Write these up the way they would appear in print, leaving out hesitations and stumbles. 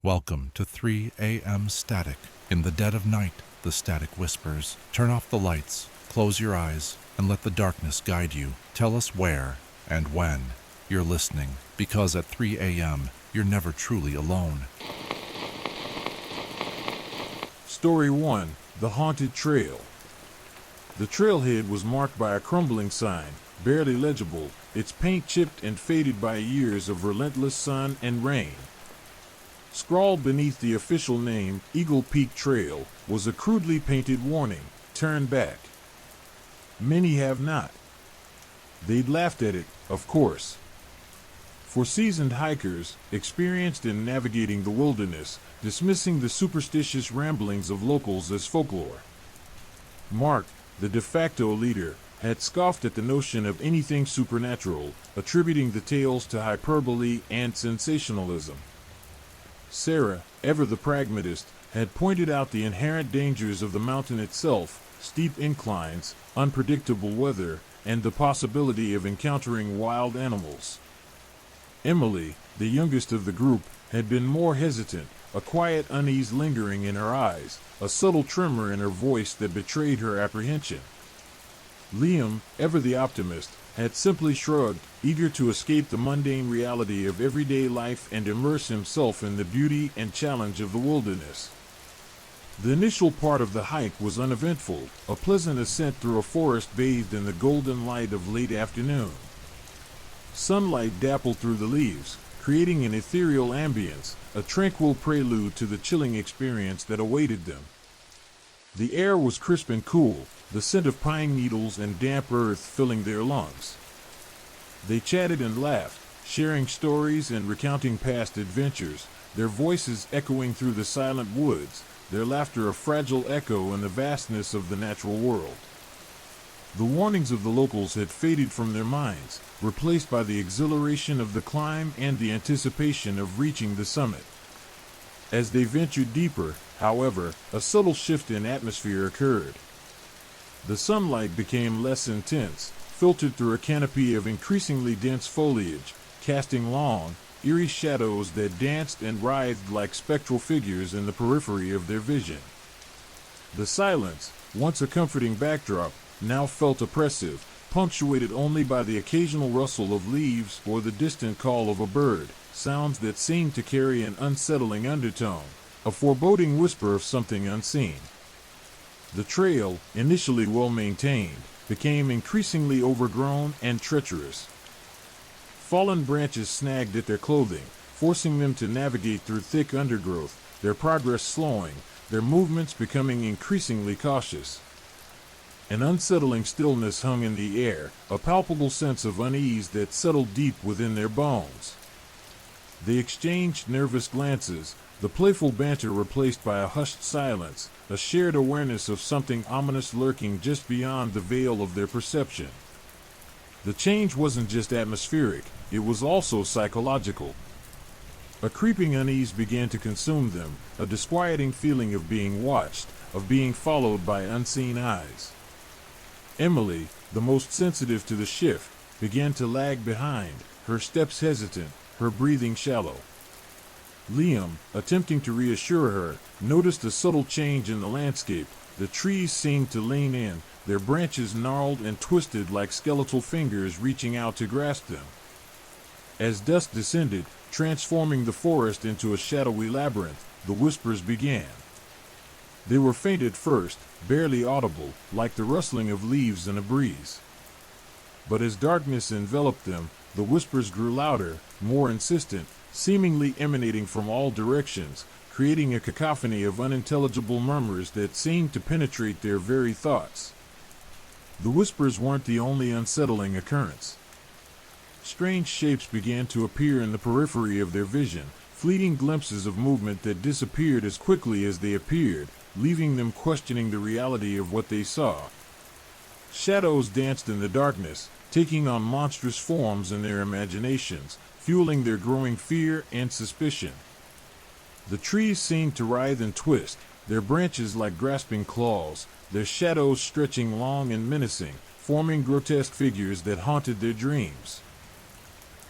Welcome to 3 a.m. Static. In the dead of night, the static whispers. Turn off the lights, close your eyes, and let the darkness guide you. Tell us where and when you're listening, because at 3 a.m., you're never truly alone. Story 1. The Haunted Trail. The trailhead was marked by a crumbling sign, barely legible, its paint chipped and faded by years of relentless sun and rain. Scrawled beneath the official name, Eagle Peak Trail, was a crudely painted warning: turn back. Many have not. They'd laughed at it, of course. For seasoned hikers, experienced in navigating the wilderness, dismissing the superstitious ramblings of locals as folklore. Mark, the de facto leader, had scoffed at the notion of anything supernatural, attributing the tales to hyperbole and sensationalism. Sarah, ever the pragmatist, had pointed out the inherent dangers of the mountain itself: steep inclines, unpredictable weather, and the possibility of encountering wild animals. Emily, the youngest of the group, had been more hesitant, a quiet unease lingering in her eyes, a subtle tremor in her voice that betrayed her apprehension. Liam, ever the optimist, had simply shrugged, eager to escape the mundane reality of everyday life and immerse himself in the beauty and challenge of the wilderness. The initial part of the hike was uneventful, a pleasant ascent through a forest bathed in the golden light of late afternoon. Sunlight dappled through the leaves, creating an ethereal ambience, a tranquil prelude to the chilling experience that awaited them. The air was crisp and cool, the scent of pine needles and damp earth filling their lungs. They chatted and laughed, sharing stories and recounting past adventures, their voices echoing through the silent woods, their laughter a fragile echo in the vastness of the natural world. The warnings of the locals had faded from their minds, replaced by the exhilaration of the climb and the anticipation of reaching the summit. As they ventured deeper, however, a subtle shift in atmosphere occurred. The sunlight became less intense, filtered through a canopy of increasingly dense foliage, casting long, eerie shadows that danced and writhed like spectral figures in the periphery of their vision. The silence, once a comforting backdrop, now felt oppressive, punctuated only by the occasional rustle of leaves or the distant call of a bird, sounds that seemed to carry an unsettling undertone, a foreboding whisper of something unseen. The trail, initially well-maintained, became increasingly overgrown and treacherous. Fallen branches snagged at their clothing, forcing them to navigate through thick undergrowth, their progress slowing, their movements becoming increasingly cautious. An unsettling stillness hung in the air, a palpable sense of unease that settled deep within their bones. They exchanged nervous glances, the playful banter replaced by a hushed silence, a shared awareness of something ominous lurking just beyond the veil of their perception. The change wasn't just atmospheric, it was also psychological. A creeping unease began to consume them, a disquieting feeling of being watched, of being followed by unseen eyes. Emily, the most sensitive to the shift, began to lag behind, her steps hesitant, her breathing shallow. Liam, attempting to reassure her, noticed a subtle change in the landscape. The trees seemed to lean in, their branches gnarled and twisted like skeletal fingers reaching out to grasp them. As dusk descended, transforming the forest into a shadowy labyrinth, the whispers began. They were faint at first, barely audible, like the rustling of leaves in a breeze. But as darkness enveloped them, the whispers grew louder, more insistent, seemingly emanating from all directions, creating a cacophony of unintelligible murmurs that seemed to penetrate their very thoughts. The whispers weren't the only unsettling occurrence. Strange shapes began to appear in the periphery of their vision, fleeting glimpses of movement that disappeared as quickly as they appeared, leaving them questioning the reality of what they saw. Shadows danced in the darkness, taking on monstrous forms in their imaginations, fueling their growing fear and suspicion. The trees seemed to writhe and twist, their branches like grasping claws, their shadows stretching long and menacing, forming grotesque figures that haunted their dreams.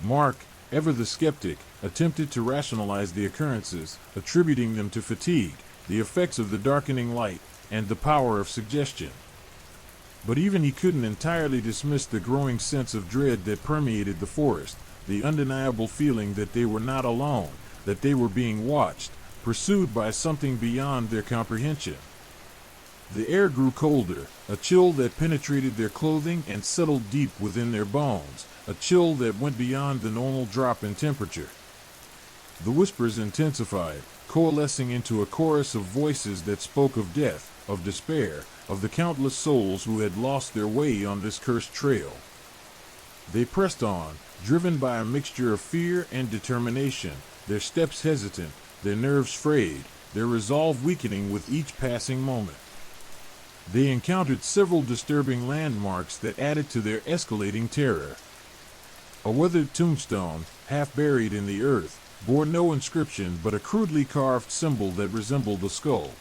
Mark, ever the skeptic, attempted to rationalize the occurrences, attributing them to fatigue, the effects of the darkening light, and the power of suggestion. But even he couldn't entirely dismiss the growing sense of dread that permeated the forest, the undeniable feeling that they were not alone, that they were being watched, pursued by something beyond their comprehension. The air grew colder, a chill that penetrated their clothing and settled deep within their bones, a chill that went beyond the normal drop in temperature. The whispers intensified, coalescing into a chorus of voices that spoke of death, of despair, of the countless souls who had lost their way on this cursed trail. They pressed on, driven by a mixture of fear and determination, their steps hesitant, their nerves frayed, their resolve weakening with each passing moment. They encountered several disturbing landmarks that added to their escalating terror. A weathered tombstone, half buried in the earth, bore no inscription but a crudely carved symbol that resembled a skull.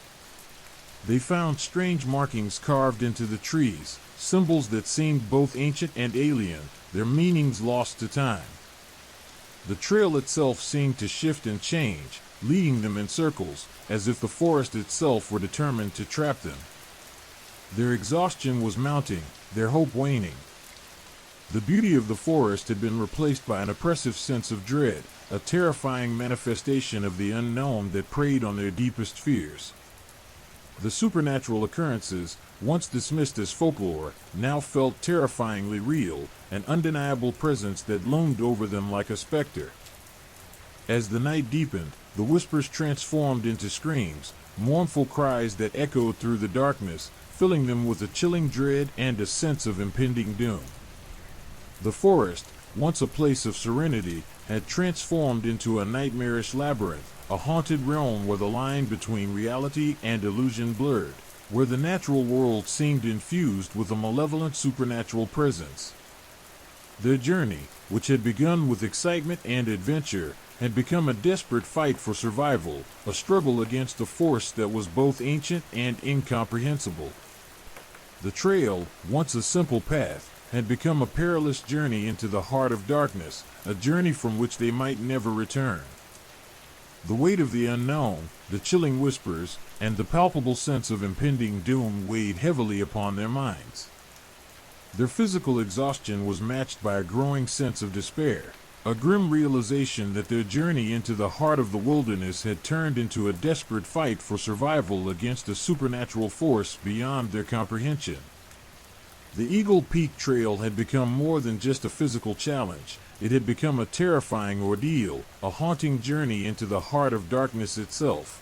They found strange markings carved into the trees, symbols that seemed both ancient and alien, their meanings lost to time. The trail itself seemed to shift and change, leading them in circles, as if the forest itself were determined to trap them. Their exhaustion was mounting, their hope waning. The beauty of the forest had been replaced by an oppressive sense of dread, a terrifying manifestation of the unknown that preyed on their deepest fears. The supernatural occurrences, once dismissed as folklore, now felt terrifyingly real, an undeniable presence that loomed over them like a specter. As the night deepened, the whispers transformed into screams, mournful cries that echoed through the darkness, filling them with a chilling dread and a sense of impending doom. The forest, once a place of serenity, had transformed into a nightmarish labyrinth, a haunted realm where the line between reality and illusion blurred, where the natural world seemed infused with a malevolent supernatural presence. Their journey, which had begun with excitement and adventure, had become a desperate fight for survival, a struggle against a force that was both ancient and incomprehensible. The trail, once a simple path, had become a perilous journey into the heart of darkness, a journey from which they might never return. The weight of the unknown, the chilling whispers, and the palpable sense of impending doom weighed heavily upon their minds. Their physical exhaustion was matched by a growing sense of despair, a grim realization that their journey into the heart of the wilderness had turned into a desperate fight for survival against a supernatural force beyond their comprehension. The Eagle Peak Trail had become more than just a physical challenge. It had become a terrifying ordeal, a haunting journey into the heart of darkness itself.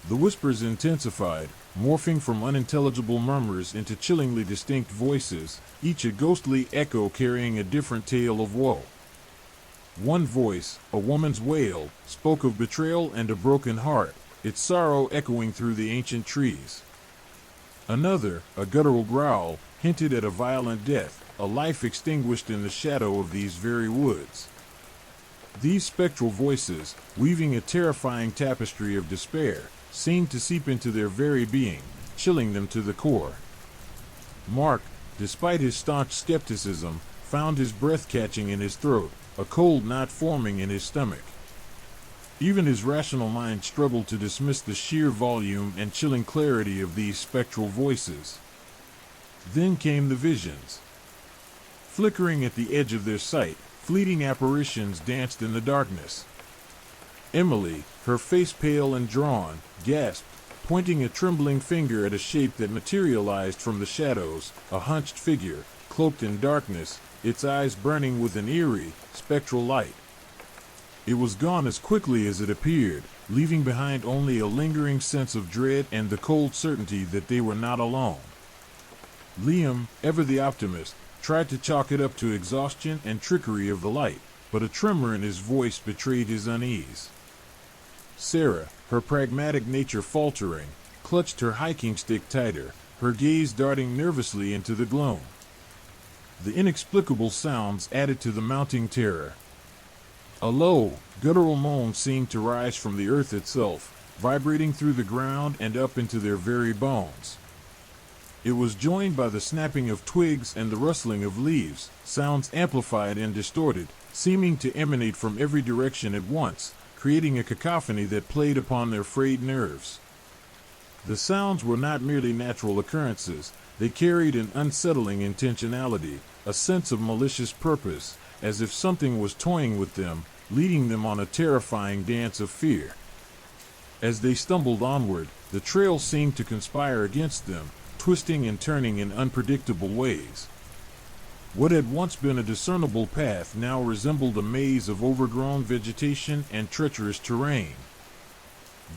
The whispers intensified, morphing from unintelligible murmurs into chillingly distinct voices, each a ghostly echo carrying a different tale of woe. One voice, a woman's wail, spoke of betrayal and a broken heart, its sorrow echoing through the ancient trees. Another, a guttural growl, hinted at a violent death, a life extinguished in the shadow of these very woods. These spectral voices, weaving a terrifying tapestry of despair, seemed to seep into their very being, chilling them to the core. Mark, despite his staunch skepticism, found his breath catching in his throat, a cold knot forming in his stomach. Even his rational mind struggled to dismiss the sheer volume and chilling clarity of these spectral voices. Then came the visions. Flickering at the edge of their sight, fleeting apparitions danced in the darkness. Emily, her face pale and drawn, gasped, pointing a trembling finger at a shape that materialized from the shadows, a hunched figure, cloaked in darkness, its eyes burning with an eerie, spectral light. It was gone as quickly as it appeared, leaving behind only a lingering sense of dread and the cold certainty that they were not alone. Liam, ever the optimist, tried to chalk it up to exhaustion and trickery of the light, but a tremor in his voice betrayed his unease. Sarah, her pragmatic nature faltering, clutched her hiking stick tighter, her gaze darting nervously into the gloom. The inexplicable sounds added to the mounting terror. A low, guttural moan seemed to rise from the earth itself, vibrating through the ground and up into their very bones. It was joined by the snapping of twigs and the rustling of leaves, sounds amplified and distorted, seeming to emanate from every direction at once, creating a cacophony that played upon their frayed nerves. The sounds were not merely natural occurrences, they carried an unsettling intentionality, a sense of malicious purpose, as if something was toying with them, leading them on a terrifying dance of fear. As they stumbled onward, the trail seemed to conspire against them, twisting and turning in unpredictable ways. What had once been a discernible path now resembled a maze of overgrown vegetation and treacherous terrain.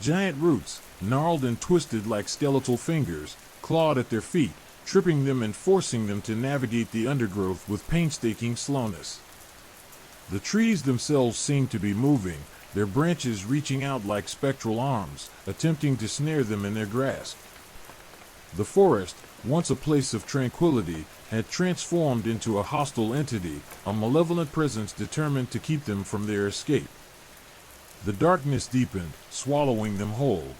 Giant roots, gnarled and twisted like skeletal fingers, clawed at their feet, tripping them and forcing them to navigate the undergrowth with painstaking slowness. The trees themselves seemed to be moving, their branches reaching out like spectral arms, attempting to snare them in their grasp. The forest, once a place of tranquility, had transformed into a hostile entity, a malevolent presence determined to keep them from their escape. The darkness deepened, swallowing them whole.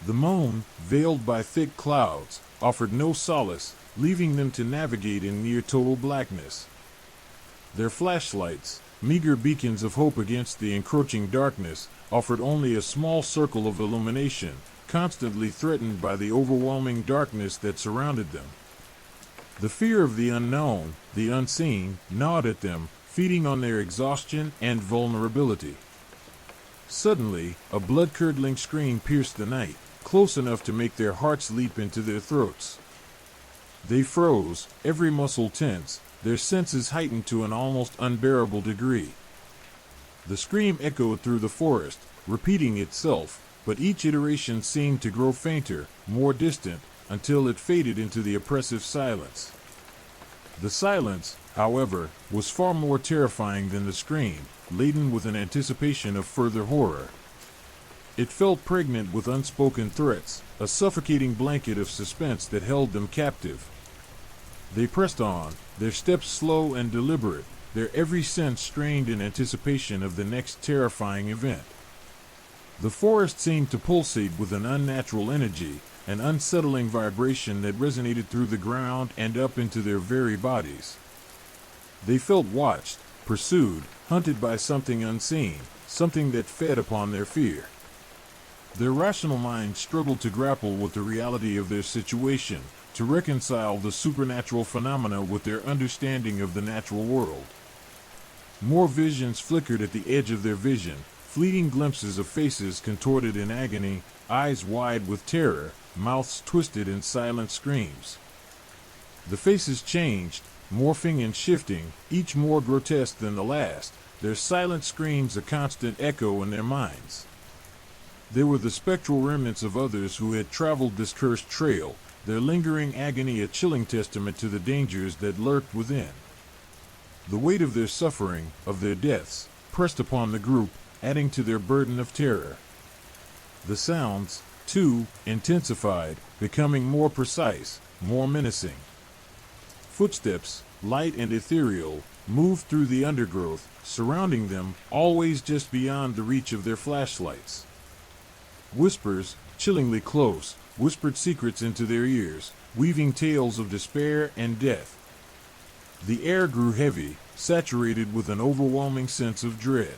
The moon, veiled by thick clouds, offered no solace, leaving them to navigate in near total blackness. Their flashlights, meager beacons of hope against the encroaching darkness, offered only a small circle of illumination, constantly threatened by the overwhelming darkness that surrounded them. The fear of the unknown, the unseen, gnawed at them, feeding on their exhaustion and vulnerability. Suddenly, a blood-curdling scream pierced the night, close enough to make their hearts leap into their throats. They froze, every muscle tense, their senses heightened to an almost unbearable degree. The scream echoed through the forest, repeating itself, but each iteration seemed to grow fainter, more distant, until it faded into the oppressive silence. The silence, however, was far more terrifying than the scream, laden with an anticipation of further horror. It felt pregnant with unspoken threats, a suffocating blanket of suspense that held them captive. They pressed on, their steps slow and deliberate, their every sense strained in anticipation of the next terrifying event. The forest seemed to pulsate with an unnatural energy, an unsettling vibration that resonated through the ground and up into their very bodies. They felt watched, pursued, hunted by something unseen, something that fed upon their fear. Their rational minds struggled to grapple with the reality of their situation, to reconcile the supernatural phenomena with their understanding of the natural world. More visions flickered at the edge of their vision, fleeting glimpses of faces contorted in agony, eyes wide with terror, mouths twisted in silent screams. The faces changed, morphing and shifting, each more grotesque than the last, their silent screams a constant echo in their minds. They were the spectral remnants of others who had traveled this cursed trail, their lingering agony a chilling testament to the dangers that lurked within. The weight of their suffering, of their deaths, pressed upon the group, adding to their burden of terror. The sounds, too, intensified, becoming more precise, more menacing. Footsteps, light and ethereal, moved through the undergrowth, surrounding them, always just beyond the reach of their flashlights. Whispers, chillingly close, whispered secrets into their ears, weaving tales of despair and death. The air grew heavy, saturated with an overwhelming sense of dread.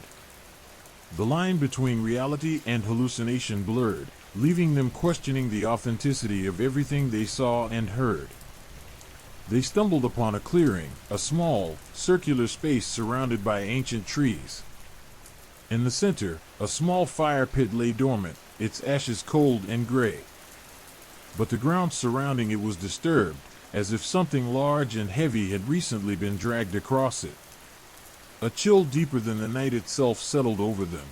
The line between reality and hallucination blurred, leaving them questioning the authenticity of everything they saw and heard. They stumbled upon a clearing, a small, circular space surrounded by ancient trees. In the center, a small fire pit lay dormant, its ashes cold and gray. But the ground surrounding it was disturbed, as if something large and heavy had recently been dragged across it. A chill deeper than the night itself settled over them.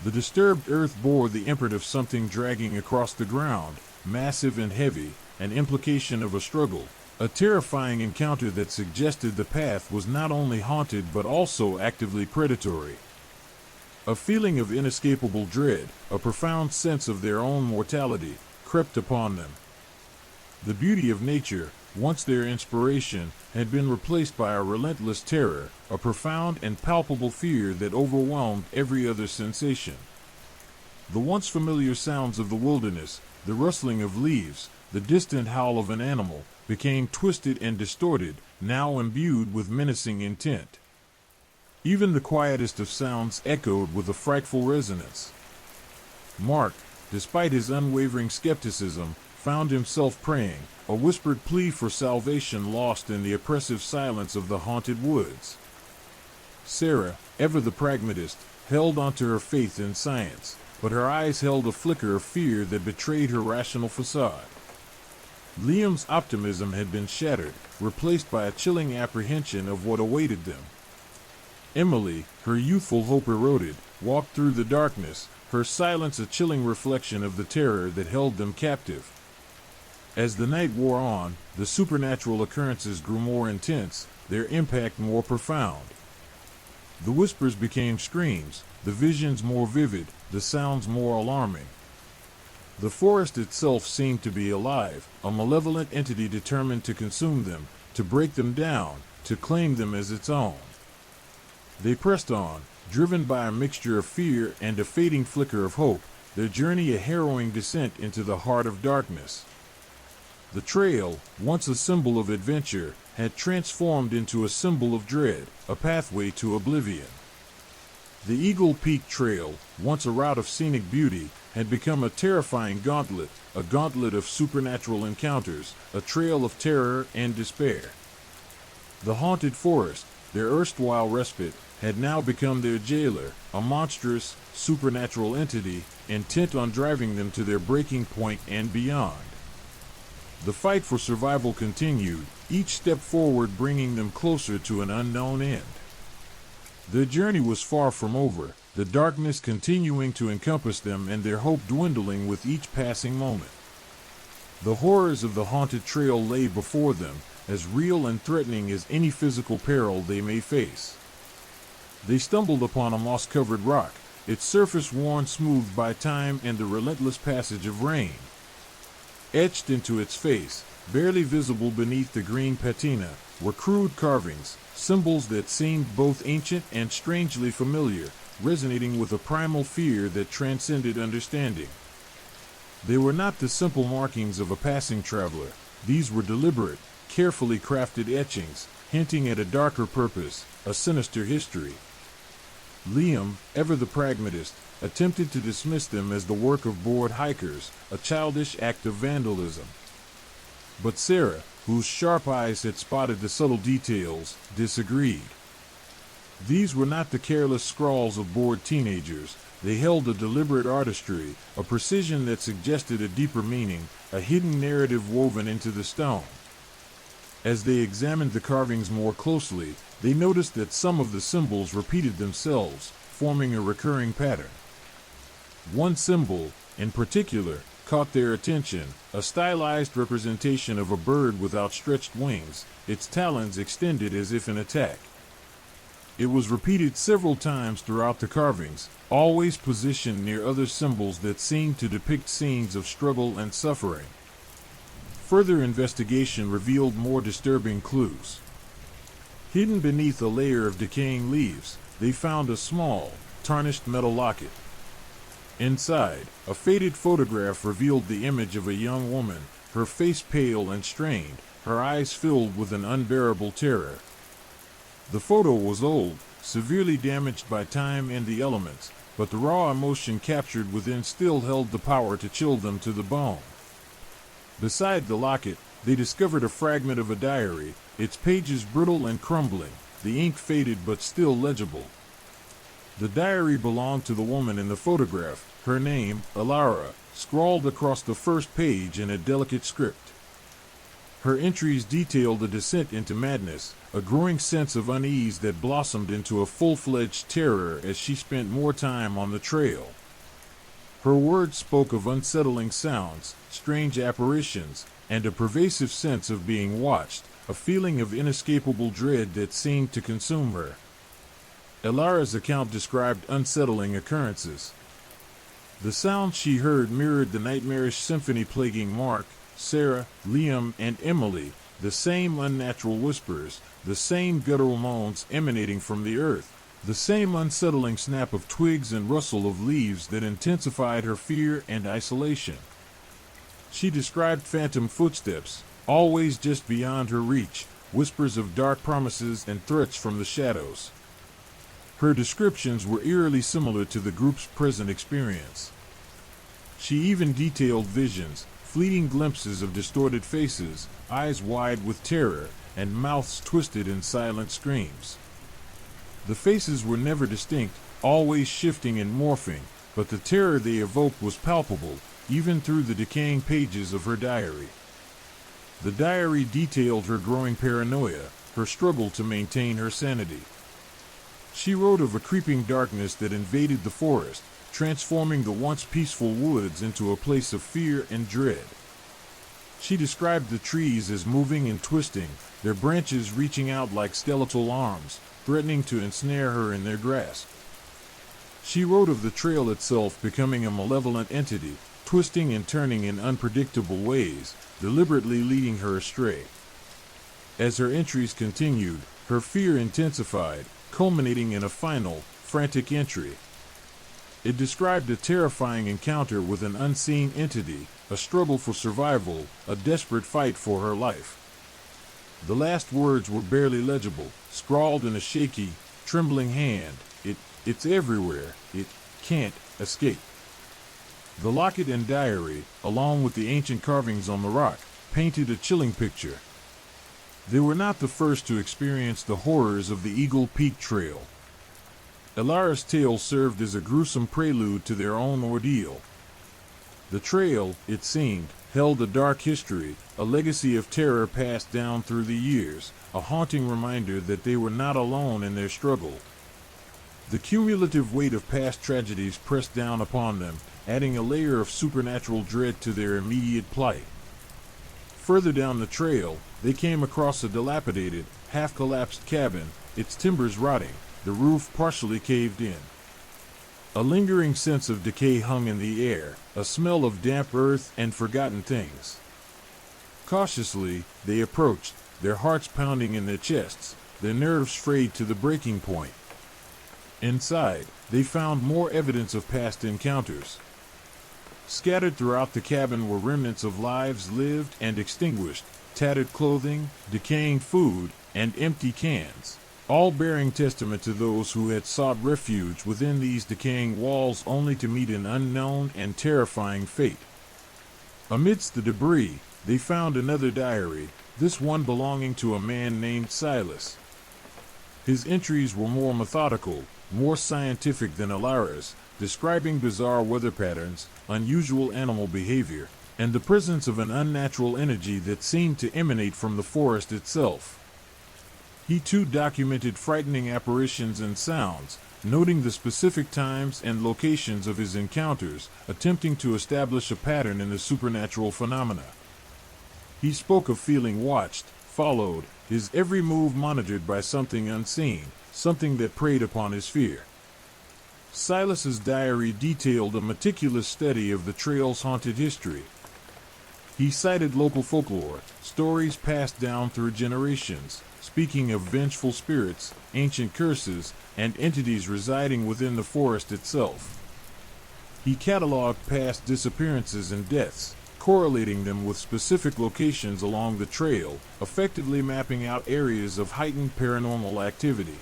The disturbed earth bore the imprint of something dragging across the ground, massive and heavy, an implication of a struggle, a terrifying encounter that suggested the path was not only haunted but also actively predatory. A feeling of inescapable dread, a profound sense of their own mortality, crept upon them. The beauty of nature, once their inspiration, had been replaced by a relentless terror, a profound and palpable fear that overwhelmed every other sensation. The once familiar sounds of the wilderness, the rustling of leaves, the distant howl of an animal, became twisted and distorted, now imbued with menacing intent. Even the quietest of sounds echoed with a frightful resonance. Mark, despite his unwavering skepticism, found himself praying, a whispered plea for salvation lost in the oppressive silence of the haunted woods. Sarah, ever the pragmatist, held onto her faith in science, but her eyes held a flicker of fear that betrayed her rational facade. Liam's optimism had been shattered, replaced by a chilling apprehension of what awaited them. Emily, her youthful hope eroded, walked through the darkness, her silence a chilling reflection of the terror that held them captive. As the night wore on, the supernatural occurrences grew more intense, their impact more profound. The whispers became screams, the visions more vivid, the sounds more alarming. The forest itself seemed to be alive, a malevolent entity determined to consume them, to break them down, to claim them as its own. They pressed on, driven by a mixture of fear and a fading flicker of hope, their journey a harrowing descent into the heart of darkness. The trail, once a symbol of adventure, had transformed into a symbol of dread, a pathway to oblivion. The Eagle Peak Trail, once a route of scenic beauty, had become a terrifying gauntlet, a gauntlet of supernatural encounters, a trail of terror and despair. The haunted forest, their erstwhile respite, had now become their jailer, a monstrous, supernatural entity, intent on driving them to their breaking point and beyond. The fight for survival continued, each step forward bringing them closer to an unknown end. Their journey was far from over, the darkness continuing to encompass them and their hope dwindling with each passing moment. The horrors of the haunted trail lay before them, as real and threatening as any physical peril they may face. They stumbled upon a moss-covered rock, its surface worn smooth by time and the relentless passage of rain. Etched into its face, barely visible beneath the green patina, were crude carvings, symbols that seemed both ancient and strangely familiar, resonating with a primal fear that transcended understanding. They were not the simple markings of a passing traveler. These were deliberate, carefully crafted etchings, hinting at a darker purpose, a sinister history. Liam, ever the pragmatist, attempted to dismiss them as the work of bored hikers, a childish act of vandalism. But Sarah, whose sharp eyes had spotted the subtle details, disagreed. These were not the careless scrawls of bored teenagers. They held a deliberate artistry, a precision that suggested a deeper meaning, a hidden narrative woven into the stone. As they examined the carvings more closely, they noticed that some of the symbols repeated themselves, forming a recurring pattern. One symbol, in particular, caught their attention, a stylized representation of a bird with outstretched wings, its talons extended as if in attack. It was repeated several times throughout the carvings, always positioned near other symbols that seemed to depict scenes of struggle and suffering. Further investigation revealed more disturbing clues. Hidden beneath a layer of decaying leaves, they found a small, tarnished metal locket. Inside, a faded photograph revealed the image of a young woman, her face pale and strained, her eyes filled with an unbearable terror. The photo was old, severely damaged by time and the elements, but the raw emotion captured within still held the power to chill them to the bone. Beside the locket, they discovered a fragment of a diary, its pages brittle and crumbling, the ink faded but still legible. The diary belonged to the woman in the photograph, her name, Alara, scrawled across the first page in a delicate script. Her entries detailed a descent into madness, a growing sense of unease that blossomed into a full-fledged terror as she spent more time on the trail. Her words spoke of unsettling sounds, strange apparitions, and a pervasive sense of being watched, a feeling of inescapable dread that seemed to consume her. Elara's account described unsettling occurrences. The sounds she heard mirrored the nightmarish symphony plaguing Mark, Sarah, Liam, and Emily, the same unnatural whispers, the same guttural moans emanating from the earth, the same unsettling snap of twigs and rustle of leaves that intensified her fear and isolation. She described phantom footsteps, always just beyond her reach, whispers of dark promises and threats from the shadows. Her descriptions were eerily similar to the group's present experience. She even detailed visions, fleeting glimpses of distorted faces, eyes wide with terror, and mouths twisted in silent screams. The faces were never distinct, always shifting and morphing, but the terror they evoked was palpable, even through the decaying pages of her diary. The diary detailed her growing paranoia, her struggle to maintain her sanity. She wrote of a creeping darkness that invaded the forest, transforming the once peaceful woods into a place of fear and dread. She described the trees as moving and twisting, their branches reaching out like skeletal arms, threatening to ensnare her in their grasp. She wrote of the trail itself becoming a malevolent entity, twisting and turning in unpredictable ways, deliberately leading her astray. As her entries continued, her fear intensified, culminating in a final, frantic entry. It described a terrifying encounter with an unseen entity, a struggle for survival, a desperate fight for her life. The last words were barely legible, scrawled in a shaky, trembling hand. It's everywhere. It can't escape. The locket and diary, along with the ancient carvings on the rock, painted a chilling picture. They were not the first to experience the horrors of the Eagle Peak Trail. Elara's tale served as a gruesome prelude to their own ordeal. The trail, it seemed, held a dark history, a legacy of terror passed down through the years, a haunting reminder that they were not alone in their struggle. The cumulative weight of past tragedies pressed down upon them, adding a layer of supernatural dread to their immediate plight. Further down the trail, they came across a dilapidated, half-collapsed cabin, its timbers rotting, the roof partially caved in. A lingering sense of decay hung in the air, a smell of damp earth and forgotten things. Cautiously, they approached, their hearts pounding in their chests, their nerves frayed to the breaking point. Inside, they found more evidence of past encounters. Scattered throughout the cabin were remnants of lives lived and extinguished, tattered clothing, decaying food, and empty cans, all bearing testament to those who had sought refuge within these decaying walls only to meet an unknown and terrifying fate. Amidst the debris, they found another diary, this one belonging to a man named Silas. His entries were more methodical, more scientific than Elara's, describing bizarre weather patterns, unusual animal behavior, and the presence of an unnatural energy that seemed to emanate from the forest itself. He too documented frightening apparitions and sounds, noting the specific times and locations of his encounters, attempting to establish a pattern in the supernatural phenomena. He spoke of feeling watched, followed, his every move monitored by something unseen, something that preyed upon his fear. Silas's diary detailed a meticulous study of the trail's haunted history. He cited local folklore, stories passed down through generations, speaking of vengeful spirits, ancient curses, and entities residing within the forest itself. He cataloged past disappearances and deaths, correlating them with specific locations along the trail, effectively mapping out areas of heightened paranormal activity.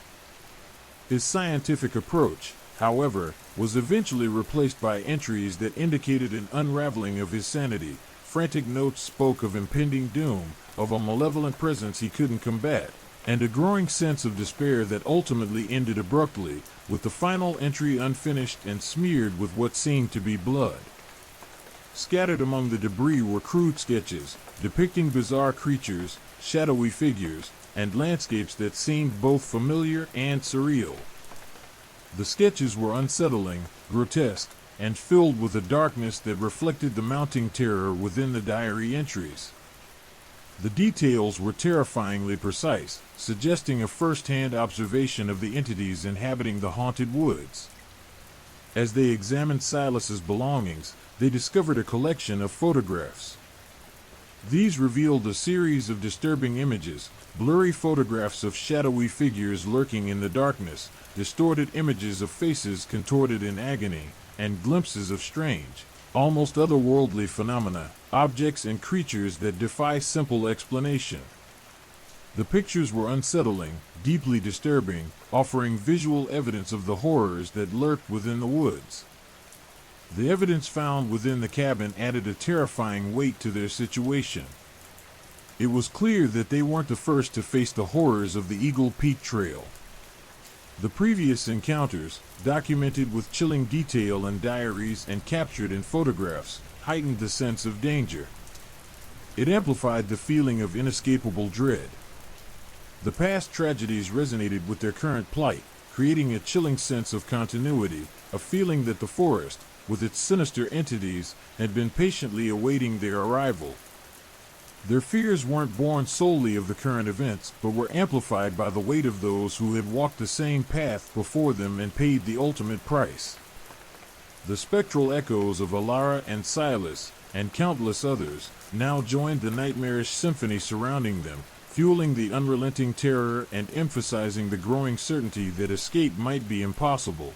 His scientific approach, however, was eventually replaced by entries that indicated an unraveling of his sanity. Frantic notes spoke of impending doom, of a malevolent presence he couldn't combat, and a growing sense of despair that ultimately ended abruptly, with the final entry unfinished and smeared with what seemed to be blood. Scattered among the debris were crude sketches, depicting bizarre creatures, shadowy figures, and landscapes that seemed both familiar and surreal. The sketches were unsettling, grotesque, and filled with a darkness that reflected the mounting terror within the diary entries. The details were terrifyingly precise, suggesting a first-hand observation of the entities inhabiting the haunted woods. As they examined Silas's belongings, they discovered a collection of photographs. These revealed a series of disturbing images, blurry photographs of shadowy figures lurking in the darkness, distorted images of faces contorted in agony, and glimpses of strange, almost otherworldly phenomena, objects and creatures that defy simple explanation. The pictures were unsettling, deeply disturbing, offering visual evidence of the horrors that lurked within the woods. The evidence found within the cabin added a terrifying weight to their situation. It was clear that they weren't the first to face the horrors of the Eagle Peak Trail. The previous encounters, documented with chilling detail in diaries and captured in photographs, heightened the sense of danger. It amplified the feeling of inescapable dread. The past tragedies resonated with their current plight, creating a chilling sense of continuity, a feeling that the forest, with its sinister entities, had been patiently awaiting their arrival. Their fears weren't born solely of the current events, but were amplified by the weight of those who had walked the same path before them and paid the ultimate price. The spectral echoes of Alara and Silas, and countless others, now joined the nightmarish symphony surrounding them, fueling the unrelenting terror and emphasizing the growing certainty that escape might be impossible.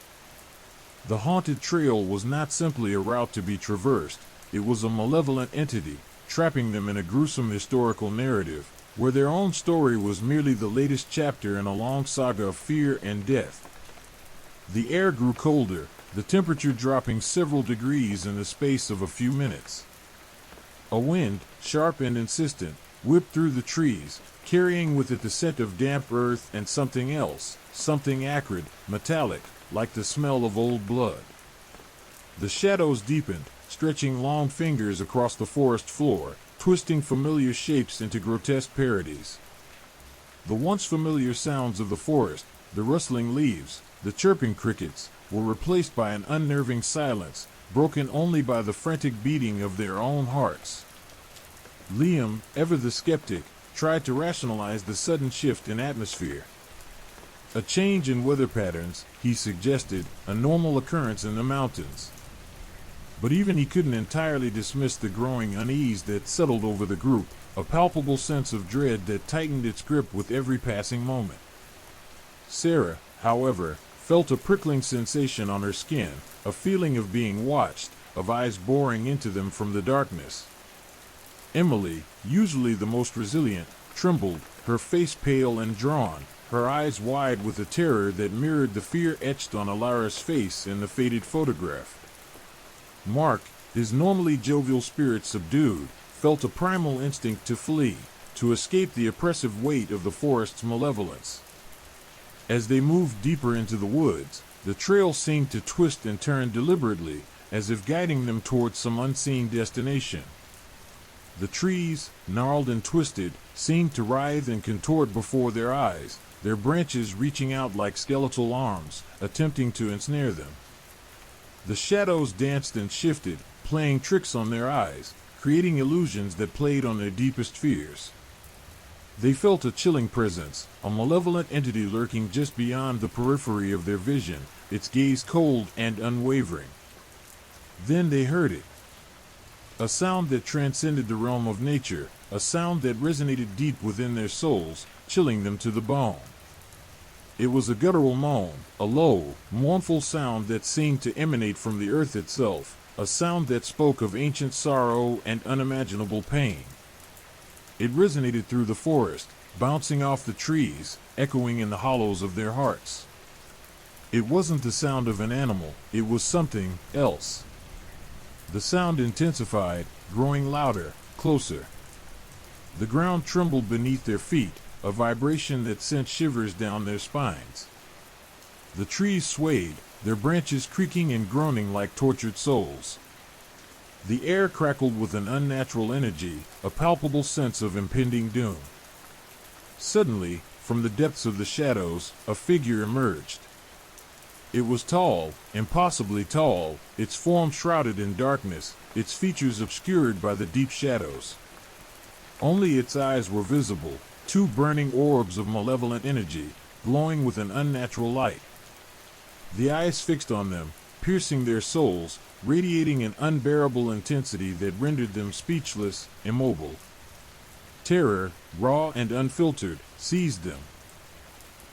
The haunted trail was not simply a route to be traversed, it was a malevolent entity, trapping them in a gruesome historical narrative, where their own story was merely the latest chapter in a long saga of fear and death. The air grew colder, the temperature dropping several degrees in the space of a few minutes. A wind, sharp and insistent, whipped through the trees, carrying with it the scent of damp earth and something else, something acrid, metallic, like the smell of old blood. The shadows deepened, stretching long fingers across the forest floor, twisting familiar shapes into grotesque parodies. The once familiar sounds of the forest, the rustling leaves, the chirping crickets, were replaced by an unnerving silence, broken only by the frantic beating of their own hearts. Liam, ever the skeptic, tried to rationalize the sudden shift in atmosphere. A change in weather patterns, he suggested, a normal occurrence in the mountains. But even he couldn't entirely dismiss the growing unease that settled over the group, a palpable sense of dread that tightened its grip with every passing moment. Sarah, however, felt a prickling sensation on her skin, a feeling of being watched, of eyes boring into them from the darkness. Emily, usually the most resilient, trembled, her face pale and drawn, her eyes wide with a terror that mirrored the fear etched on Alara's face in the faded photograph. Mark, his normally jovial spirit subdued, felt a primal instinct to flee, to escape the oppressive weight of the forest's malevolence. As they moved deeper into the woods, the trail seemed to twist and turn deliberately, as if guiding them towards some unseen destination. The trees, gnarled and twisted, seemed to writhe and contort before their eyes, their branches reaching out like skeletal arms, attempting to ensnare them. The shadows danced and shifted, playing tricks on their eyes, creating illusions that played on their deepest fears. They felt a chilling presence, a malevolent entity lurking just beyond the periphery of their vision, its gaze cold and unwavering. Then they heard it. A sound that transcended the realm of nature, a sound that resonated deep within their souls, chilling them to the bone. It was a guttural moan, a low, mournful sound that seemed to emanate from the earth itself, a sound that spoke of ancient sorrow and unimaginable pain. It resonated through the forest, bouncing off the trees, echoing in the hollows of their hearts. It wasn't the sound of an animal, it was something else. The sound intensified, growing louder, closer. The ground trembled beneath their feet, a vibration that sent shivers down their spines. The trees swayed, their branches creaking and groaning like tortured souls. The air crackled with an unnatural energy, a palpable sense of impending doom. Suddenly, from the depths of the shadows, a figure emerged. It was tall, impossibly tall, its form shrouded in darkness, its features obscured by the deep shadows. Only its eyes were visible, two burning orbs of malevolent energy, glowing with an unnatural light. The eyes fixed on them, piercing their souls, radiating an unbearable intensity that rendered them speechless, immobile. Terror, raw and unfiltered, seized them.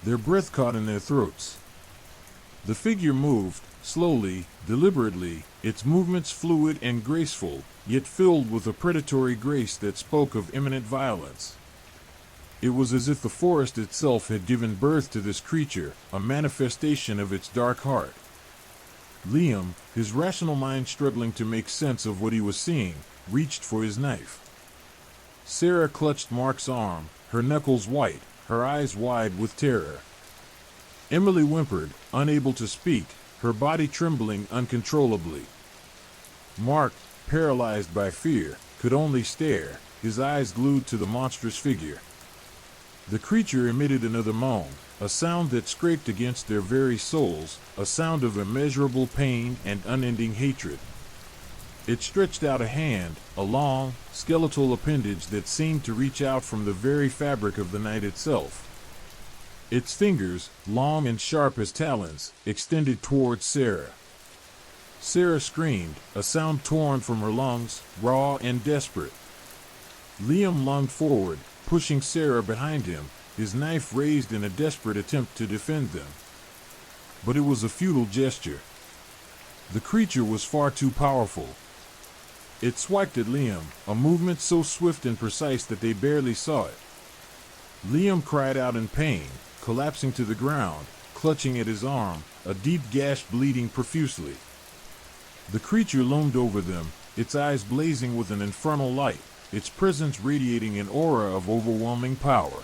Their breath caught in their throats. The figure moved, slowly, deliberately, its movements fluid and graceful, yet filled with a predatory grace that spoke of imminent violence. It was as if the forest itself had given birth to this creature, a manifestation of its dark heart. Liam, his rational mind struggling to make sense of what he was seeing, reached for his knife. Sarah clutched Mark's arm, her knuckles white, her eyes wide with terror. Emily whimpered, unable to speak, her body trembling uncontrollably. Mark, paralyzed by fear, could only stare, his eyes glued to the monstrous figure. The creature emitted another moan, a sound that scraped against their very souls, a sound of immeasurable pain and unending hatred. It stretched out a hand, a long, skeletal appendage that seemed to reach out from the very fabric of the night itself. Its fingers, long and sharp as talons, extended towards Sarah. Sarah screamed, a sound torn from her lungs, raw and desperate. Liam lunged forward, pushing Sarah behind him, his knife raised in a desperate attempt to defend them. But it was a futile gesture. The creature was far too powerful. It swiped at Liam, a movement so swift and precise that they barely saw it. Liam cried out in pain, collapsing to the ground, clutching at his arm, a deep gash bleeding profusely. The creature loomed over them, its eyes blazing with an infernal light, its presence radiating an aura of overwhelming power.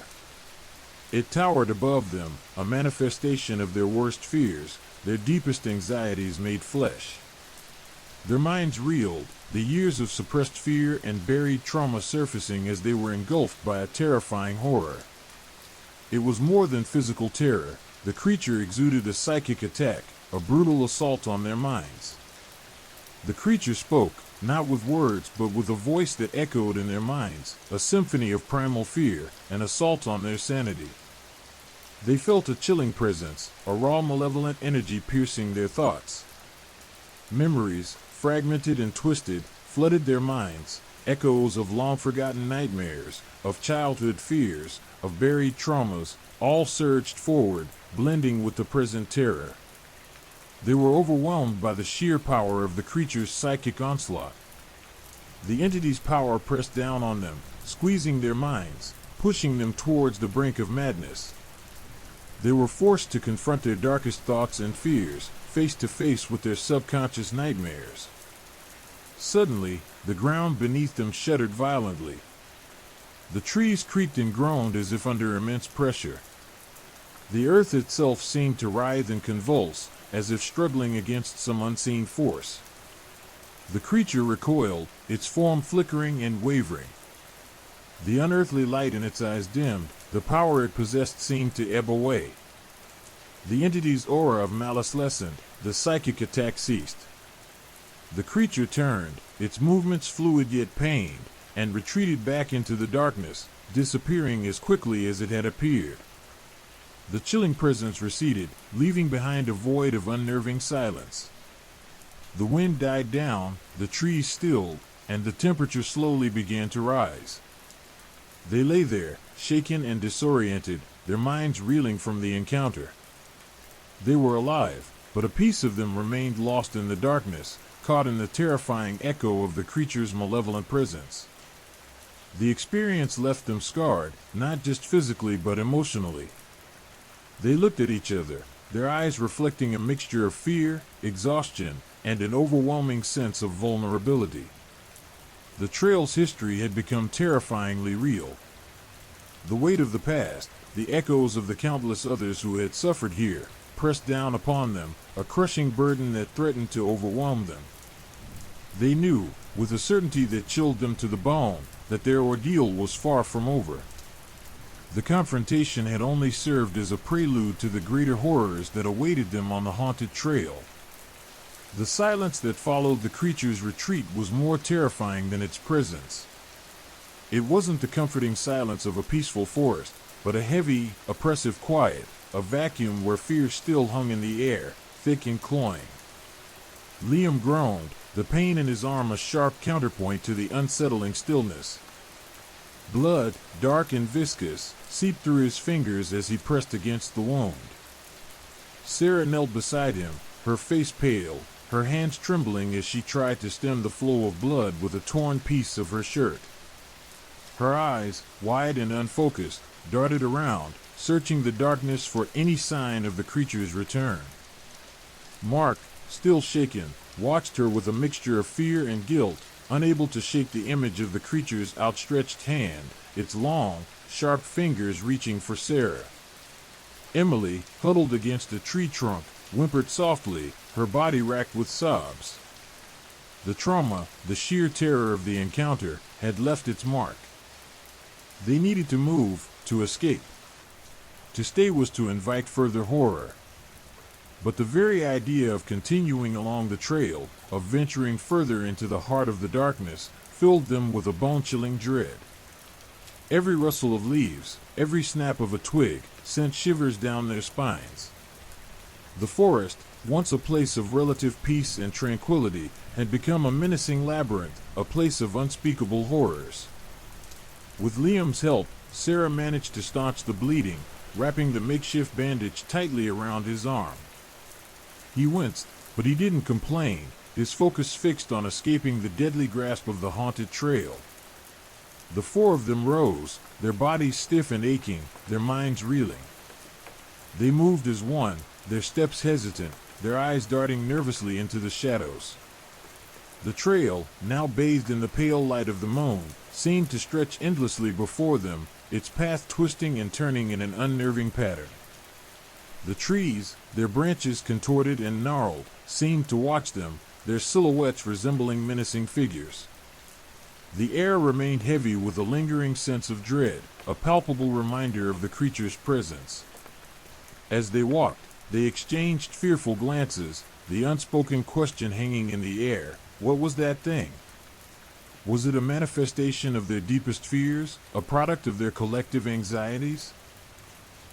It towered above them, a manifestation of their worst fears, their deepest anxieties made flesh. Their minds reeled, the years of suppressed fear and buried trauma surfacing as they were engulfed by a terrifying horror. It was more than physical terror. The creature exuded a psychic attack, a brutal assault on their minds. The creature spoke, not with words but with a voice that echoed in their minds, a symphony of primal fear, an assault on their sanity. They felt a chilling presence, a raw malevolent energy piercing their thoughts. Memories, fragmented and twisted, flooded their minds, echoes of long-forgotten nightmares, of childhood fears, of buried traumas, all surged forward, blending with the present terror. They were overwhelmed by the sheer power of the creature's psychic onslaught. The entity's power pressed down on them, squeezing their minds, pushing them towards the brink of madness. They were forced to confront their darkest thoughts and fears, face to face with their subconscious nightmares. Suddenly, the ground beneath them shuddered violently. The trees creaked and groaned as if under immense pressure. The earth itself seemed to writhe and convulse, as if struggling against some unseen force. The creature recoiled, its form flickering and wavering. The unearthly light in its eyes dimmed, the power it possessed seemed to ebb away. The entity's aura of malice lessened, the psychic attack ceased. The creature turned, its movements fluid yet pained, and retreated back into the darkness, disappearing as quickly as it had appeared. The chilling presence receded, leaving behind a void of unnerving silence. The wind died down, the trees stilled, and the temperature slowly began to rise. They lay there, shaken and disoriented, their minds reeling from the encounter. They were alive, but a piece of them remained lost in the darkness, caught in the terrifying echo of the creature's malevolent presence. The experience left them scarred, not just physically but emotionally. They looked at each other, their eyes reflecting a mixture of fear, exhaustion, and an overwhelming sense of vulnerability. The trail's history had become terrifyingly real. The weight of the past, the echoes of the countless others who had suffered here, pressed down upon them, a crushing burden that threatened to overwhelm them. They knew, with a certainty that chilled them to the bone, that their ordeal was far from over. The confrontation had only served as a prelude to the greater horrors that awaited them on the haunted trail. The silence that followed the creature's retreat was more terrifying than its presence. It wasn't the comforting silence of a peaceful forest, but a heavy, oppressive quiet, a vacuum where fear still hung in the air, thick and cloying. Liam groaned, the pain in his arm a sharp counterpoint to the unsettling stillness. Blood, dark and viscous, seeped through his fingers as he pressed against the wound. Sarah knelt beside him, her face pale, her hands trembling as she tried to stem the flow of blood with a torn piece of her shirt. Her eyes, wide and unfocused, darted around, searching the darkness for any sign of the creature's return. Mark, still shaken, watched her with a mixture of fear and guilt, unable to shake the image of the creature's outstretched hand, its long, sharp fingers reaching for Sarah. Emily, huddled against a tree trunk, whimpered softly, her body racked with sobs. The trauma, the sheer terror of the encounter, had left its mark. They needed to move, to escape. To stay was to invite further horror. But the very idea of continuing along the trail, of venturing further into the heart of the darkness, filled them with a bone-chilling dread. Every rustle of leaves, every snap of a twig, sent shivers down their spines. The forest, once a place of relative peace and tranquility, had become a menacing labyrinth, a place of unspeakable horrors. With Liam's help, Sarah managed to staunch the bleeding, wrapping the makeshift bandage tightly around his arm. He winced, but he didn't complain, his focus fixed on escaping the deadly grasp of the haunted trail. The four of them rose, their bodies stiff and aching, their minds reeling. They moved as one, their steps hesitant, their eyes darting nervously into the shadows. The trail, now bathed in the pale light of the moon, seemed to stretch endlessly before them, its path twisting and turning in an unnerving pattern. The trees, their branches contorted and gnarled, seemed to watch them, their silhouettes resembling menacing figures. The air remained heavy with a lingering sense of dread, a palpable reminder of the creature's presence. As they walked, they exchanged fearful glances, the unspoken question hanging in the air, what was that thing? Was it a manifestation of their deepest fears, a product of their collective anxieties?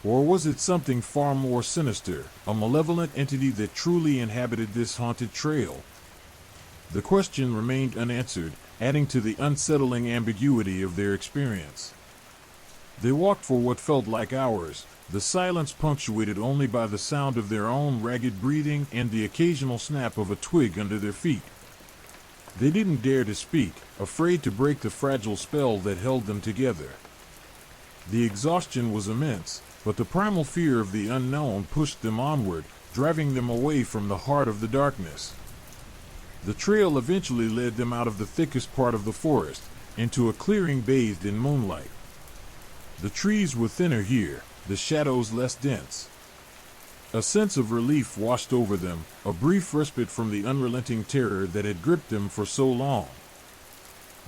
Or was it something far more sinister, a malevolent entity that truly inhabited this haunted trail? The question remained unanswered, adding to the unsettling ambiguity of their experience. They walked for what felt like hours, the silence punctuated only by the sound of their own ragged breathing and the occasional snap of a twig under their feet. They didn't dare to speak, afraid to break the fragile spell that held them together. The exhaustion was immense, but the primal fear of the unknown pushed them onward, driving them away from the heart of the darkness. The trail eventually led them out of the thickest part of the forest, into a clearing bathed in moonlight. The trees were thinner here, the shadows less dense. A sense of relief washed over them, a brief respite from the unrelenting terror that had gripped them for so long.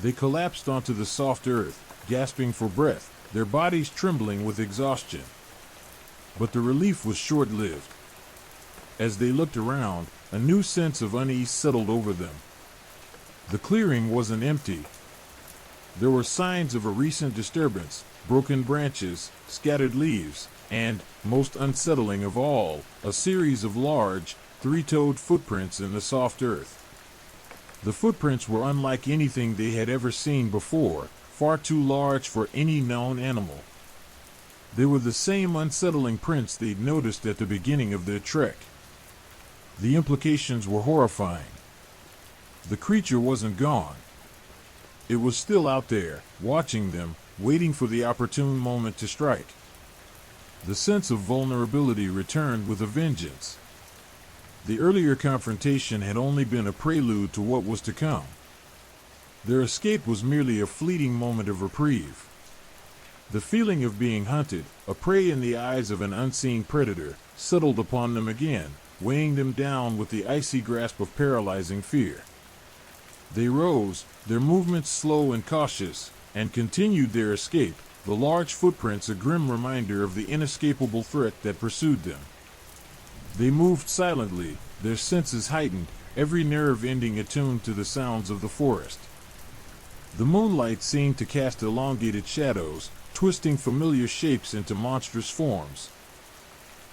They collapsed onto the soft earth, gasping for breath, their bodies trembling with exhaustion. But the relief was short-lived. As they looked around, a new sense of unease settled over them. The clearing wasn't empty. There were signs of a recent disturbance, broken branches, scattered leaves, and, most unsettling of all, a series of large, three-toed footprints in the soft earth. The footprints were unlike anything they had ever seen before, far too large for any known animal. They were the same unsettling prints they'd noticed at the beginning of their trek. The implications were horrifying. The creature wasn't gone. It was still out there, watching them, waiting for the opportune moment to strike. The sense of vulnerability returned with a vengeance. The earlier confrontation had only been a prelude to what was to come. Their escape was merely a fleeting moment of reprieve. The feeling of being hunted, a prey in the eyes of an unseen predator, settled upon them again, weighing them down with the icy grasp of paralyzing fear. They rose, their movements slow and cautious, and continued their escape, the large footprints a grim reminder of the inescapable threat that pursued them. They moved silently, their senses heightened, every nerve ending attuned to the sounds of the forest. The moonlight seemed to cast elongated shadows, twisting familiar shapes into monstrous forms.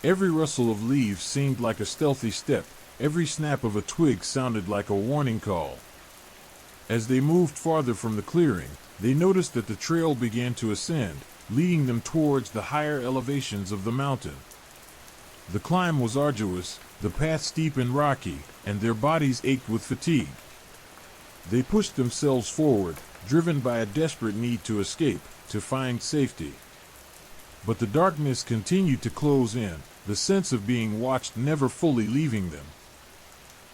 Every rustle of leaves seemed like a stealthy step, every snap of a twig sounded like a warning call. As they moved farther from the clearing, they noticed that the trail began to ascend, leading them towards the higher elevations of the mountain. The climb was arduous, the path steep and rocky, and their bodies ached with fatigue. They pushed themselves forward, driven by a desperate need to escape, to find safety. But the darkness continued to close in, the sense of being watched never fully leaving them.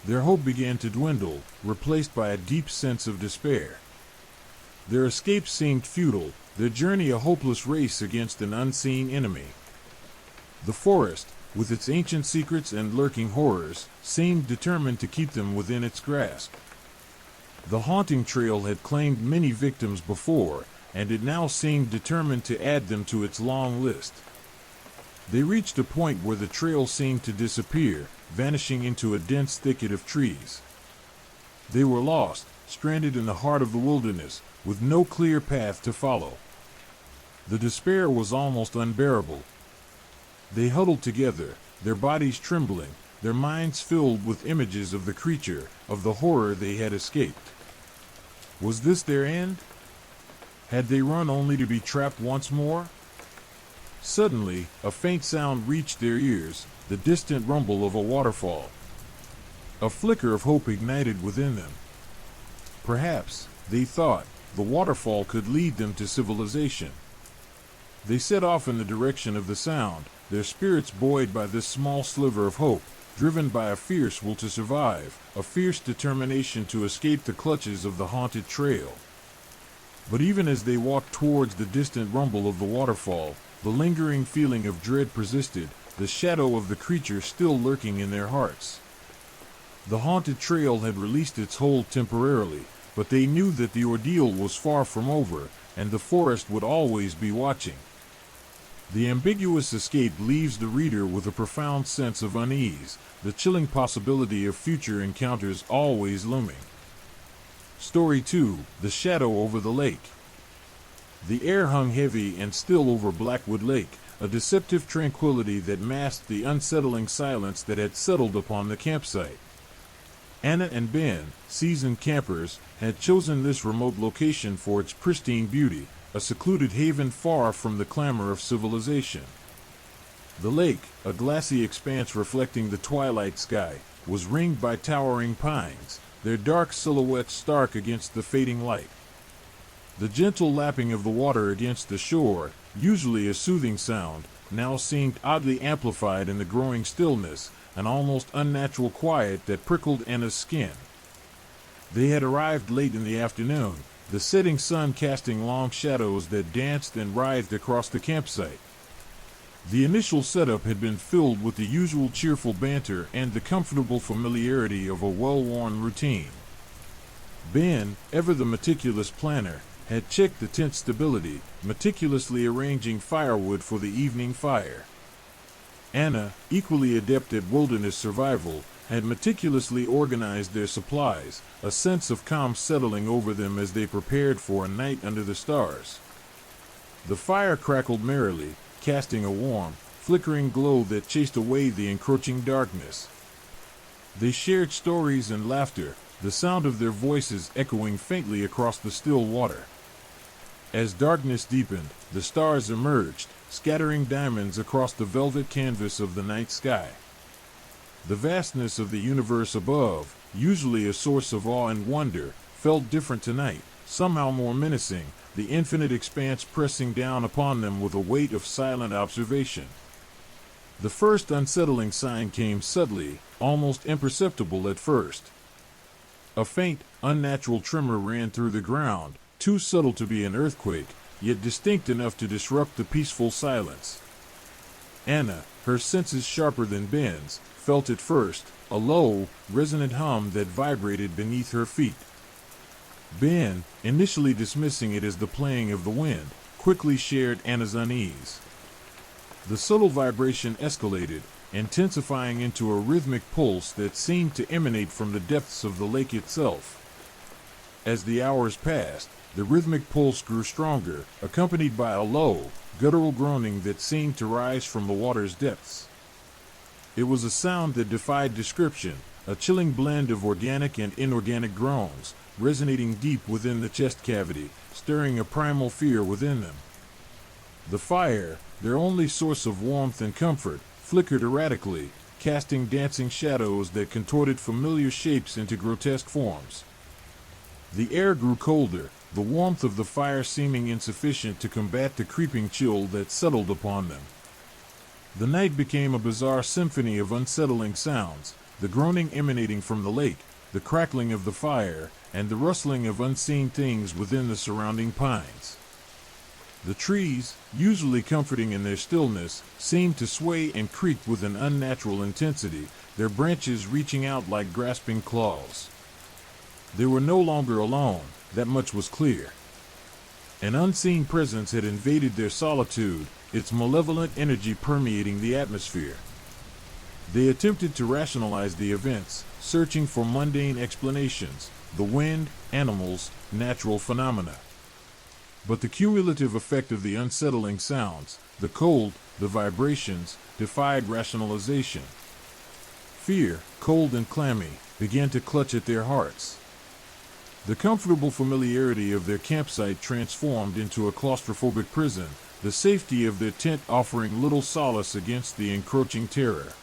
Their hope began to dwindle, replaced by a deep sense of despair. Their escape seemed futile, their journey a hopeless race against an unseen enemy. The forest, with its ancient secrets and lurking horrors, seemed determined to keep them within its grasp. The haunting trail had claimed many victims before, and it now seemed determined to add them to its long list. They reached a point where the trail seemed to disappear, vanishing into a dense thicket of trees. They were lost, stranded in the heart of the wilderness, with no clear path to follow. The despair was almost unbearable. They huddled together, their bodies trembling, their minds filled with images of the creature, of the horror they had escaped. Was this their end? Had they run only to be trapped once more? Suddenly, a faint sound reached their ears, the distant rumble of a waterfall. A flicker of hope ignited within them. Perhaps, they thought, the waterfall could lead them to civilization. They set off in the direction of the sound, their spirits buoyed by this small sliver of hope, driven by a fierce will to survive, a fierce determination to escape the clutches of the haunted trail. But even as they walked towards the distant rumble of the waterfall, the lingering feeling of dread persisted, the shadow of the creature still lurking in their hearts. The haunted trail had released its hold temporarily, but they knew that the ordeal was far from over, and the forest would always be watching. The ambiguous escape leaves the reader with a profound sense of unease, the chilling possibility of future encounters always looming. Story 2, The Shadow Over the Lake. The air hung heavy and still over Blackwood Lake, a deceptive tranquility that masked the unsettling silence that had settled upon the campsite. Anna and Ben, seasoned campers, had chosen this remote location for its pristine beauty, a secluded haven far from the clamor of civilization. The lake, a glassy expanse reflecting the twilight sky, was ringed by towering pines, their dark silhouettes stark against the fading light. The gentle lapping of the water against the shore, usually a soothing sound, now seemed oddly amplified in the growing stillness, an almost unnatural quiet that prickled Anna's skin. They had arrived late in the afternoon, the setting sun casting long shadows that danced and writhed across the campsite. The initial setup had been filled with the usual cheerful banter and the comfortable familiarity of a well-worn routine. Ben, ever the meticulous planner, had checked the tent stability, meticulously arranging firewood for the evening fire. Anna, equally adept at wilderness survival, had meticulously organized their supplies, a sense of calm settling over them as they prepared for a night under the stars. The fire crackled merrily, casting a warm, flickering glow that chased away the encroaching darkness. They shared stories and laughter, the sound of their voices echoing faintly across the still water. As darkness deepened, the stars emerged, scattering diamonds across the velvet canvas of the night sky. The vastness of the universe above, usually a source of awe and wonder, felt different tonight, somehow more menacing, the infinite expanse pressing down upon them with a weight of silent observation. The first unsettling sign came subtly, almost imperceptible at first. A faint, unnatural tremor ran through the ground, too subtle to be an earthquake, yet distinct enough to disrupt the peaceful silence. Anna, her senses sharper than Ben's, felt at first a low, resonant hum that vibrated beneath her feet. Ben, initially dismissing it as the playing of the wind, quickly shared Anna's unease. The subtle vibration escalated, intensifying into a rhythmic pulse that seemed to emanate from the depths of the lake itself. As the hours passed, the rhythmic pulse grew stronger, accompanied by a low, guttural groaning that seemed to rise from the water's depths. It was a sound that defied description, a chilling blend of organic and inorganic groans, resonating deep within the chest cavity, stirring a primal fear within them. The fire, their only source of warmth and comfort, flickered erratically, casting dancing shadows that contorted familiar shapes into grotesque forms. The air grew colder, the warmth of the fire seeming insufficient to combat the creeping chill that settled upon them. The night became a bizarre symphony of unsettling sounds, the groaning emanating from the lake, the crackling of the fire, and the rustling of unseen things within the surrounding pines. The trees, usually comforting in their stillness, seemed to sway and creak with an unnatural intensity, their branches reaching out like grasping claws. They were no longer alone, that much was clear. An unseen presence had invaded their solitude, its malevolent energy permeating the atmosphere. They attempted to rationalize the events, searching for mundane explanations, the wind, animals, natural phenomena. But the cumulative effect of the unsettling sounds, the cold, the vibrations, defied rationalization. Fear, cold and clammy, began to clutch at their hearts. The comfortable familiarity of their campsite transformed into a claustrophobic prison, the safety of their tent offering little solace against the encroaching terror.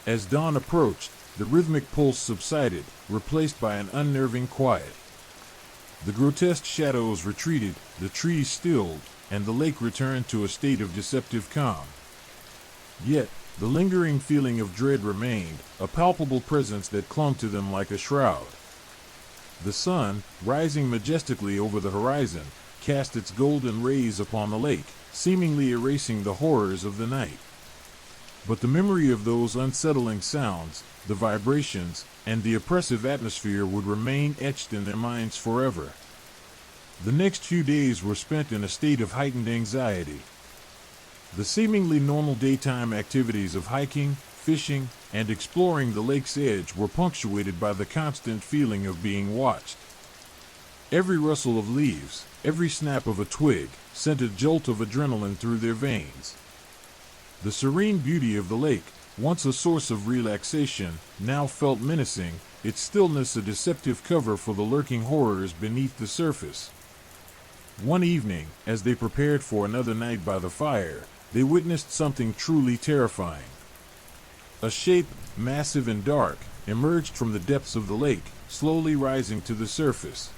As dawn approached, the rhythmic pulse subsided, replaced by an unnerving quiet. The grotesque shadows retreated, the trees stilled, and the lake returned to a state of deceptive calm. Yet, the lingering feeling of dread remained, a palpable presence that clung to them like a shroud. The sun, rising majestically over the horizon, cast its golden rays upon the lake, seemingly erasing the horrors of the night. But the memory of those unsettling sounds, the vibrations, and the oppressive atmosphere would remain etched in their minds forever. The next few days were spent in a state of heightened anxiety. The seemingly normal daytime activities of hiking, fishing, and exploring the lake's edge were punctuated by the constant feeling of being watched. Every rustle of leaves, every snap of a twig, sent a jolt of adrenaline through their veins. The serene beauty of the lake, once a source of relaxation, now felt menacing, its stillness a deceptive cover for the lurking horrors beneath the surface. One evening, as they prepared for another night by the fire, they witnessed something truly terrifying. A shape, massive and dark, emerged from the depths of the lake, slowly rising to the surface.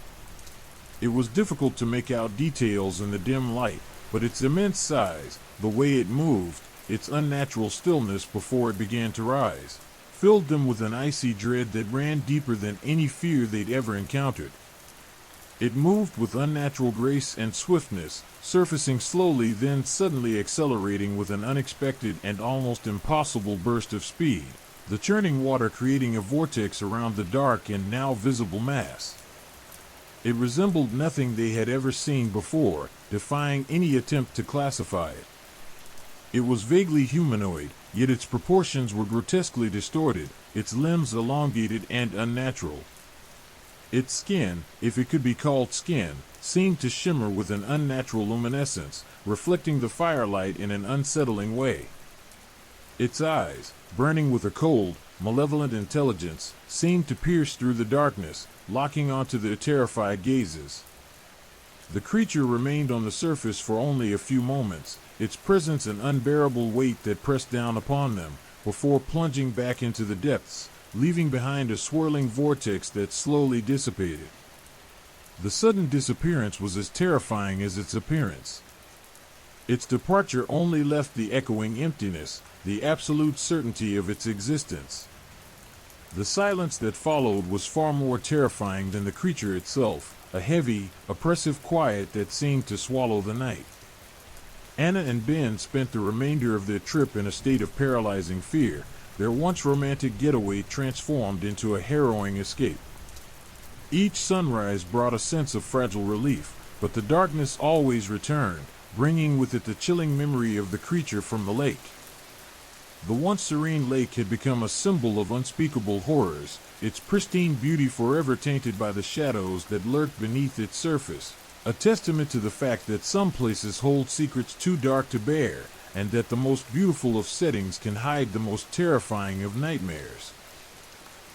It was difficult to make out details in the dim light, but its immense size, the way it moved, its unnatural stillness before it began to rise, filled them with an icy dread that ran deeper than any fear they'd ever encountered. It moved with unnatural grace and swiftness, surfacing slowly then suddenly accelerating with an unexpected and almost impossible burst of speed, the churning water creating a vortex around the dark and now visible mass. It resembled nothing they had ever seen before, defying any attempt to classify it. It was vaguely humanoid, yet its proportions were grotesquely distorted, its limbs elongated and unnatural. Its skin, if it could be called skin, seemed to shimmer with an unnatural luminescence, reflecting the firelight in an unsettling way. Its eyes, burning with a cold, malevolent intelligence, seemed to pierce through the darkness, locking onto their terrified gazes. The creature remained on the surface for only a few moments, its presence an unbearable weight that pressed down upon them, before plunging back into the depths, leaving behind a swirling vortex that slowly dissipated. The sudden disappearance was as terrifying as its appearance. Its departure only left the echoing emptiness, the absolute certainty of its existence. The silence that followed was far more terrifying than the creature itself, a heavy, oppressive quiet that seemed to swallow the night. Anna and Ben spent the remainder of their trip in a state of paralyzing fear, their once romantic getaway transformed into a harrowing escape. Each sunrise brought a sense of fragile relief, but the darkness always returned, bringing with it the chilling memory of the creature from the lake. The once serene lake had become a symbol of unspeakable horrors, its pristine beauty forever tainted by the shadows that lurked beneath its surface, a testament to the fact that some places hold secrets too dark to bear, and that the most beautiful of settings can hide the most terrifying of nightmares.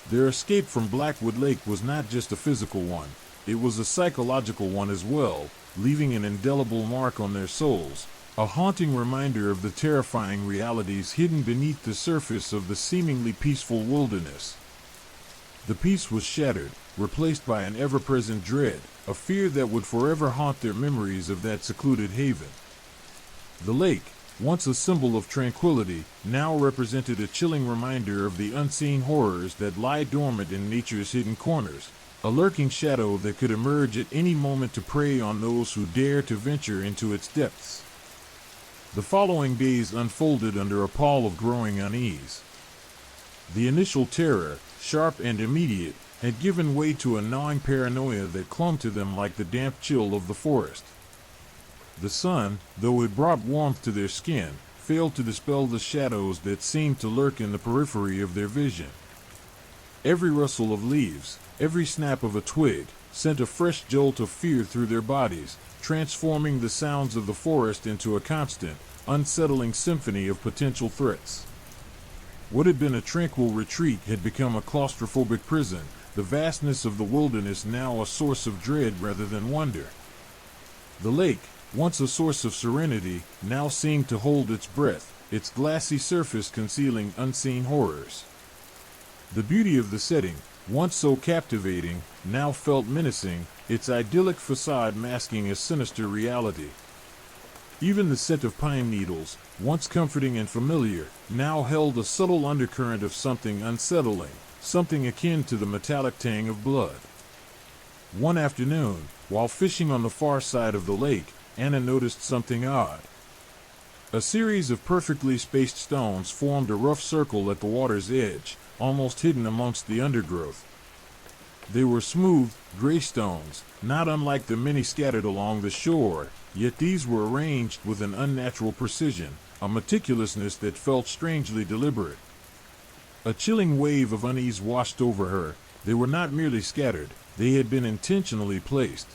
Their escape from Blackwood Lake was not just a physical one, it was a psychological one as well, leaving an indelible mark on their souls, a haunting reminder of the terrifying realities hidden beneath the surface of the seemingly peaceful wilderness. The peace was shattered, replaced by an ever-present dread, a fear that would forever haunt their memories of that secluded haven. The lake, once a symbol of tranquility, now represented a chilling reminder of the unseen horrors that lie dormant in nature's hidden corners, a lurking shadow that could emerge at any moment to prey on those who dare to venture into its depths. The following days unfolded under a pall of growing unease. The initial terror, sharp and immediate, had given way to a gnawing paranoia that clung to them like the damp chill of the forest. The sun, though it brought warmth to their skin, failed to dispel the shadows that seemed to lurk in the periphery of their vision. Every rustle of leaves, every snap of a twig, sent a fresh jolt of fear through their bodies, transforming the sounds of the forest into a constant, unsettling symphony of potential threats. What had been a tranquil retreat had become a claustrophobic prison, the vastness of the wilderness now a source of dread rather than wonder. The lake, once a source of serenity, now seemed to hold its breath, its glassy surface concealing unseen horrors. The beauty of the setting, once so captivating, now felt menacing, its idyllic facade masking a sinister reality. Even the scent of pine needles, once comforting and familiar, now held a subtle undercurrent of something unsettling, something akin to the metallic tang of blood. One afternoon, while fishing on the far side of the lake, Anna noticed something odd. A series of perfectly spaced stones formed a rough circle at the water's edge, almost hidden amongst the undergrowth. They were smooth, gray stones, not unlike the many scattered along the shore, yet these were arranged with an unnatural precision, a meticulousness that felt strangely deliberate. A chilling wave of unease washed over her. They were not merely scattered, they had been intentionally placed.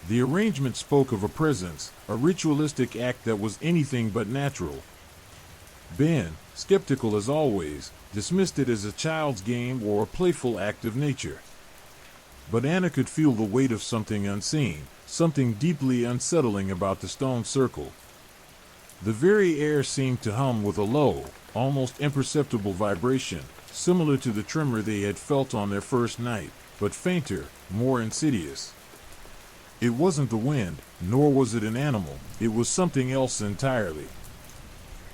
The arrangement spoke of a presence, a ritualistic act that was anything but natural. Ben, skeptical as always, dismissed it as a child's game or a playful act of nature. But Anna could feel the weight of something unseen, something deeply unsettling about the stone circle. The very air seemed to hum with a low, almost imperceptible vibration, similar to the tremor they had felt on their first night, but fainter, more insidious. It wasn't the wind, nor was it an animal, it was something else entirely.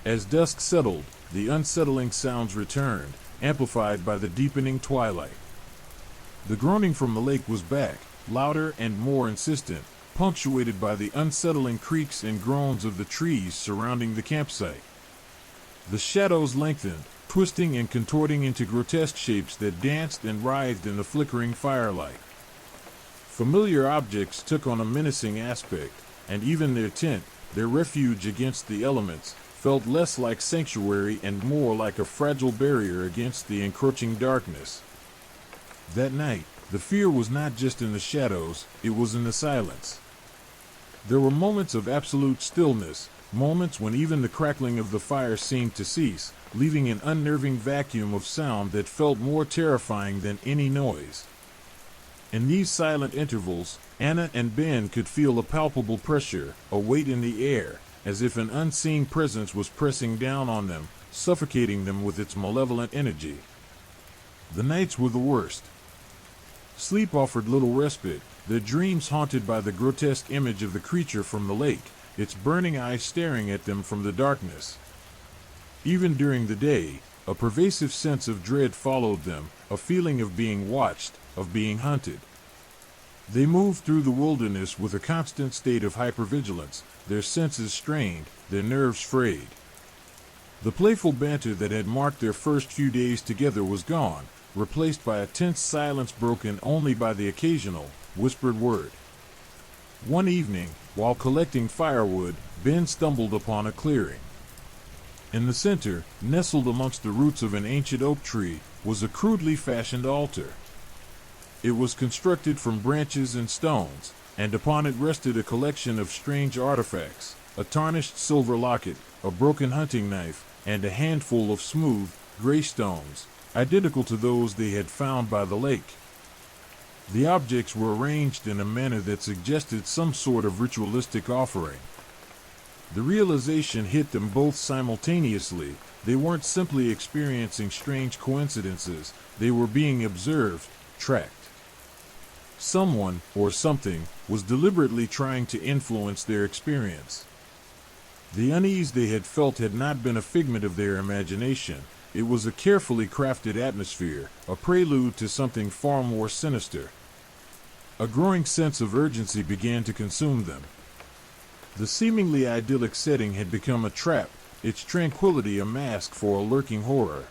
As dusk settled, the unsettling sounds returned, amplified by the deepening twilight. The groaning from the lake was back, louder and more insistent, punctuated by the unsettling creaks and groans of the trees surrounding the campsite. The shadows lengthened, twisting and contorting into grotesque shapes that danced and writhed in the flickering firelight. Familiar objects took on a menacing aspect, and even their tent, their refuge against the elements, felt less like sanctuary and more like a fragile barrier against the encroaching darkness. That night, the fear was not just in the shadows, it was in the silence. There were moments of absolute stillness, moments when even the crackling of the fire seemed to cease, leaving an unnerving vacuum of sound that felt more terrifying than any noise. In these silent intervals, Anna and Ben could feel a palpable pressure, a weight in the air, as if an unseen presence was pressing down on them, suffocating them with its malevolent energy. The nights were the worst. Sleep offered little respite, their dreams haunted by the grotesque image of the creature from the lake, its burning eyes staring at them from the darkness. Even during the day, a pervasive sense of dread followed them, a feeling of being watched, of being hunted. They moved through the wilderness with a constant state of hypervigilance, their senses strained, their nerves frayed. The playful banter that had marked their first few days together was gone, replaced by a tense silence broken only by the occasional, whispered word. One evening, while collecting firewood, Ben stumbled upon a clearing. In the center, nestled amongst the roots of an ancient oak tree, was a crudely fashioned altar. It was constructed from branches and stones, and upon it rested a collection of strange artifacts, a tarnished silver locket, a broken hunting knife, and a handful of smooth, gray stones, identical to those they had found by the lake. The objects were arranged in a manner that suggested some sort of ritualistic offering. The realization hit them both simultaneously. They weren't simply experiencing strange coincidences, they were being observed, tracked. Someone, or something, was deliberately trying to influence their experience. The unease they had felt had not been a figment of their imagination. It was a carefully crafted atmosphere, a prelude to something far more sinister. A growing sense of urgency began to consume them. The seemingly idyllic setting had become a trap, its tranquility a mask for a lurking horror.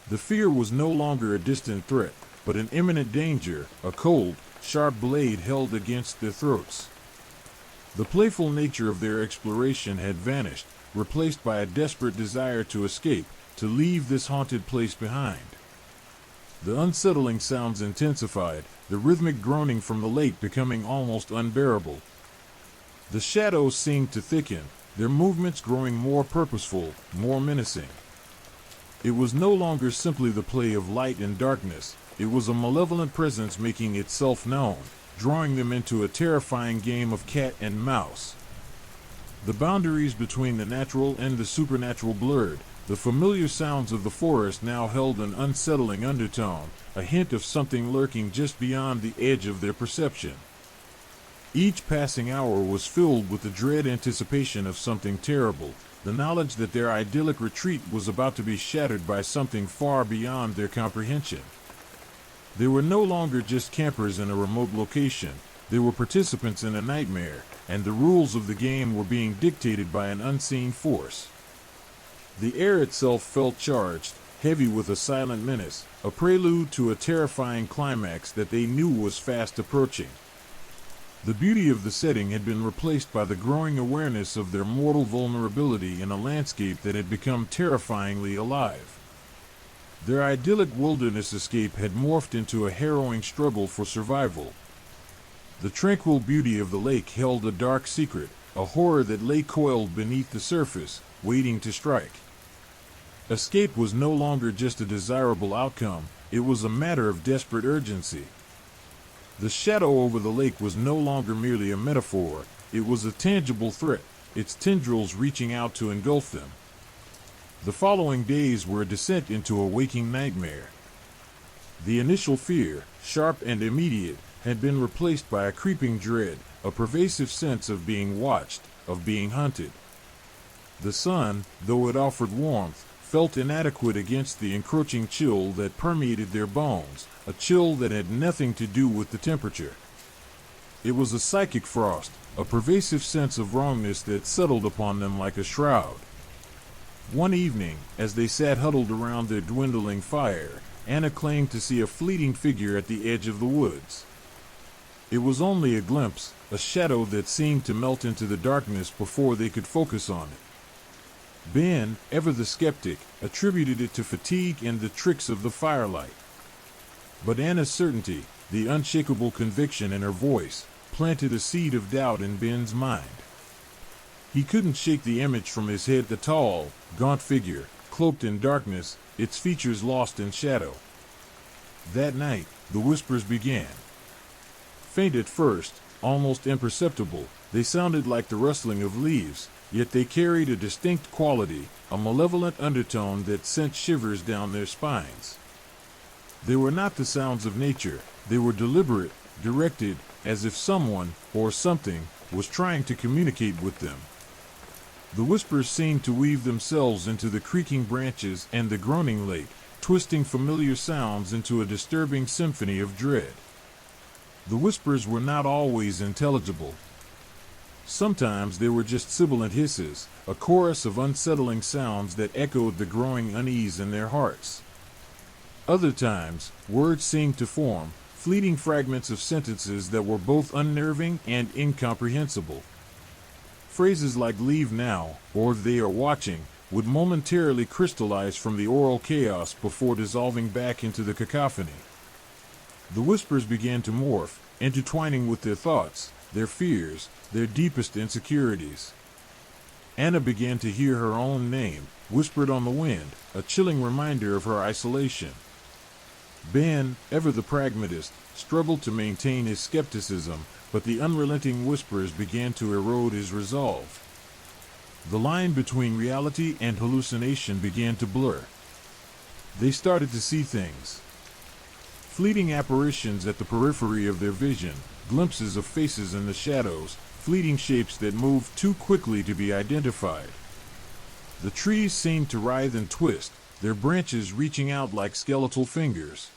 The fear was no longer a distant threat, but an imminent danger, a cold, sharp blade held against their throats. The playful nature of their exploration had vanished, replaced by a desperate desire to escape, to leave this haunted place behind. The unsettling sounds intensified, the rhythmic groaning from the lake becoming almost unbearable. The shadows seemed to thicken, their movements growing more purposeful, more menacing. It was no longer simply the play of light and darkness, it was a malevolent presence making itself known, drawing them into a terrifying game of cat and mouse. The boundaries between the natural and the supernatural blurred. The familiar sounds of the forest now held an unsettling undertone, a hint of something lurking just beyond the edge of their perception. Each passing hour was filled with the dread anticipation of something terrible, the knowledge that their idyllic retreat was about to be shattered by something far beyond their comprehension. They were no longer just campers in a remote location, they were participants in a nightmare, and the rules of the game were being dictated by an unseen force. The air itself felt charged, heavy with a silent menace, a prelude to a terrifying climax that they knew was fast approaching. The beauty of the setting had been replaced by the growing awareness of their mortal vulnerability in a landscape that had become terrifyingly alive. Their idyllic wilderness escape had morphed into a harrowing struggle for survival. The tranquil beauty of the lake held a dark secret, a horror that lay coiled beneath the surface, waiting to strike. Escape was no longer just a desirable outcome, it was a matter of desperate urgency. The shadow over the lake was no longer merely a metaphor, it was a tangible threat, its tendrils reaching out to engulf them. The following days were a descent into a waking nightmare. The initial fear, sharp and immediate, had been replaced by a creeping dread, a pervasive sense of being watched, of being hunted. The sun, though it offered warmth, felt inadequate against the encroaching chill that permeated their bones, a chill that had nothing to do with the temperature. It was a psychic frost, a pervasive sense of wrongness that settled upon them like a shroud. One evening, as they sat huddled around their dwindling fire, Anna claimed to see a fleeting figure at the edge of the woods. It was only a glimpse, a shadow that seemed to melt into the darkness before they could focus on it. Ben, ever the skeptic, attributed it to fatigue and the tricks of the firelight. But Anna's certainty, the unshakable conviction in her voice, planted a seed of doubt in Ben's mind. He couldn't shake the image from his head, the tall, gaunt figure, cloaked in darkness, its features lost in shadow. That night, the whispers began. Faint at first, almost imperceptible, they sounded like the rustling of leaves, yet they carried a distinct quality, a malevolent undertone that sent shivers down their spines. They were not the sounds of nature, they were deliberate, directed, as if someone, or something, was trying to communicate with them. The whispers seemed to weave themselves into the creaking branches and the groaning lake, twisting familiar sounds into a disturbing symphony of dread. The whispers were not always intelligible. Sometimes they were just sibilant hisses, a chorus of unsettling sounds that echoed the growing unease in their hearts. Other times, words seemed to form, fleeting fragments of sentences that were both unnerving and incomprehensible. Phrases like "leave now" or "they are watching" would momentarily crystallize from the oral chaos before dissolving back into the cacophony. The whispers began to morph, intertwining with their thoughts, their fears, their deepest insecurities. Anna began to hear her own name, whispered on the wind, a chilling reminder of her isolation. Ben, ever the pragmatist, struggled to maintain his skepticism, but the unrelenting whispers began to erode his resolve. The line between reality and hallucination began to blur. They started to see things. fleeting apparitions at the periphery of their vision, glimpses of faces in the shadows, fleeting shapes that moved too quickly to be identified. The trees seemed to writhe and twist, their branches reaching out like skeletal fingers.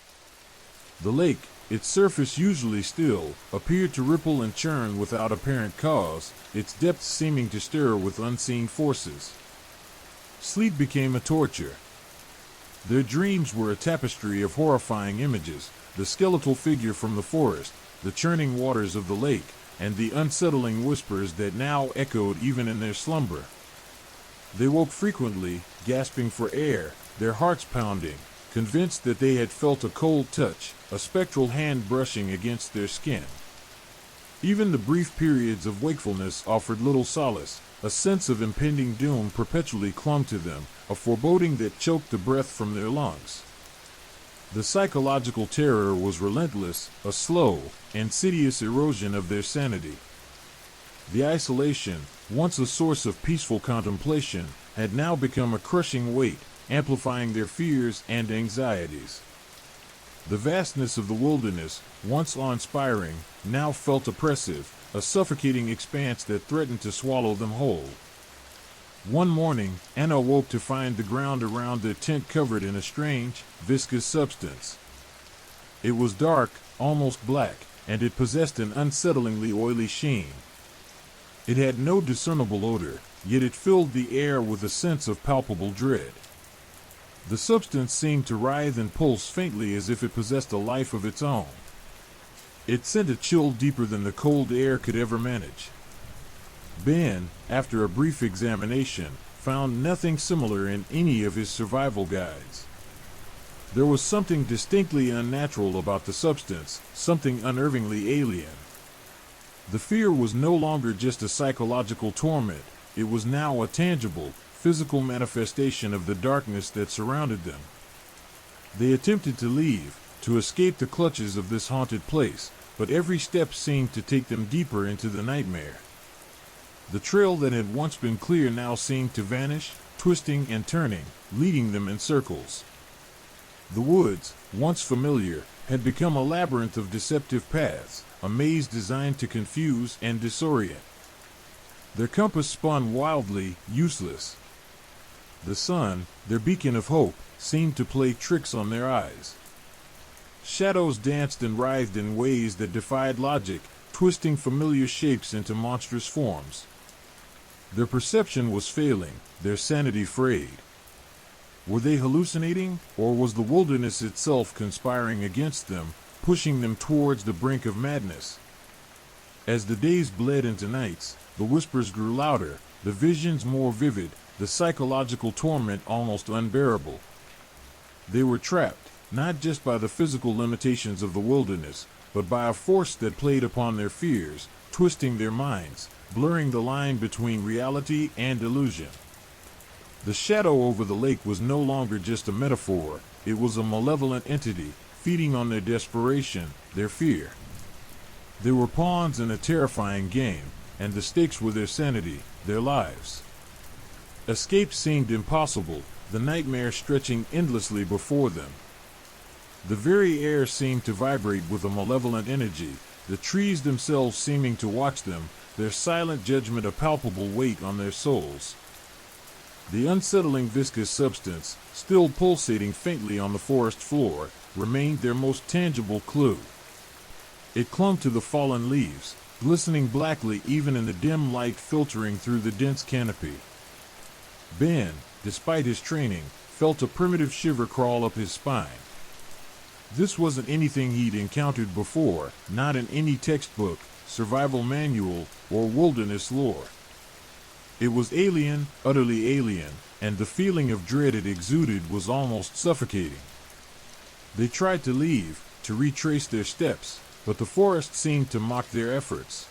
The lake, its surface usually still, appeared to ripple and churn without apparent cause, its depths seeming to stir with unseen forces. Sleep became a torture. Their dreams were a tapestry of horrifying images, the skeletal figure from the forest, the churning waters of the lake, and the unsettling whispers that now echoed even in their slumber. They woke frequently, gasping for air, their hearts pounding, convinced that they had felt a cold touch, a spectral hand brushing against their skin. Even the brief periods of wakefulness offered little solace. A sense of impending doom perpetually clung to them, a foreboding that choked the breath from their lungs. The psychological terror was relentless, a slow, insidious erosion of their sanity. The isolation, once a source of peaceful contemplation, had now become a crushing weight, amplifying their fears and anxieties. The vastness of the wilderness, once awe-inspiring, now felt oppressive, a suffocating expanse that threatened to swallow them whole. One morning, Anna awoke to find the ground around their tent covered in a strange, viscous substance. It was dark, almost black, and it possessed an unsettlingly oily sheen. It had no discernible odor, yet it filled the air with a sense of palpable dread. The substance seemed to writhe and pulse faintly as if it possessed a life of its own. It sent a chill deeper than the cold air could ever manage. Ben, after a brief examination, found nothing similar in any of his survival guides. There was something distinctly unnatural about the substance, something unnervingly alien. The fear was no longer just a psychological torment, it was now a tangible, physical manifestation of the darkness that surrounded them. They attempted to leave, to escape the clutches of this haunted place, but every step seemed to take them deeper into the nightmare. The trail that had once been clear now seemed to vanish, twisting and turning, leading them in circles. The woods, once familiar, had become a labyrinth of deceptive paths, a maze designed to confuse and disorient. Their compass spun wildly, useless. The sun, their beacon of hope, seemed to play tricks on their eyes. Shadows danced and writhed in ways that defied logic, twisting familiar shapes into monstrous forms. Their perception was failing, their sanity frayed. Were they hallucinating, or was the wilderness itself conspiring against them, pushing them towards the brink of madness? As the days bled into nights, the whispers grew louder, the visions more vivid, the psychological torment almost unbearable. They were trapped, not just by the physical limitations of the wilderness, but by a force that played upon their fears, twisting their minds, blurring the line between reality and illusion. The shadow over the lake was no longer just a metaphor, it was a malevolent entity, feeding on their desperation, their fear. They were pawns in a terrifying game, and the stakes were their sanity, their lives. Escape seemed impossible, the nightmare stretching endlessly before them. The very air seemed to vibrate with a malevolent energy, the trees themselves seeming to watch them, their silent judgment a palpable weight on their souls. The unsettling viscous substance, still pulsating faintly on the forest floor, remained their most tangible clue. It clung to the fallen leaves, glistening blackly even in the dim light filtering through the dense canopy. Ben, despite his training, felt a primitive shiver crawl up his spine. This wasn't anything he'd encountered before, not in any textbook, survival manual, or wilderness lore. It was alien, utterly alien, and the feeling of dread it exuded was almost suffocating. They tried to leave, to retrace their steps, but the forest seemed to mock their efforts.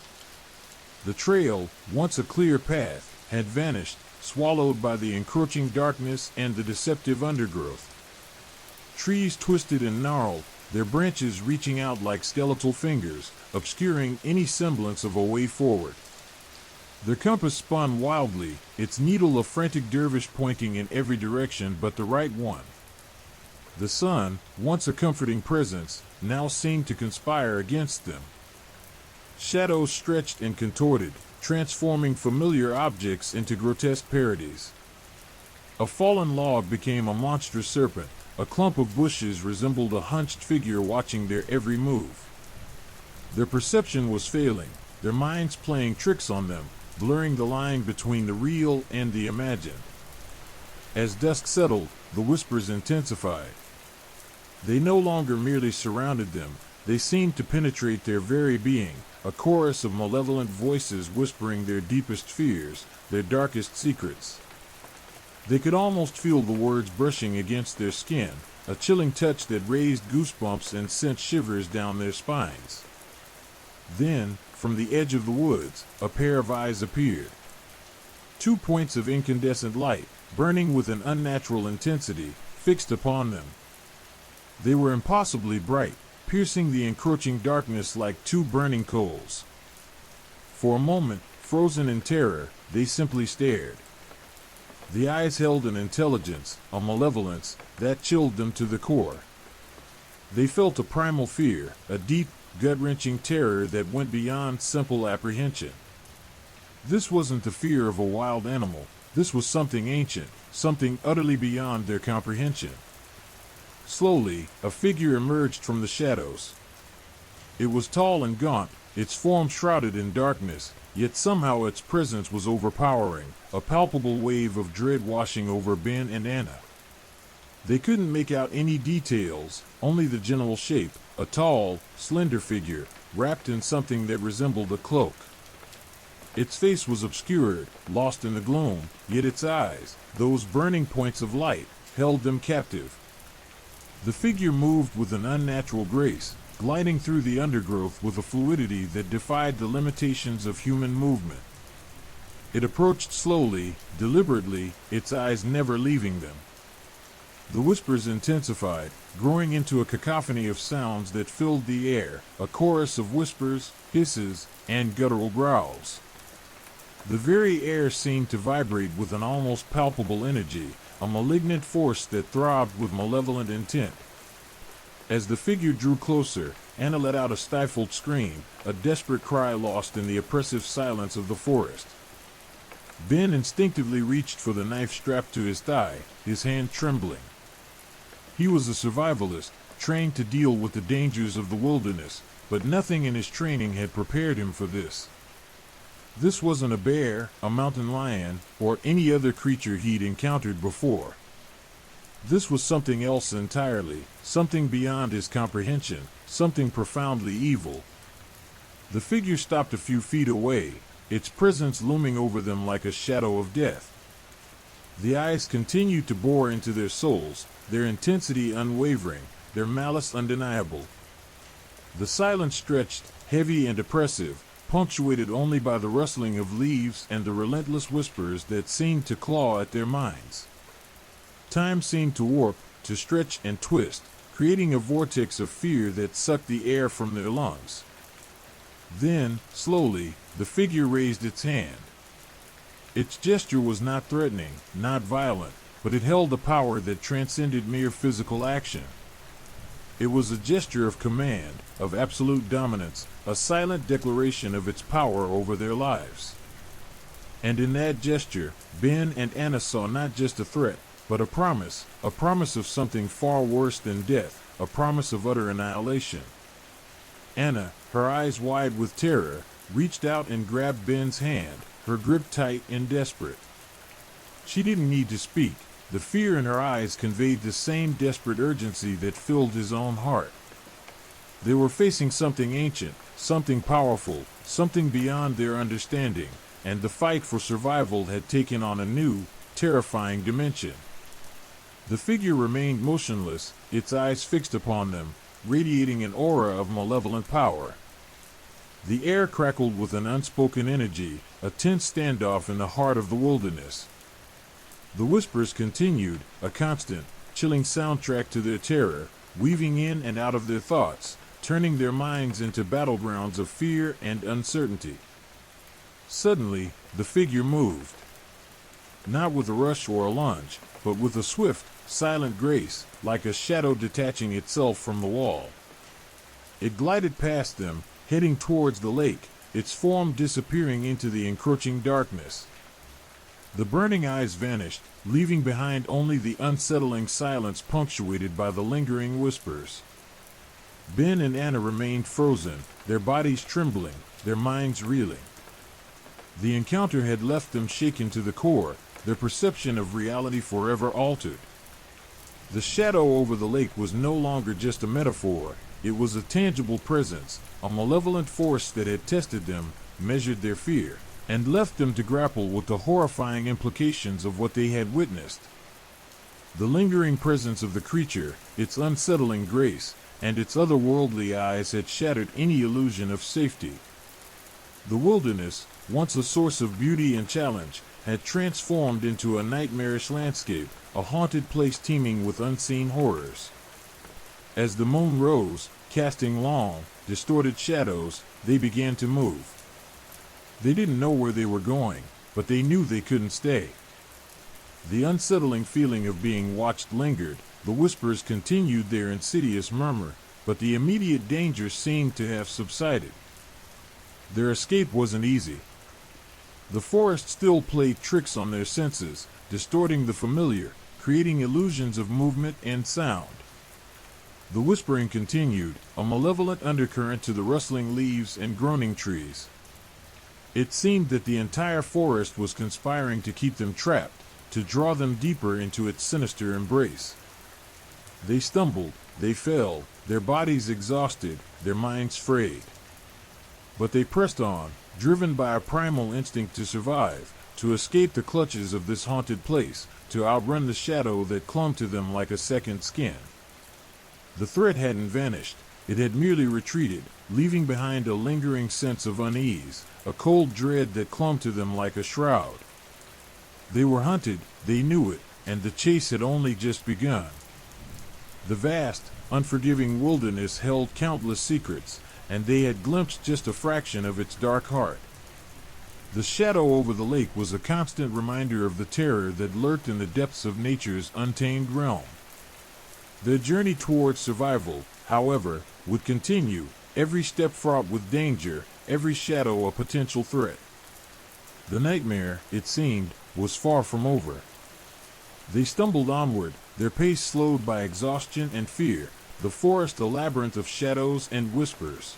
The trail, once a clear path, had vanished, swallowed by the encroaching darkness and the deceptive undergrowth. Trees twisted and gnarled, their branches reaching out like skeletal fingers, obscuring any semblance of a way forward. Their compass spun wildly, its needle a frantic dervish pointing in every direction but the right one. The sun, once a comforting presence, now seemed to conspire against them. Shadows stretched and contorted, transforming familiar objects into grotesque parodies. A fallen log became a monstrous serpent. A clump of bushes resembled a hunched figure watching their every move. Their perception was failing, their minds playing tricks on them, blurring the line between the real and the imagined. As dusk settled, the whispers intensified. They no longer merely surrounded them, they seemed to penetrate their very being, a chorus of malevolent voices whispering their deepest fears, their darkest secrets. They could almost feel the words brushing against their skin, a chilling touch that raised goosebumps and sent shivers down their spines. Then, from the edge of the woods, a pair of eyes appeared. 2 points of incandescent light, burning with an unnatural intensity, fixed upon them. They were impossibly bright, piercing the encroaching darkness like 2 burning coals. For a moment, frozen in terror, they simply stared. The eyes held an intelligence, a malevolence, that chilled them to the core. They felt a primal fear, a deep, gut-wrenching terror that went beyond simple apprehension. This wasn't the fear of a wild animal, this was something ancient, something utterly beyond their comprehension. Slowly, a figure emerged from the shadows. It was tall and gaunt, its form shrouded in darkness, yet somehow its presence was overpowering, a palpable wave of dread washing over Ben and Anna. They couldn't make out any details, only the general shape, a tall, slender figure, wrapped in something that resembled a cloak. Its face was obscured, lost in the gloom, yet its eyes, those burning points of light, held them captive. The figure moved with an unnatural grace, gliding through the undergrowth with a fluidity that defied the limitations of human movement. It approached slowly, deliberately, its eyes never leaving them. The whispers intensified, growing into a cacophony of sounds that filled the air, a chorus of whispers, hisses, and guttural growls. The very air seemed to vibrate with an almost palpable energy, a malignant force that throbbed with malevolent intent. As the figure drew closer, Anna let out a stifled scream, a desperate cry lost in the oppressive silence of the forest. Ben instinctively reached for the knife strapped to his thigh, his hand trembling. He was a survivalist, trained to deal with the dangers of the wilderness, but nothing in his training had prepared him for this. This wasn't a bear, a mountain lion, or any other creature he'd encountered before. This was something else entirely, something beyond his comprehension, something profoundly evil. The figure stopped a few feet away, its presence looming over them like a shadow of death. The eyes continued to bore into their souls, their intensity unwavering, their malice undeniable. The silence stretched, heavy and oppressive, punctuated only by the rustling of leaves and the relentless whispers that seemed to claw at their minds. Time seemed to warp, to stretch and twist, creating a vortex of fear that sucked the air from their lungs. Then, slowly, the figure raised its hand. Its gesture was not threatening, not violent, but it held a power that transcended mere physical action. It was a gesture of command, of absolute dominance, a silent declaration of its power over their lives. And in that gesture, Ben and Anna saw not just a threat, but a promise of something far worse than death, a promise of utter annihilation. Anna, her eyes wide with terror, reached out and grabbed Ben's hand, her grip tight and desperate. She didn't need to speak. The fear in her eyes conveyed the same desperate urgency that filled his own heart. They were facing something ancient, something powerful, something beyond their understanding, and the fight for survival had taken on a new, terrifying dimension. The figure remained motionless, its eyes fixed upon them, radiating an aura of malevolent power. The air crackled with an unspoken energy, a tense standoff in the heart of the wilderness. The whispers continued, a constant, chilling soundtrack to their terror, weaving in and out of their thoughts, turning their minds into battlegrounds of fear and uncertainty. Suddenly, the figure moved. Not with a rush or a lunge, but with a swift, silent grace, like a shadow detaching itself from the wall. It glided past them, heading towards the lake, its form disappearing into the encroaching darkness. The burning eyes vanished, leaving behind only the unsettling silence punctuated by the lingering whispers. Ben and Anna remained frozen, their bodies trembling, their minds reeling. The encounter had left them shaken to the core, their perception of reality forever altered. The shadow over the lake was no longer just a metaphor, it was a tangible presence, a malevolent force that had tested them, measured their fear, and left them to grapple with the horrifying implications of what they had witnessed. The lingering presence of the creature, its unsettling grace, and its otherworldly eyes had shattered any illusion of safety. The wilderness, once a source of beauty and challenge, had transformed into a nightmarish landscape, a haunted place teeming with unseen horrors. As the moon rose, casting long, distorted shadows, they began to move. They didn't know where they were going, but they knew they couldn't stay. The unsettling feeling of being watched lingered, the whispers continued their insidious murmur, but the immediate danger seemed to have subsided. Their escape wasn't easy. The forest still played tricks on their senses, distorting the familiar, creating illusions of movement and sound. The whispering continued, a malevolent undercurrent to the rustling leaves and groaning trees. It seemed that the entire forest was conspiring to keep them trapped, to draw them deeper into its sinister embrace. They stumbled, they fell, their bodies exhausted, their minds frayed. But they pressed on, driven by a primal instinct to survive, to escape the clutches of this haunted place, to outrun the shadow that clung to them like a second skin. The threat hadn't vanished, it had merely retreated, leaving behind a lingering sense of unease, a cold dread that clung to them like a shroud. They were hunted, they knew it, and the chase had only just begun. The vast, unforgiving wilderness held countless secrets, and they had glimpsed just a fraction of its dark heart. The shadow over the lake was a constant reminder of the terror that lurked in the depths of nature's untamed realm. Their journey towards survival, however, would continue, every step fraught with danger, every shadow a potential threat. The nightmare, it seemed, was far from over. They stumbled onward, their pace slowed by exhaustion and fear, the forest a labyrinth of shadows and whispers.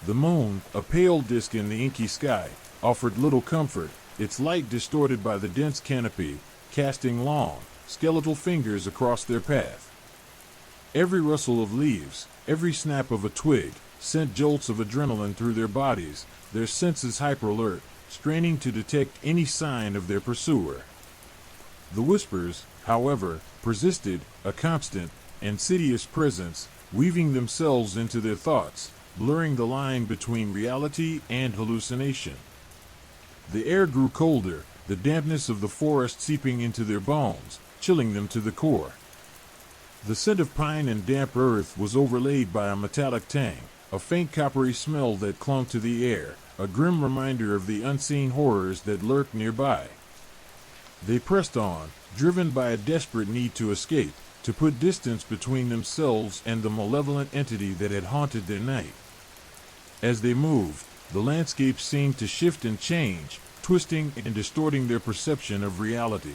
The moon, a pale disk in the inky sky, offered little comfort, its light distorted by the dense canopy, casting long, skeletal fingers across their path. Every rustle of leaves, every snap of a twig, sent jolts of adrenaline through their bodies, their senses hyper-alert, straining to detect any sign of their pursuer. The whispers, however, persisted, a constant, insidious presence, weaving themselves into their thoughts, blurring the line between reality and hallucination. The air grew colder, the dampness of the forest seeping into their bones, chilling them to the core. The scent of pine and damp earth was overlaid by a metallic tang, a faint coppery smell that clung to the air, a grim reminder of the unseen horrors that lurked nearby. They pressed on, driven by a desperate need to escape, to put distance between themselves and the malevolent entity that had haunted their night. As they moved, the landscape seemed to shift and change, twisting and distorting their perception of reality.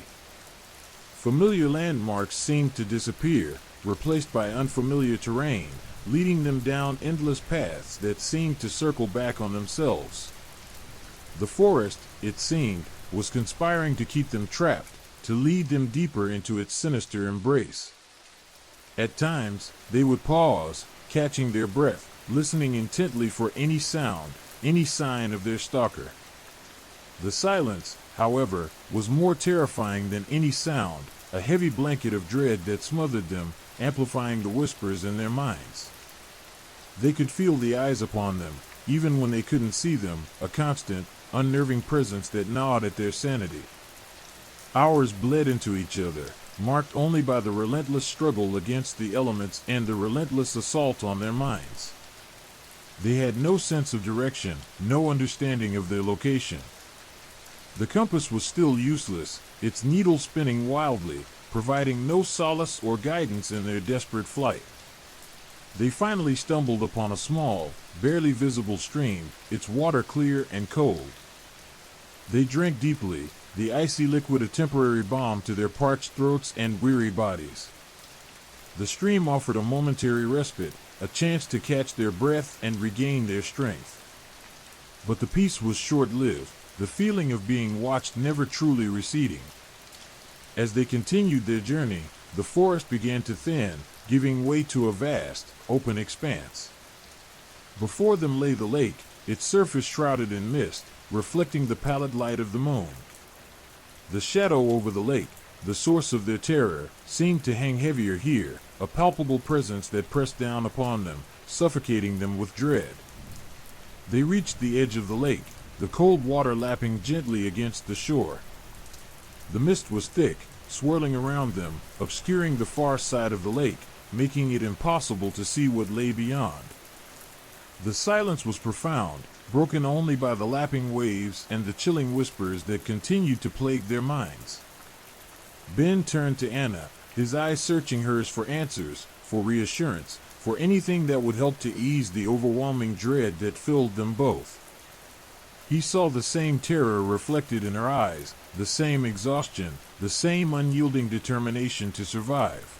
Familiar landmarks seemed to disappear, replaced by unfamiliar terrain, leading them down endless paths that seemed to circle back on themselves. The forest, it seemed, was conspiring to keep them trapped, to lead them deeper into its sinister embrace. At times, they would pause, catching their breath, listening intently for any sound, any sign of their stalker. The silence, however, was more terrifying than any sound, a heavy blanket of dread that smothered them, amplifying the whispers in their minds. They could feel the eyes upon them, even when they couldn't see them, a constant, unnerving presence that gnawed at their sanity. Hours bled into each other, marked only by the relentless struggle against the elements and the relentless assault on their minds. They had no sense of direction, no understanding of their location. The compass was still useless, its needle spinning wildly, providing no solace or guidance in their desperate flight. They finally stumbled upon a small, barely visible stream, its water clear and cold. They drank deeply, the icy liquid a temporary balm to their parched throats and weary bodies. The stream offered a momentary respite, a chance to catch their breath and regain their strength. But the peace was short-lived, the feeling of being watched never truly receding. As they continued their journey, the forest began to thin, giving way to a vast, open expanse. Before them lay the lake, its surface shrouded in mist, reflecting the pallid light of the moon. The shadow over the lake, the source of their terror, seemed to hang heavier here, a palpable presence that pressed down upon them, suffocating them with dread. They reached the edge of the lake, the cold water lapping gently against the shore. The mist was thick, swirling around them, obscuring the far side of the lake, making it impossible to see what lay beyond. The silence was profound, broken only by the lapping waves and the chilling whispers that continued to plague their minds. Ben turned to Anna, his eyes searching hers for answers, for reassurance, for anything that would help to ease the overwhelming dread that filled them both. He saw the same terror reflected in her eyes, the same exhaustion, the same unyielding determination to survive.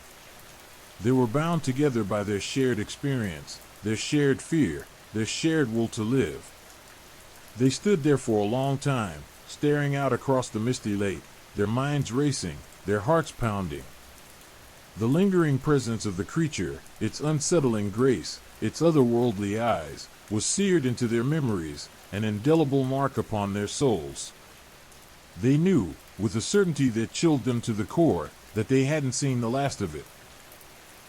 They were bound together by their shared experience, their shared fear, their shared will to live. They stood there for a long time, staring out across the misty lake, their minds racing, their hearts pounding. The lingering presence of the creature, its unsettling grace, its otherworldly eyes, was seared into their memories, an indelible mark upon their souls. They knew, with a certainty that chilled them to the core, that they hadn't seen the last of it.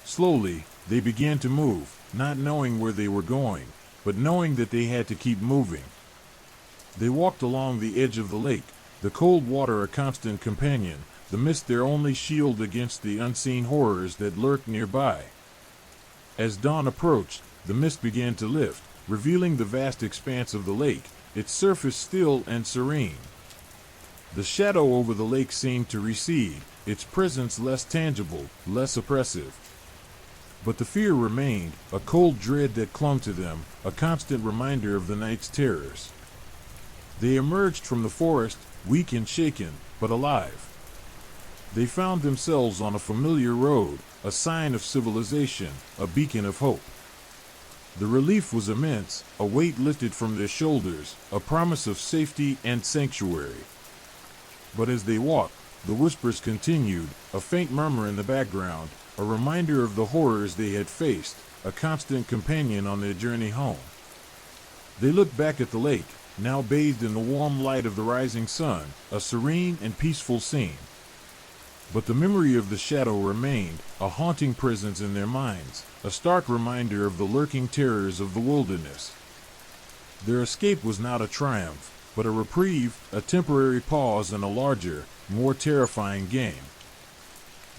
Slowly, they began to move, not knowing where they were going, but knowing that they had to keep moving. They walked along the edge of the lake, the cold water a constant companion, the mist their only shield against the unseen horrors that lurked nearby. As dawn approached, the mist began to lift, revealing the vast expanse of the lake, its surface still and serene. The shadow over the lake seemed to recede, its presence less tangible, less oppressive. But the fear remained, a cold dread that clung to them, a constant reminder of the night's terrors. They emerged from the forest, weak and shaken, but alive. They found themselves on a familiar road, a sign of civilization, a beacon of hope. The relief was immense, a weight lifted from their shoulders, a promise of safety and sanctuary. But as they walked, the whispers continued, a faint murmur in the background, a reminder of the horrors they had faced, a constant companion on their journey home. They looked back at the lake, now bathed in the warm light of the rising sun, a serene and peaceful scene. But the memory of the shadow remained, a haunting presence in their minds, a stark reminder of the lurking terrors of the wilderness. Their escape was not a triumph, but a reprieve, a temporary pause in a larger, more terrifying game.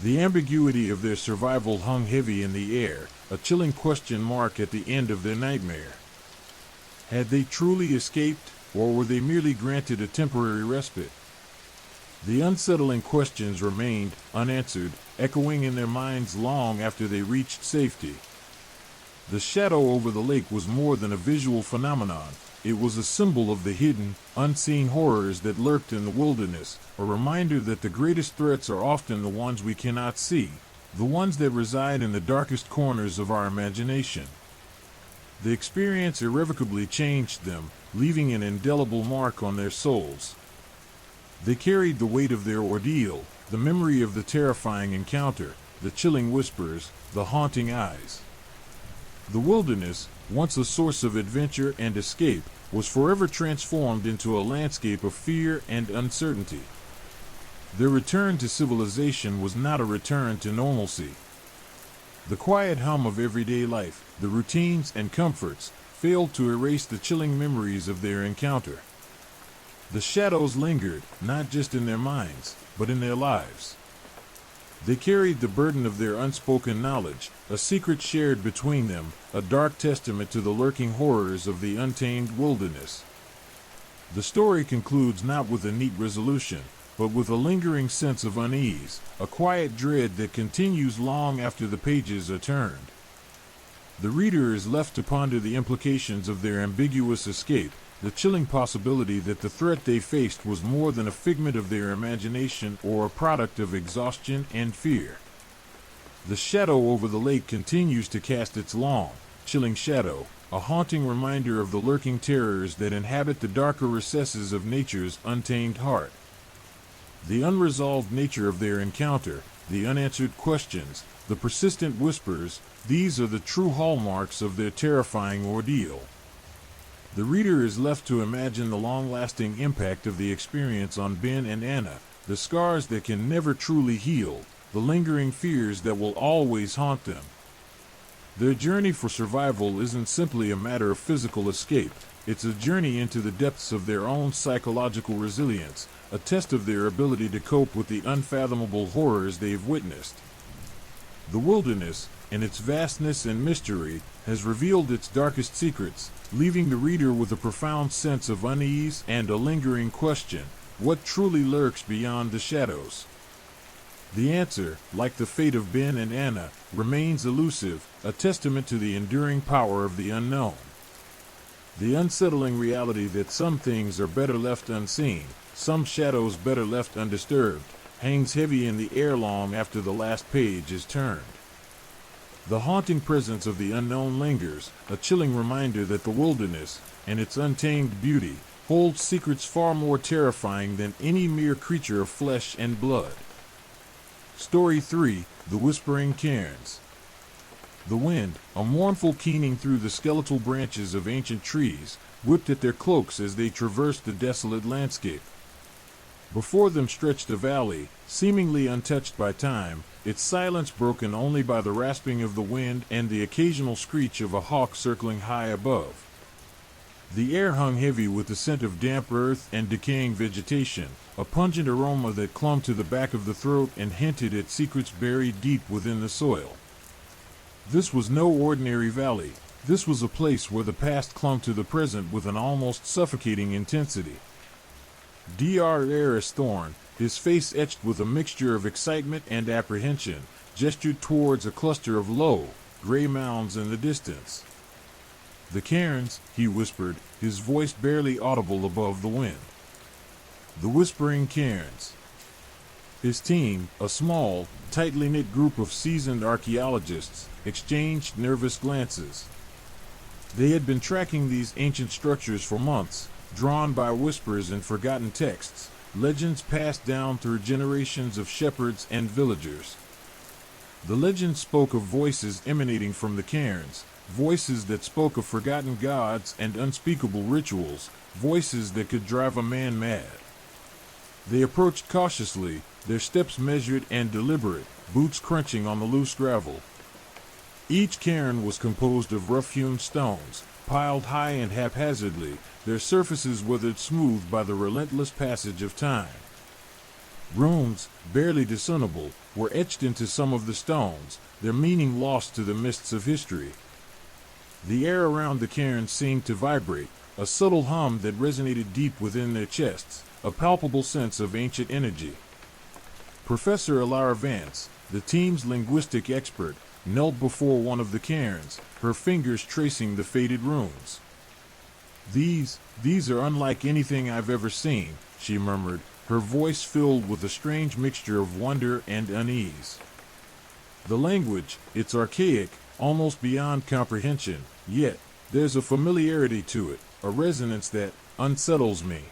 The ambiguity of their survival hung heavy in the air, a chilling question mark at the end of their nightmare. Had they truly escaped, or were they merely granted a temporary respite? The unsettling questions remained unanswered, echoing in their minds long after they reached safety. The shadow over the lake was more than a visual phenomenon. It was a symbol of the hidden, unseen horrors that lurked in the wilderness, a reminder that the greatest threats are often the ones we cannot see, the ones that reside in the darkest corners of our imagination. The experience irrevocably changed them, leaving an indelible mark on their souls. They carried the weight of their ordeal, the memory of the terrifying encounter, the chilling whispers, the haunting eyes. The wilderness, once a source of adventure and escape, was forever transformed into a landscape of fear and uncertainty. Their return to civilization was not a return to normalcy. The quiet hum of everyday life, the routines and comforts, failed to erase the chilling memories of their encounter. The shadows lingered, not just in their minds, but in their lives. They carried the burden of their unspoken knowledge, a secret shared between them, a dark testament to the lurking horrors of the untamed wilderness. The story concludes not with a neat resolution, but with a lingering sense of unease, a quiet dread that continues long after the pages are turned. The reader is left to ponder the implications of their ambiguous escape, the chilling possibility that the threat they faced was more than a figment of their imagination or a product of exhaustion and fear. The shadow over the lake continues to cast its long, chilling shadow, a haunting reminder of the lurking terrors that inhabit the darker recesses of nature's untamed heart. The unresolved nature of their encounter, the unanswered questions, the persistent whispers, these are the true hallmarks of their terrifying ordeal. The reader is left to imagine the long-lasting impact of the experience on Ben and Anna, the scars that can never truly heal, the lingering fears that will always haunt them. Their journey for survival isn't simply a matter of physical escape, it's a journey into the depths of their own psychological resilience, a test of their ability to cope with the unfathomable horrors they've witnessed. The wilderness, in its vastness and mystery, has revealed its darkest secrets, leaving the reader with a profound sense of unease and a lingering question: what truly lurks beyond the shadows? The answer, like the fate of Ben and Anna, remains elusive, a testament to the enduring power of the unknown. The unsettling reality that some things are better left unseen, some shadows better left undisturbed, hangs heavy in the air long after the last page is turned. The haunting presence of the unknown lingers, a chilling reminder that the wilderness, and its untamed beauty, holds secrets far more terrifying than any mere creature of flesh and blood. Story 3: The Whispering Cairns. The wind, a mournful keening through the skeletal branches of ancient trees, whipped at their cloaks as they traversed the desolate landscape. Before them stretched a valley, seemingly untouched by time, its silence broken only by the rasping of the wind and the occasional screech of a hawk circling high above. The air hung heavy with the scent of damp earth and decaying vegetation, a pungent aroma that clung to the back of the throat and hinted at secrets buried deep within the soil. This was no ordinary valley. This was a place where the past clung to the present with an almost suffocating intensity. Dr. Thorne, his face etched with a mixture of excitement and apprehension, gestured towards a cluster of low, gray mounds in the distance. "The cairns," he whispered, his voice barely audible above the wind. "The Whispering Cairns." His team, a small, tightly knit group of seasoned archaeologists, exchanged nervous glances. They had been tracking these ancient structures for months, drawn by whispers and forgotten texts, legends passed down through generations of shepherds and villagers. The legends spoke of voices emanating from the cairns, voices that spoke of forgotten gods and unspeakable rituals, voices that could drive a man mad. They approached cautiously, their steps measured and deliberate, boots crunching on the loose gravel. Each cairn was composed of rough-hewn stones, piled high and haphazardly, their surfaces weathered smooth by the relentless passage of time. Runes, barely discernible, were etched into some of the stones, their meaning lost to the mists of history. The air around the cairns seemed to vibrate, a subtle hum that resonated deep within their chests, a palpable sense of ancient energy. Professor Alara Vance, the team's linguistic expert, knelt before one of the cairns, her fingers tracing the faded runes. These are unlike anything I've ever seen," she murmured, her voice filled with a strange mixture of wonder and unease. "The language, it's archaic, almost beyond comprehension, yet there's a familiarity to it, a resonance that unsettles me."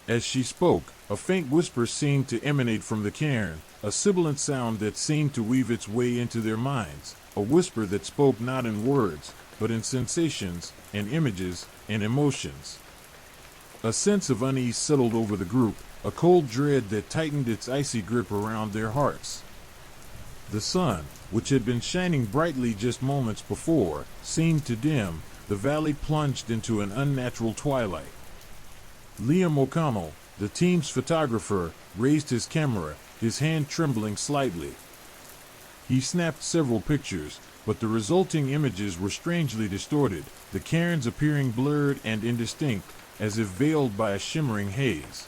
As she spoke, a faint whisper seemed to emanate from the cairn, a sibilant sound that seemed to weave its way into their minds, a whisper that spoke not in words, but in sensations, and images, and emotions. A sense of unease settled over the group, a cold dread that tightened its icy grip around their hearts. The sun, which had been shining brightly just moments before, seemed to dim, the valley plunged into an unnatural twilight. Liam O'Connell, the team's photographer, raised his camera, his hand trembling slightly. He snapped several pictures, but the resulting images were strangely distorted, the cairns appearing blurred and indistinct, as if veiled by a shimmering haze.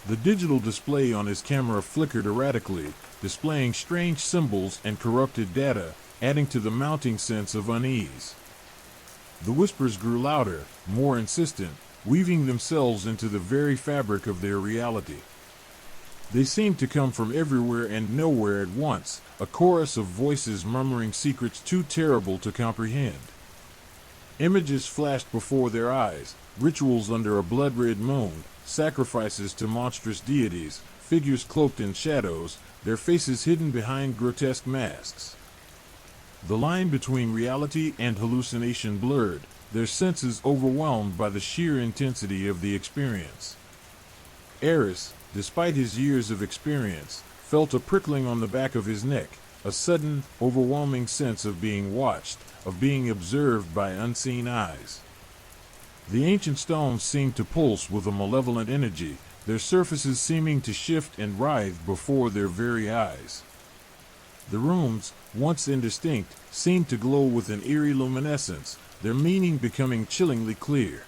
The digital display on his camera flickered erratically, displaying strange symbols and corrupted data, adding to the mounting sense of unease. The whispers grew louder, more insistent, weaving themselves into the very fabric of their reality. They seemed to come from everywhere and nowhere at once, a chorus of voices murmuring secrets too terrible to comprehend. Images flashed before their eyes, rituals under a blood-red moon, sacrifices to monstrous deities, figures cloaked in shadows, their faces hidden behind grotesque masks. The line between reality and hallucination blurred, their senses overwhelmed by the sheer intensity of the experience. Eris, despite his years of experience, felt a prickling on the back of his neck, a sudden, overwhelming sense of being watched, of being observed by unseen eyes. The ancient stones seemed to pulse with a malevolent energy, their surfaces seeming to shift and writhe before their very eyes. The rooms, once indistinct, seemed to glow with an eerie luminescence, their meaning becoming chillingly clear.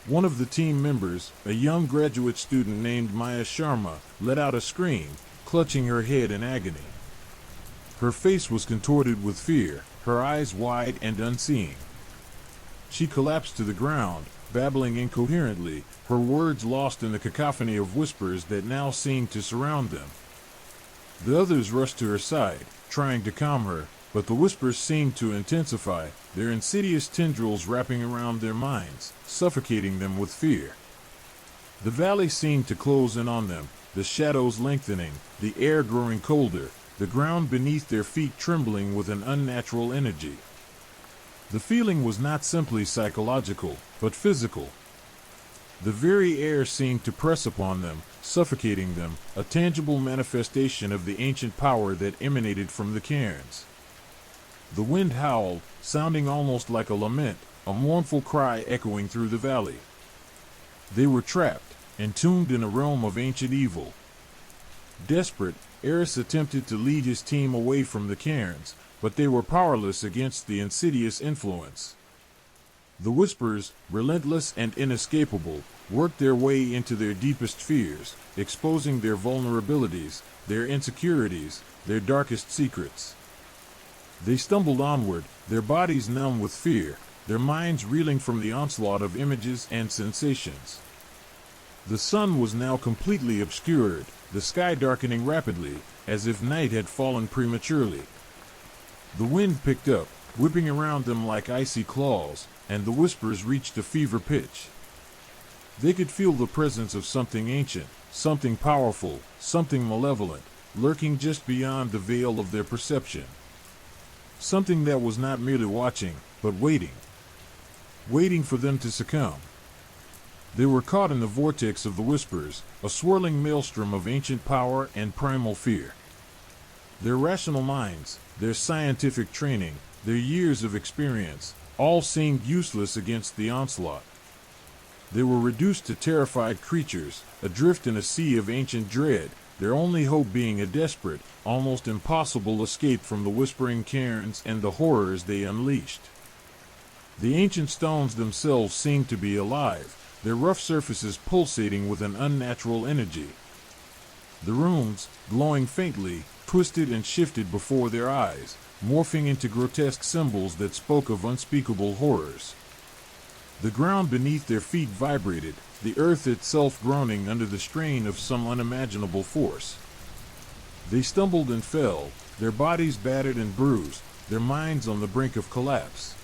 One of the team members, a young graduate student named Maya Sharma, let out a scream, clutching her head in agony. Her face was contorted with fear, her eyes wide and unseeing. She collapsed to the ground, babbling incoherently, her words lost in the cacophony of whispers that now seemed to surround them. The others rushed to her side, trying to calm her, but the whispers seemed to intensify, their insidious tendrils wrapping around their minds, suffocating them with fear. The valley seemed to close in on them, the shadows lengthening, the air growing colder, the ground beneath their feet trembling with an unnatural energy. The feeling was not simply psychological, but physical. The very air seemed to press upon them, suffocating them, a tangible manifestation of the ancient power that emanated from the cairns. The wind howled, sounding almost like a lament, a mournful cry echoing through the valley. They were trapped, entombed in a realm of ancient evil. Desperate, Eris attempted to lead his team away from the cairns, but they were powerless against the insidious influence. The whispers, relentless and inescapable, worked their way into their deepest fears, exposing their vulnerabilities, their insecurities, their darkest secrets. They stumbled onward, their bodies numb with fear, their minds reeling from the onslaught of images and sensations. The sun was now completely obscured, the sky darkening rapidly, as if night had fallen prematurely. The wind picked up, whipping around them like icy claws, and the whispers reached a fever pitch. They could feel the presence of something ancient, something powerful, something malevolent, lurking just beyond the veil of their perception. Something that was not merely watching, but waiting. Waiting for them to succumb. They were caught in the vortex of the whispers, a swirling maelstrom of ancient power and primal fear. Their rational minds, their scientific training, their years of experience, all seemed useless against the onslaught. They were reduced to terrified creatures, adrift in a sea of ancient dread, their only hope being a desperate, almost impossible escape from the whispering cairns and the horrors they unleashed. The ancient stones themselves seemed to be alive, their rough surfaces pulsating with an unnatural energy. The rooms, glowing faintly, twisted and shifted before their eyes, morphing into grotesque symbols that spoke of unspeakable horrors. The ground beneath their feet vibrated, the earth itself groaning under the strain of some unimaginable force. They stumbled and fell, their bodies battered and bruised, their minds on the brink of collapse.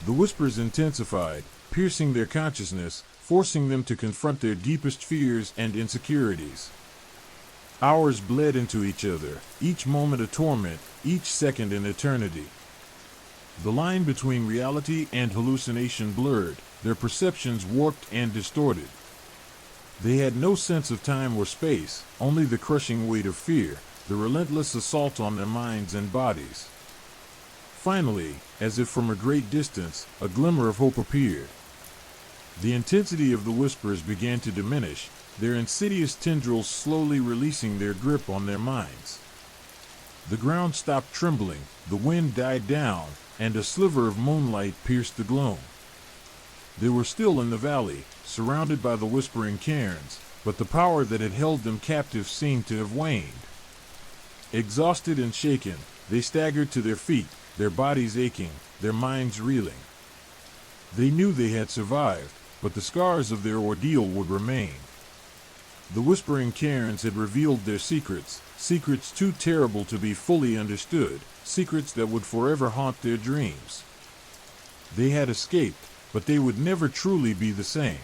The whispers intensified, piercing their consciousness, forcing them to confront their deepest fears and insecurities. Hours bled into each other, each moment a torment, each second an eternity. The line between reality and hallucination blurred, their perceptions warped and distorted. They had no sense of time or space, only the crushing weight of fear, the relentless assault on their minds and bodies. Finally, as if from a great distance, a glimmer of hope appeared. The intensity of the whispers began to diminish, their insidious tendrils slowly releasing their grip on their minds. The ground stopped trembling, the wind died down, and a sliver of moonlight pierced the gloom. They were still in the valley, surrounded by the whispering cairns, but the power that had held them captive seemed to have waned. Exhausted and shaken, they staggered to their feet, their bodies aching, their minds reeling. They knew they had survived, but the scars of their ordeal would remain. The whispering cairns had revealed their secrets, secrets too terrible to be fully understood, secrets that would forever haunt their dreams. They had escaped, but they would never truly be the same.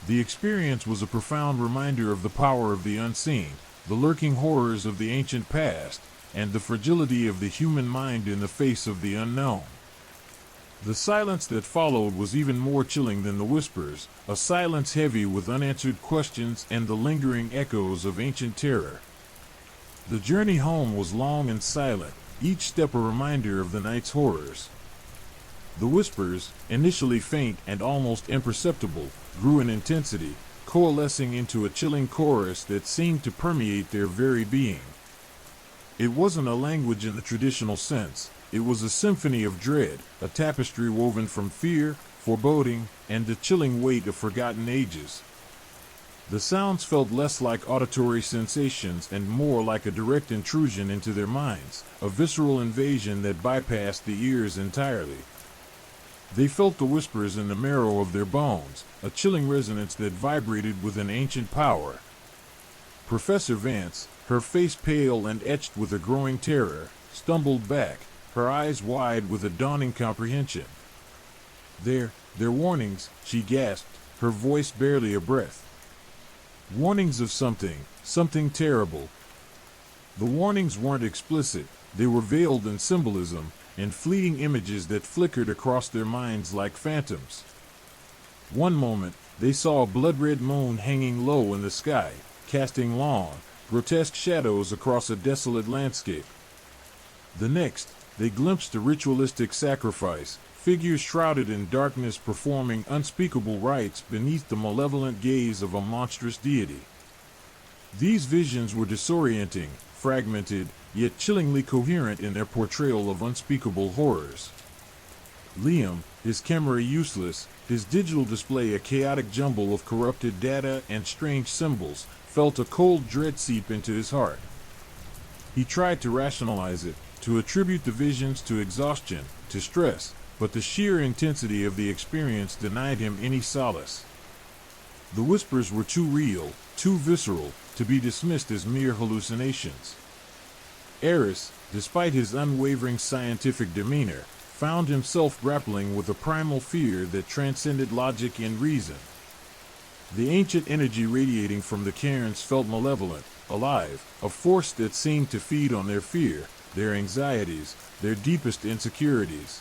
The experience was a profound reminder of the power of the unseen, the lurking horrors of the ancient past, and the fragility of the human mind in the face of the unknown. The silence that followed was even more chilling than the whispers, a silence heavy with unanswered questions and the lingering echoes of ancient terror. The journey home was long and silent, each step a reminder of the night's horrors. The whispers, initially faint and almost imperceptible, grew in intensity, coalescing into a chilling chorus that seemed to permeate their very being. It wasn't a language in the traditional sense. It was a symphony of dread, a tapestry woven from fear, foreboding, and the chilling weight of forgotten ages. The sounds felt less like auditory sensations and more like a direct intrusion into their minds, a visceral invasion that bypassed the ears entirely. They felt the whispers in the marrow of their bones, a chilling resonance that vibrated with an ancient power. Professor Vance, her face pale and etched with a growing terror, stumbled back, her eyes wide with a dawning comprehension. They're warnings, she gasped, her voice barely a breath. Warnings of something terrible. The warnings weren't explicit, they were veiled in symbolism, and fleeting images that flickered across their minds like phantoms. One moment, they saw a blood-red moon hanging low in the sky, casting long, grotesque shadows across a desolate landscape. The next, they glimpsed a ritualistic sacrifice, figures shrouded in darkness performing unspeakable rites beneath the malevolent gaze of a monstrous deity. These visions were disorienting, fragmented, yet chillingly coherent in their portrayal of unspeakable horrors. Liam, his camera useless, his digital display a chaotic jumble of corrupted data and strange symbols, felt a cold dread seep into his heart. He tried to rationalize it, to attribute the visions to exhaustion, to stress, but the sheer intensity of the experience denied him any solace. The whispers were too real, too visceral, to be dismissed as mere hallucinations. Eris, despite his unwavering scientific demeanor, found himself grappling with a primal fear that transcended logic and reason. The ancient energy radiating from the cairns felt malevolent, alive, a force that seemed to feed on their fear, their anxieties, their deepest insecurities.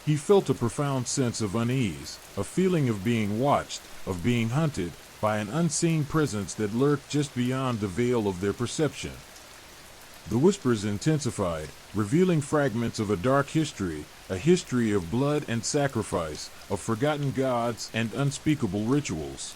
He felt a profound sense of unease, a feeling of being watched, of being hunted, by an unseen presence that lurked just beyond the veil of their perception. The whispers intensified, revealing fragments of a dark history, a history of blood and sacrifice, of forgotten gods and unspeakable rituals.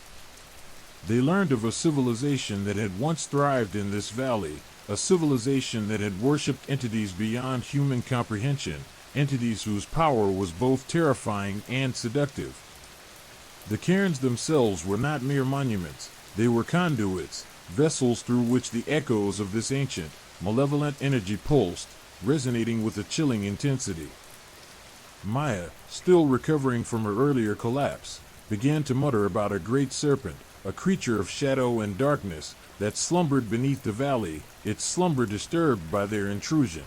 They learned of a civilization that had once thrived in this valley, a civilization that had worshipped entities beyond human comprehension, entities whose power was both terrifying and seductive. The cairns themselves were not mere monuments, they were conduits, vessels through which the echoes of this ancient, malevolent energy pulsed, resonating with a chilling intensity. Maya, still recovering from her earlier collapse, began to mutter about a great serpent, a creature of shadow and darkness, that slumbered beneath the valley, its slumber disturbed by their intrusion.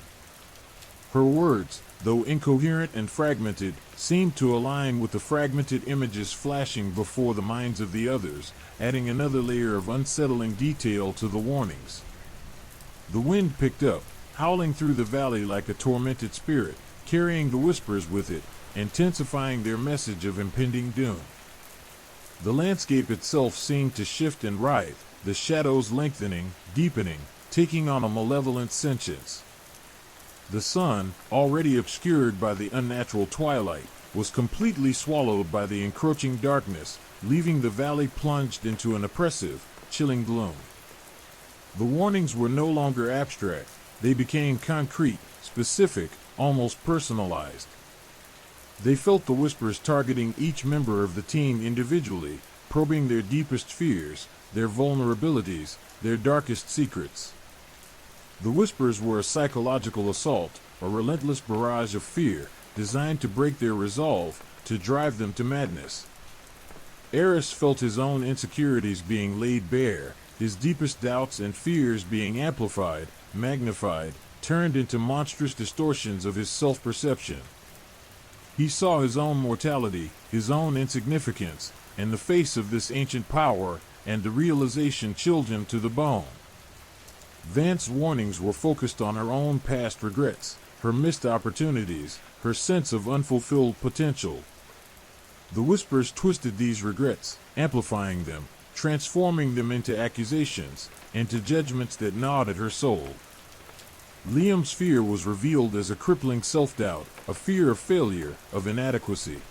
Her words, though incoherent and fragmented, seemed to align with the fragmented images flashing before the minds of the others, adding another layer of unsettling detail to the warnings. The wind picked up, howling through the valley like a tormented spirit, carrying the whispers with it, intensifying their message of impending doom. The landscape itself seemed to shift and writhe, the shadows lengthening, deepening, taking on a malevolent sentience. The sun, already obscured by the unnatural twilight, was completely swallowed by the encroaching darkness, leaving the valley plunged into an oppressive, chilling gloom. The warnings were no longer abstract, they became concrete, specific, almost personalized. They felt the whispers targeting each member of the team individually, probing their deepest fears, their vulnerabilities, their darkest secrets. The whispers were a psychological assault, a relentless barrage of fear, designed to break their resolve, to drive them to madness. Eris felt his own insecurities being laid bare, his deepest doubts and fears being amplified, magnified, turned into monstrous distortions of his self-perception. He saw his own mortality, his own insignificance, in the face of this ancient power, and the realization chilled him to the bone. Vance's warnings were focused on her own past regrets, her missed opportunities, her sense of unfulfilled potential. The whispers twisted these regrets, amplifying them, transforming them into accusations, into judgments that gnawed at her soul. Liam's fear was revealed as a crippling self-doubt, a fear of failure, of inadequacy.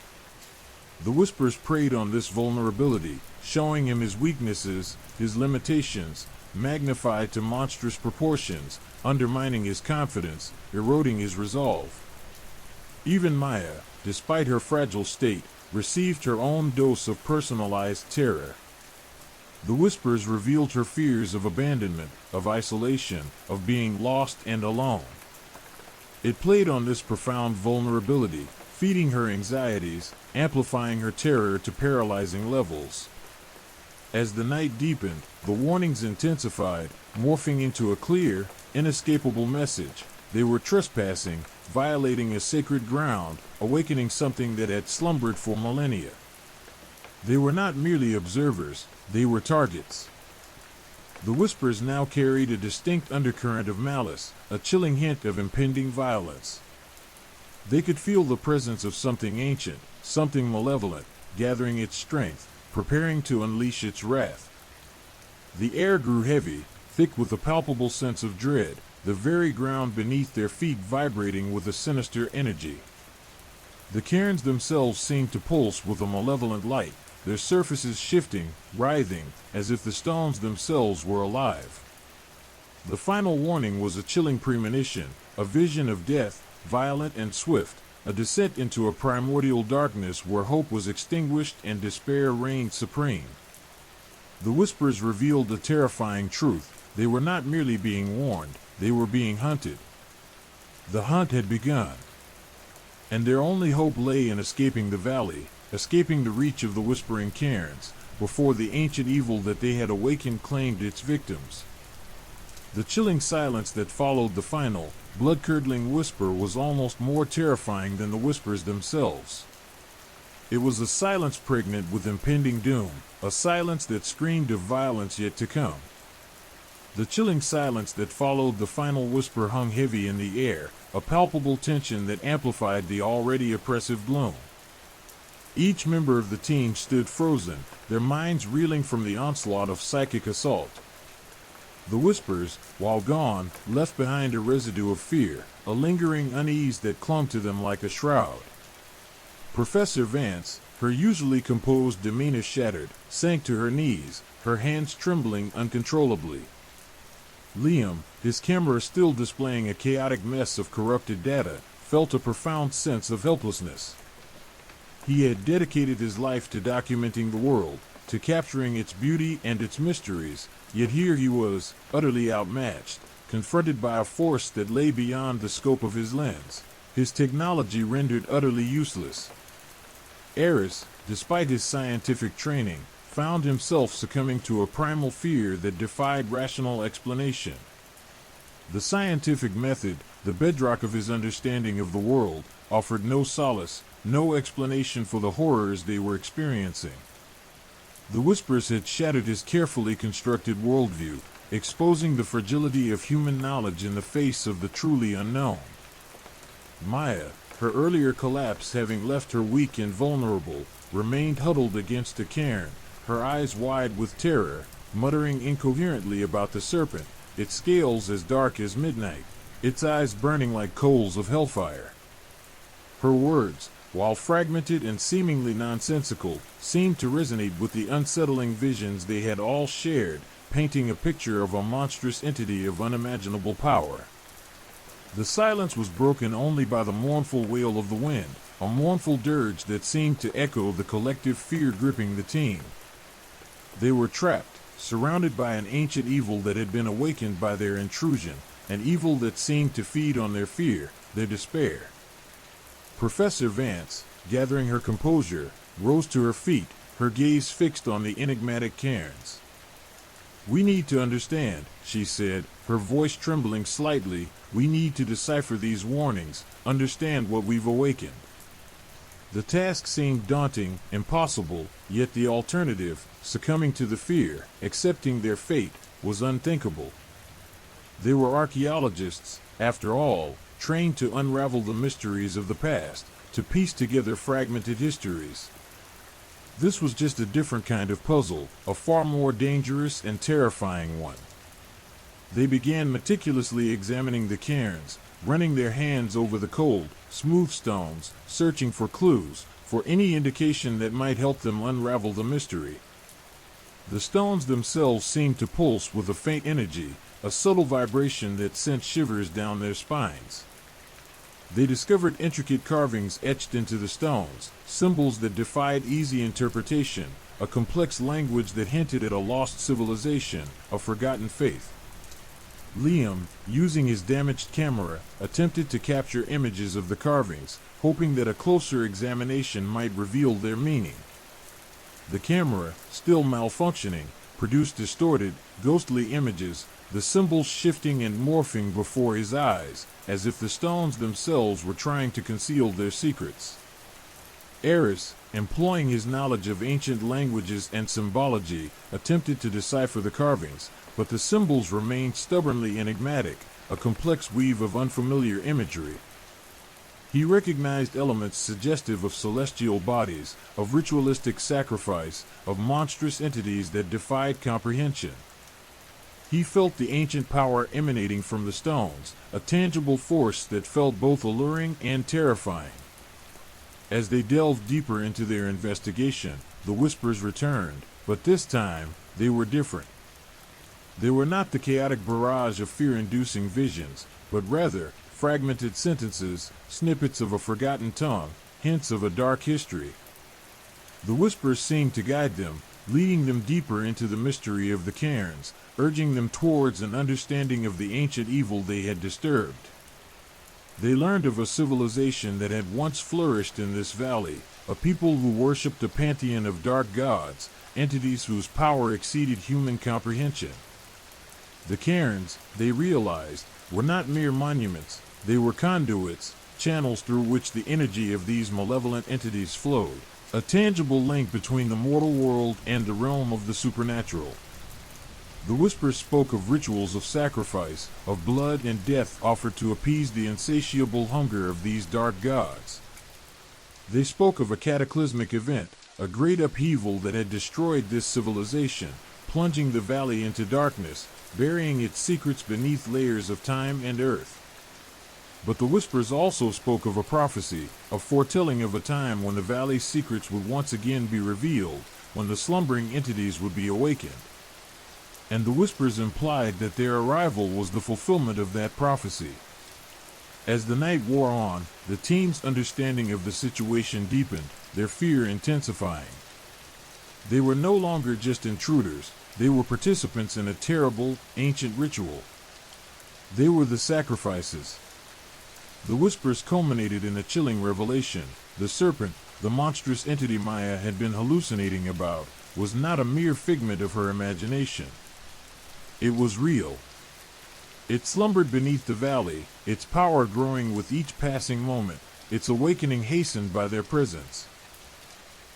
The whispers preyed on this vulnerability, showing him his weaknesses, his limitations, magnified to monstrous proportions, undermining his confidence, eroding his resolve. Even Maya, despite her fragile state, received her own dose of personalized terror. The whispers revealed her fears of abandonment, of isolation, of being lost and alone. It played on this profound vulnerability, feeding her anxieties, amplifying her terror to paralyzing levels. As the night deepened, the warnings intensified, morphing into a clear, inescapable message. They were trespassing, violating a sacred ground, awakening something that had slumbered for millennia. They were not merely observers, they were targets. The whispers now carried a distinct undercurrent of malice, a chilling hint of impending violence. They could feel the presence of something ancient, something malevolent, gathering its strength, preparing to unleash its wrath. The air grew heavy, thick with a palpable sense of dread, the very ground beneath their feet vibrating with a sinister energy. The cairns themselves seemed to pulse with a malevolent light, their surfaces shifting, writhing, as if the stones themselves were alive. The final warning was a chilling premonition, a vision of death, violent and swift, a descent into a primordial darkness where hope was extinguished and despair reigned supreme. The whispers revealed a terrifying truth. They were not merely being warned, they were being hunted. The hunt had begun, and their only hope lay in escaping the valley, escaping the reach of the whispering cairns, before the ancient evil that they had awakened claimed its victims. The chilling silence that followed the final, blood-curdling whisper was almost more terrifying than the whispers themselves. It was a silence pregnant with impending doom, a silence that screamed of violence yet to come. The chilling silence that followed the final whisper hung heavy in the air, a palpable tension that amplified the already oppressive gloom. Each member of the team stood frozen, their minds reeling from the onslaught of psychic assault. The whispers, while gone, left behind a residue of fear, a lingering unease that clung to them like a shroud. Professor Vance, her usually composed demeanor shattered, sank to her knees, her hands trembling uncontrollably. Liam, his camera still displaying a chaotic mess of corrupted data, felt a profound sense of helplessness. He had dedicated his life to documenting the world, to capturing its beauty and its mysteries, yet here he was, utterly outmatched, confronted by a force that lay beyond the scope of his lens, his technology rendered utterly useless. Eris, despite his scientific training, found himself succumbing to a primal fear that defied rational explanation. The scientific method, the bedrock of his understanding of the world, offered no solace, no explanation for the horrors they were experiencing. The whispers had shattered his carefully constructed worldview, exposing the fragility of human knowledge in the face of the truly unknown. Maya, her earlier collapse having left her weak and vulnerable, remained huddled against a cairn, her eyes wide with terror, muttering incoherently about the serpent, its scales as dark as midnight, its eyes burning like coals of hellfire. Her words, while fragmented and seemingly nonsensical, seemed to resonate with the unsettling visions they had all shared, painting a picture of a monstrous entity of unimaginable power. The silence was broken only by the mournful wail of the wind, a mournful dirge that seemed to echo the collective fear gripping the team. They were trapped, surrounded by an ancient evil that had been awakened by their intrusion, an evil that seemed to feed on their fear, their despair. Professor Vance, gathering her composure, rose to her feet, her gaze fixed on the enigmatic cairns. "We need to understand," she said, her voice trembling slightly. "We need to decipher these warnings, understand what we've awakened." The task seemed daunting, impossible, yet the alternative, succumbing to the fear, accepting their fate, was unthinkable. They were archaeologists, after all, trained to unravel the mysteries of the past, to piece together fragmented histories. This was just a different kind of puzzle, a far more dangerous and terrifying one. They began meticulously examining the cairns, running their hands over the cold, smooth stones, searching for clues, for any indication that might help them unravel the mystery. The stones themselves seemed to pulse with a faint energy, a subtle vibration that sent shivers down their spines. They discovered intricate carvings etched into the stones, symbols that defied easy interpretation, a complex language that hinted at a lost civilization, a forgotten faith. Liam, using his damaged camera, attempted to capture images of the carvings, hoping that a closer examination might reveal their meaning. The camera, still malfunctioning, produced distorted, ghostly images, the symbols shifting and morphing before his eyes, as if the stones themselves were trying to conceal their secrets. Eris, employing his knowledge of ancient languages and symbology, attempted to decipher the carvings, but the symbols remained stubbornly enigmatic, a complex weave of unfamiliar imagery. He recognized elements suggestive of celestial bodies, of ritualistic sacrifice, of monstrous entities that defied comprehension. He felt the ancient power emanating from the stones, a tangible force that felt both alluring and terrifying. As they delved deeper into their investigation, the whispers returned, but this time, they were different. They were not the chaotic barrage of fear-inducing visions, but rather, fragmented sentences, snippets of a forgotten tongue, hints of a dark history. The whispers seemed to guide them, leading them deeper into the mystery of the cairns, urging them towards an understanding of the ancient evil they had disturbed. They learned of a civilization that had once flourished in this valley, a people who worshipped a pantheon of dark gods, entities whose power exceeded human comprehension. The cairns, they realized, were not mere monuments, they were conduits, channels through which the energy of these malevolent entities flowed, a tangible link between the mortal world and the realm of the supernatural. The whispers spoke of rituals of sacrifice, of blood and death offered to appease the insatiable hunger of these dark gods. They spoke of a cataclysmic event, a great upheaval that had destroyed this civilization, plunging the valley into darkness, burying its secrets beneath layers of time and earth. But the whispers also spoke of a prophecy, a foretelling of a time when the valley's secrets would once again be revealed, when the slumbering entities would be awakened. And the whispers implied that their arrival was the fulfillment of that prophecy. As the night wore on, the team's understanding of the situation deepened, their fear intensifying. They were no longer just intruders, they were participants in a terrible, ancient ritual. They were the sacrifices. The whispers culminated in a chilling revelation. The serpent, the monstrous entity Maya had been hallucinating about, was not a mere figment of her imagination. It was real. It slumbered beneath the valley, its power growing with each passing moment, its awakening hastened by their presence.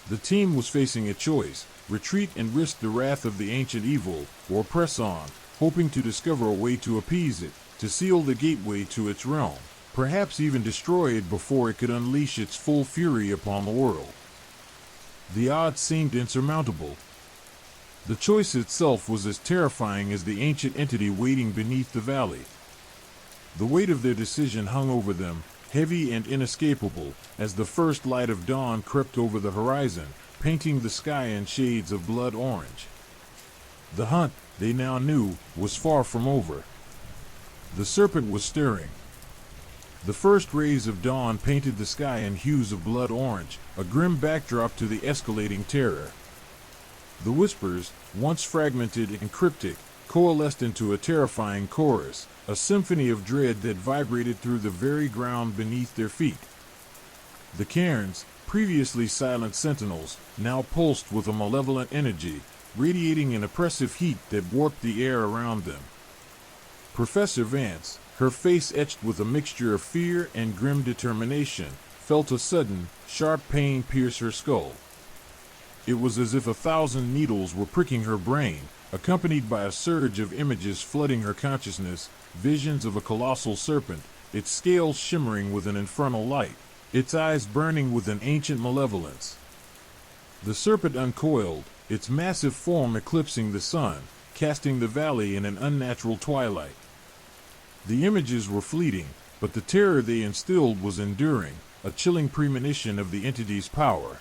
The team was facing a choice: retreat and risk the wrath of the ancient evil, or press on, hoping to discover a way to appease it, to seal the gateway to its realm, perhaps even destroy it before it could unleash its full fury upon the world. The odds seemed insurmountable. The choice itself was as terrifying as the ancient entity waiting beneath the valley. The weight of their decision hung over them, heavy and inescapable, as the first light of dawn crept over the horizon, painting the sky in shades of blood orange. The hunt, they now knew, was far from over. The serpent was stirring. The first rays of dawn painted the sky in hues of blood orange, a grim backdrop to the escalating terror. The whispers, once fragmented and cryptic, coalesced into a terrifying chorus, a symphony of dread that vibrated through the very ground beneath their feet. The cairns, previously silent sentinels, now pulsed with a malevolent energy, radiating an oppressive heat that warped the air around them. Professor Vance, her face etched with a mixture of fear and grim determination, felt a sudden, sharp pain pierce her skull. It was as if 1,000 needles were pricking her brain, accompanied by a surge of images flooding her consciousness, visions of a colossal serpent, its scales shimmering with an infernal light, its eyes burning with an ancient malevolence. The serpent uncoiled, its massive form eclipsing the sun, casting the valley in an unnatural twilight. The images were fleeting, but the terror they instilled was enduring, a chilling premonition of the entity's power.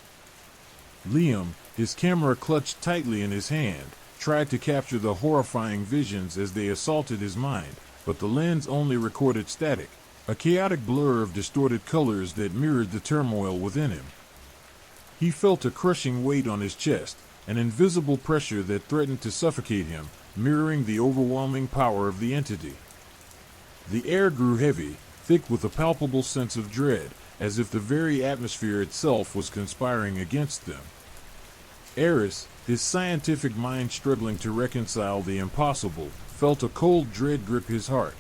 Liam, his camera clutched tightly in his hand, tried to capture the horrifying visions as they assaulted his mind, but the lens only recorded static, a chaotic blur of distorted colors that mirrored the turmoil within him. He felt a crushing weight on his chest, an invisible pressure that threatened to suffocate him, mirroring the overwhelming power of the entity. The air grew heavy, thick with a palpable sense of dread, as if the very atmosphere itself was conspiring against them. Eris, his scientific mind struggling to reconcile the impossible, felt a cold dread grip his heart.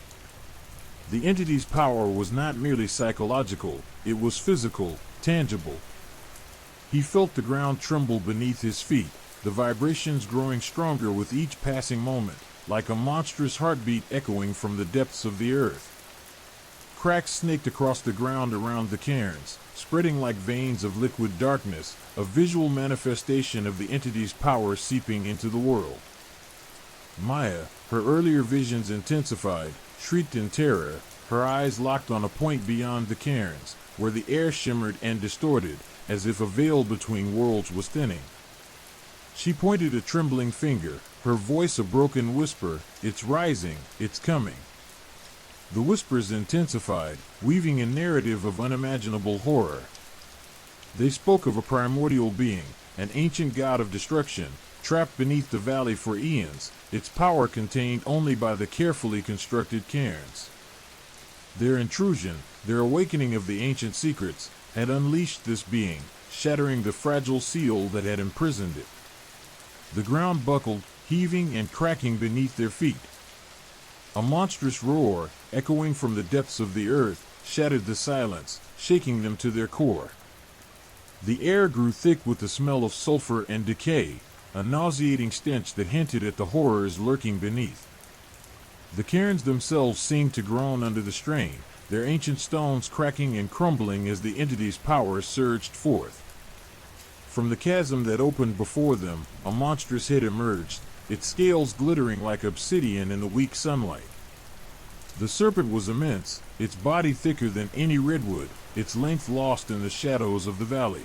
The entity's power was not merely psychological, it was physical, tangible. He felt the ground tremble beneath his feet, the vibrations growing stronger with each passing moment, like a monstrous heartbeat echoing from the depths of the earth. Cracks snaked across the ground around the cairns, spreading like veins of liquid darkness, a visual manifestation of the entity's power seeping into the world. Maya, her earlier visions intensified, shrieked in terror, her eyes locked on a point beyond the cairns, where the air shimmered and distorted, as if a veil between worlds was thinning. She pointed a trembling finger, her voice a broken whisper, "It's rising, it's coming." The whispers intensified, weaving a narrative of unimaginable horror. They spoke of a primordial being, an ancient god of destruction, trapped beneath the valley for eons, its power contained only by the carefully constructed cairns. Their intrusion, their awakening of the ancient secrets, had unleashed this being, shattering the fragile seal that had imprisoned it. The ground buckled, heaving and cracking beneath their feet. A monstrous roar, echoing from the depths of the earth, shattered the silence, shaking them to their core. The air grew thick with the smell of sulfur and decay, a nauseating stench that hinted at the horrors lurking beneath. The cairns themselves seemed to groan under the strain, their ancient stones cracking and crumbling as the entity's power surged forth. From the chasm that opened before them, a monstrous head emerged, its scales glittering like obsidian in the weak sunlight. The serpent was immense, its body thicker than any redwood, its length lost in the shadows of the valley.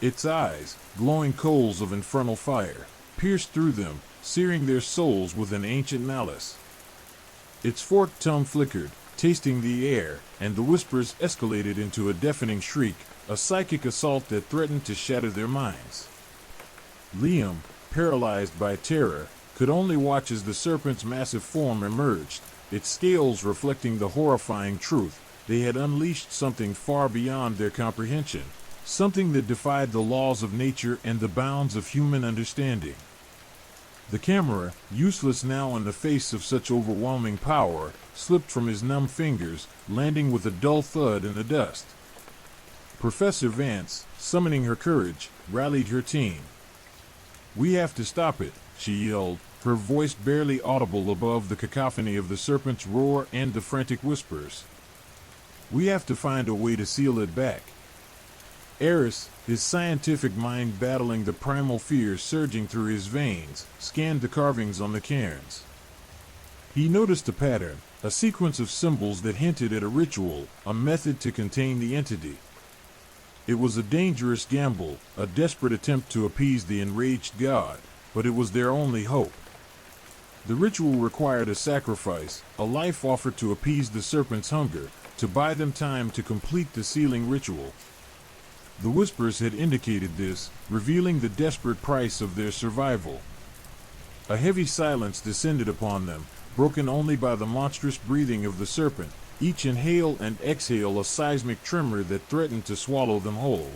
Its eyes, glowing coals of infernal fire, pierced through them, searing their souls with an ancient malice. Its forked tongue flickered, tasting the air, and the whispers escalated into a deafening shriek, a psychic assault that threatened to shatter their minds. Liam, paralyzed by terror, could only watch as the serpent's massive form emerged, its scales reflecting the horrifying truth. They had unleashed something far beyond their comprehension, something that defied the laws of nature and the bounds of human understanding. The camera, useless now in the face of such overwhelming power, slipped from his numb fingers, landing with a dull thud in the dust. Professor Vance, summoning her courage, rallied her team. "We have to stop it," she yelled, her voice barely audible above the cacophony of the serpent's roar and the frantic whispers. "We have to find a way to seal it back." Eris, his scientific mind battling the primal fear surging through his veins, scanned the carvings on the cairns. He noticed a pattern, a sequence of symbols that hinted at a ritual, a method to contain the entity. It was a dangerous gamble, a desperate attempt to appease the enraged god, but it was their only hope. The ritual required a sacrifice, a life offered to appease the serpent's hunger, to buy them time to complete the sealing ritual. The whispers had indicated this, revealing the desperate price of their survival. A heavy silence descended upon them, broken only by the monstrous breathing of the serpent, each inhale and exhale a seismic tremor that threatened to swallow them whole.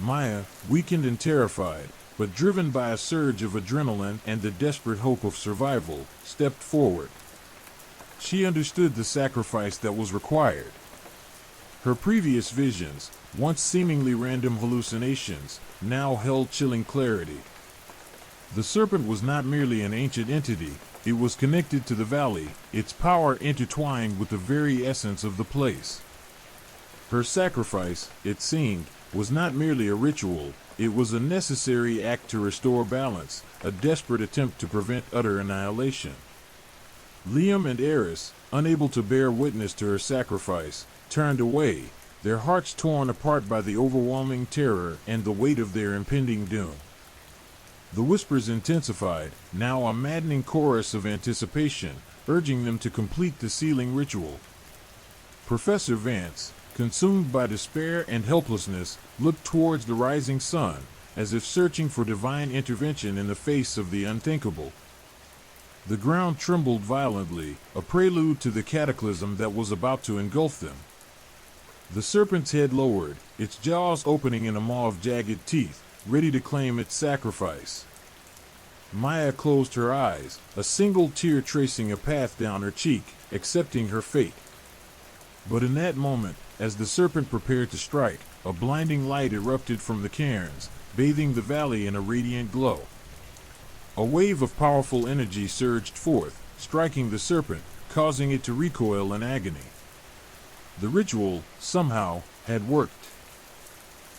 Maya, weakened and terrified, but driven by a surge of adrenaline and the desperate hope of survival, stepped forward. She understood the sacrifice that was required. Her previous visions, once seemingly random hallucinations, now held chilling clarity. The serpent was not merely an ancient entity, it was connected to the valley, its power intertwined with the very essence of the place. Her sacrifice, it seemed, was not merely a ritual, it was a necessary act to restore balance, a desperate attempt to prevent utter annihilation. Liam and Eris, unable to bear witness to her sacrifice, turned away, their hearts torn apart by the overwhelming terror and the weight of their impending doom. The whispers intensified, now a maddening chorus of anticipation, urging them to complete the sealing ritual. Professor Vance, consumed by despair and helplessness, looked towards the rising sun, as if searching for divine intervention in the face of the unthinkable. The ground trembled violently, a prelude to the cataclysm that was about to engulf them. The serpent's head lowered, its jaws opening in a maw of jagged teeth, ready to claim its sacrifice. Maya closed her eyes, a single tear tracing a path down her cheek, accepting her fate. But in that moment, as the serpent prepared to strike, a blinding light erupted from the cairns, bathing the valley in a radiant glow. A wave of powerful energy surged forth, striking the serpent, causing it to recoil in agony. The ritual, somehow, had worked.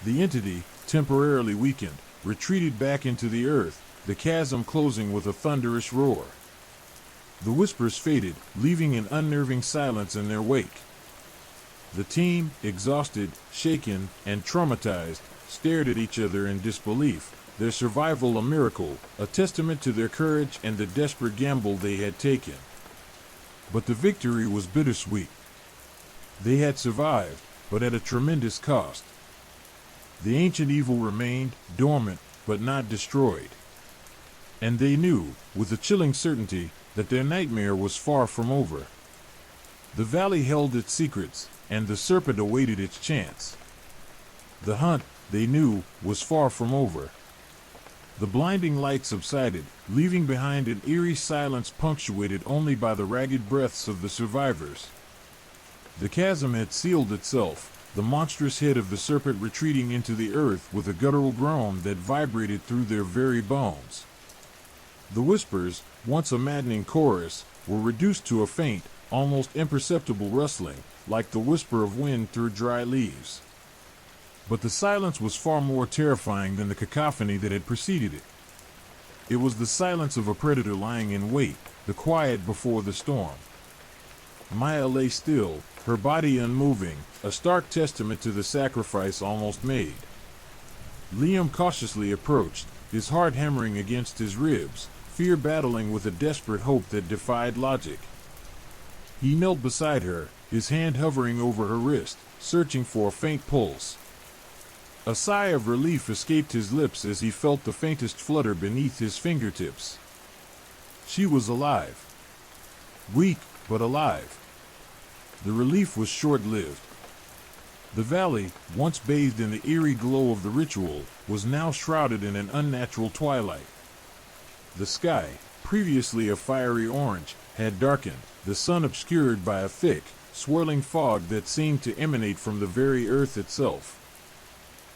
The entity, temporarily weakened, retreated back into the earth, the chasm closing with a thunderous roar. The whispers faded, leaving an unnerving silence in their wake. The team, exhausted, shaken, and traumatized, stared at each other in disbelief, their survival a miracle, a testament to their courage and the desperate gamble they had taken. But the victory was bittersweet. They had survived, but at a tremendous cost. The ancient evil remained, dormant, but not destroyed. And they knew, with a chilling certainty, that their nightmare was far from over. The valley held its secrets, and the serpent awaited its chance. The hunt, they knew, was far from over. The blinding light subsided, leaving behind an eerie silence punctuated only by the ragged breaths of the survivors. The chasm had sealed itself, the monstrous head of the serpent retreating into the earth with a guttural groan that vibrated through their very bones. The whispers, once a maddening chorus, were reduced to a faint, almost imperceptible rustling, like the whisper of wind through dry leaves. But the silence was far more terrifying than the cacophony that had preceded it. It was the silence of a predator lying in wait, the quiet before the storm. Maya lay still, her body unmoving, a stark testament to the sacrifice almost made. Liam cautiously approached, his heart hammering against his ribs, fear battling with a desperate hope that defied logic. He knelt beside her, his hand hovering over her wrist, searching for a faint pulse. A sigh of relief escaped his lips as he felt the faintest flutter beneath his fingertips. She was alive. Weak, but alive. The relief was short-lived. The valley, once bathed in the eerie glow of the ritual, was now shrouded in an unnatural twilight. The sky, previously a fiery orange, had darkened, the sun obscured by a thick, swirling fog that seemed to emanate from the very earth itself.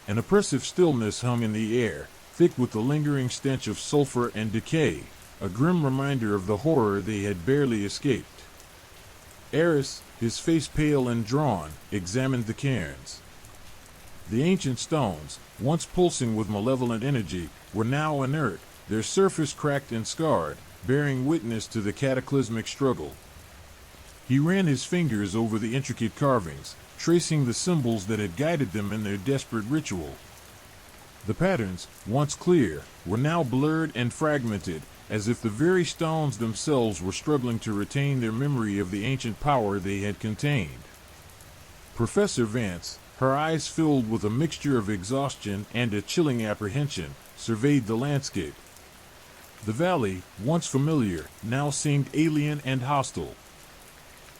An oppressive stillness hung in the air, thick with the lingering stench of sulfur and decay, a grim reminder of the horror they had barely escaped. Eris, his face pale and drawn, examined the cairns. The ancient stones, once pulsing with malevolent energy, were now inert, their surface cracked and scarred, bearing witness to the cataclysmic struggle. He ran his fingers over the intricate carvings, tracing the symbols that had guided them in their desperate ritual. The patterns, once clear, were now blurred and fragmented, as if the very stones themselves were struggling to retain their memory of the ancient power they had contained. Professor Vance, her eyes filled with a mixture of exhaustion and a chilling apprehension, surveyed the landscape. The valley, once familiar, now seemed alien and hostile.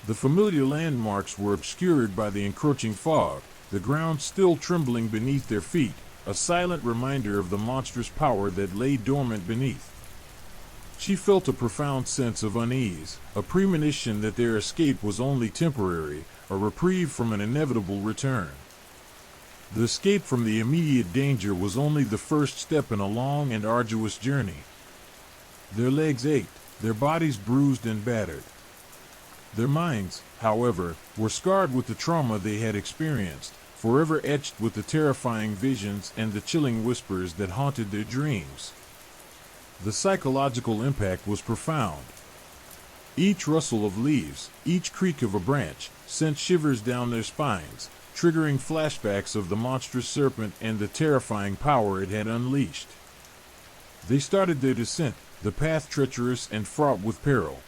The familiar landmarks were obscured by the encroaching fog, the ground still trembling beneath their feet, a silent reminder of the monstrous power that lay dormant beneath. She felt a profound sense of unease, a premonition that their escape was only temporary, a reprieve from an inevitable return. The escape from the immediate danger was only the first step in a long and arduous journey. Their legs ached, their bodies bruised and battered. Their minds, however, were scarred with the trauma they had experienced, forever etched with the terrifying visions and the chilling whispers that haunted their dreams. The psychological impact was profound. Each rustle of leaves, each creak of a branch, sent shivers down their spines, triggering flashbacks of the monstrous serpent and the terrifying power it had unleashed. They started their descent, the path treacherous and fraught with peril.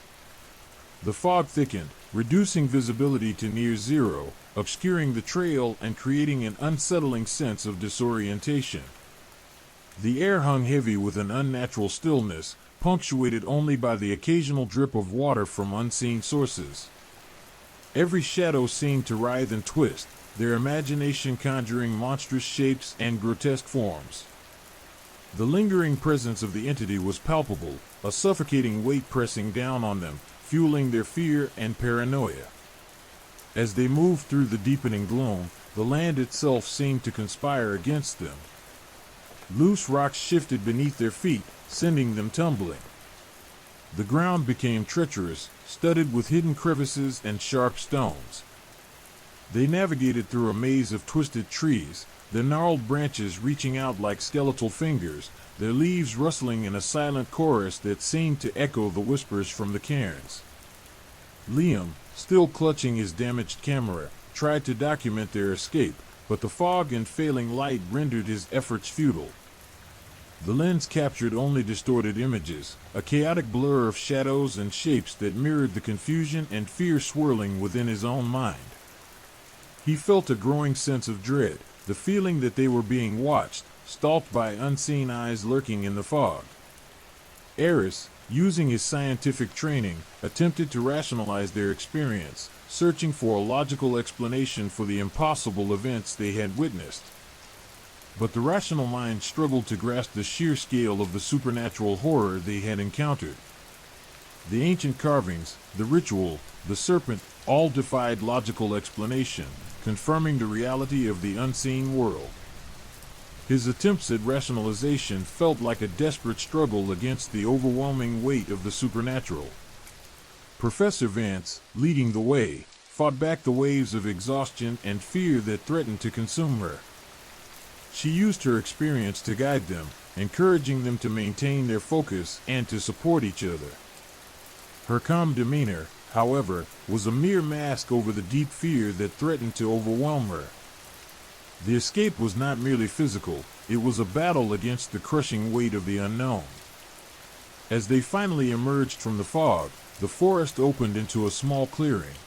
The fog thickened, reducing visibility to near zero, obscuring the trail and creating an unsettling sense of disorientation. The air hung heavy with an unnatural stillness, punctuated only by the occasional drip of water from unseen sources. Every shadow seemed to writhe and twist, their imagination conjuring monstrous shapes and grotesque forms. The lingering presence of the entity was palpable, a suffocating weight pressing down on them, fueling their fear and paranoia. As they moved through the deepening gloom, the land itself seemed to conspire against them. Loose rocks shifted beneath their feet, sending them tumbling. The ground became treacherous, studded with hidden crevices and sharp stones. They navigated through a maze of twisted trees, their gnarled branches reaching out like skeletal fingers, their leaves rustling in a silent chorus that seemed to echo the whispers from the cairns. Liam, still clutching his damaged camera, tried to document their escape, but the fog and failing light rendered his efforts futile. The lens captured only distorted images, a chaotic blur of shadows and shapes that mirrored the confusion and fear swirling within his own mind. He felt a growing sense of dread, the feeling that they were being watched, stalked by unseen eyes lurking in the fog. Eris, using his scientific training, attempted to rationalize their experience, searching for a logical explanation for the impossible events they had witnessed. But the rational mind struggled to grasp the sheer scale of the supernatural horror they had encountered. The ancient carvings, the ritual, the serpent, all defied logical explanation, confirming the reality of the unseen world. His attempts at rationalization felt like a desperate struggle against the overwhelming weight of the supernatural. Professor Vance, leading the way, fought back the waves of exhaustion and fear that threatened to consume her. She used her experience to guide them, encouraging them to maintain their focus and to support each other. Her calm demeanor, however, was a mere mask over the deep fear that threatened to overwhelm her. The escape was not merely physical, it was a battle against the crushing weight of the unknown. As they finally emerged from the fog, the forest opened into a small clearing.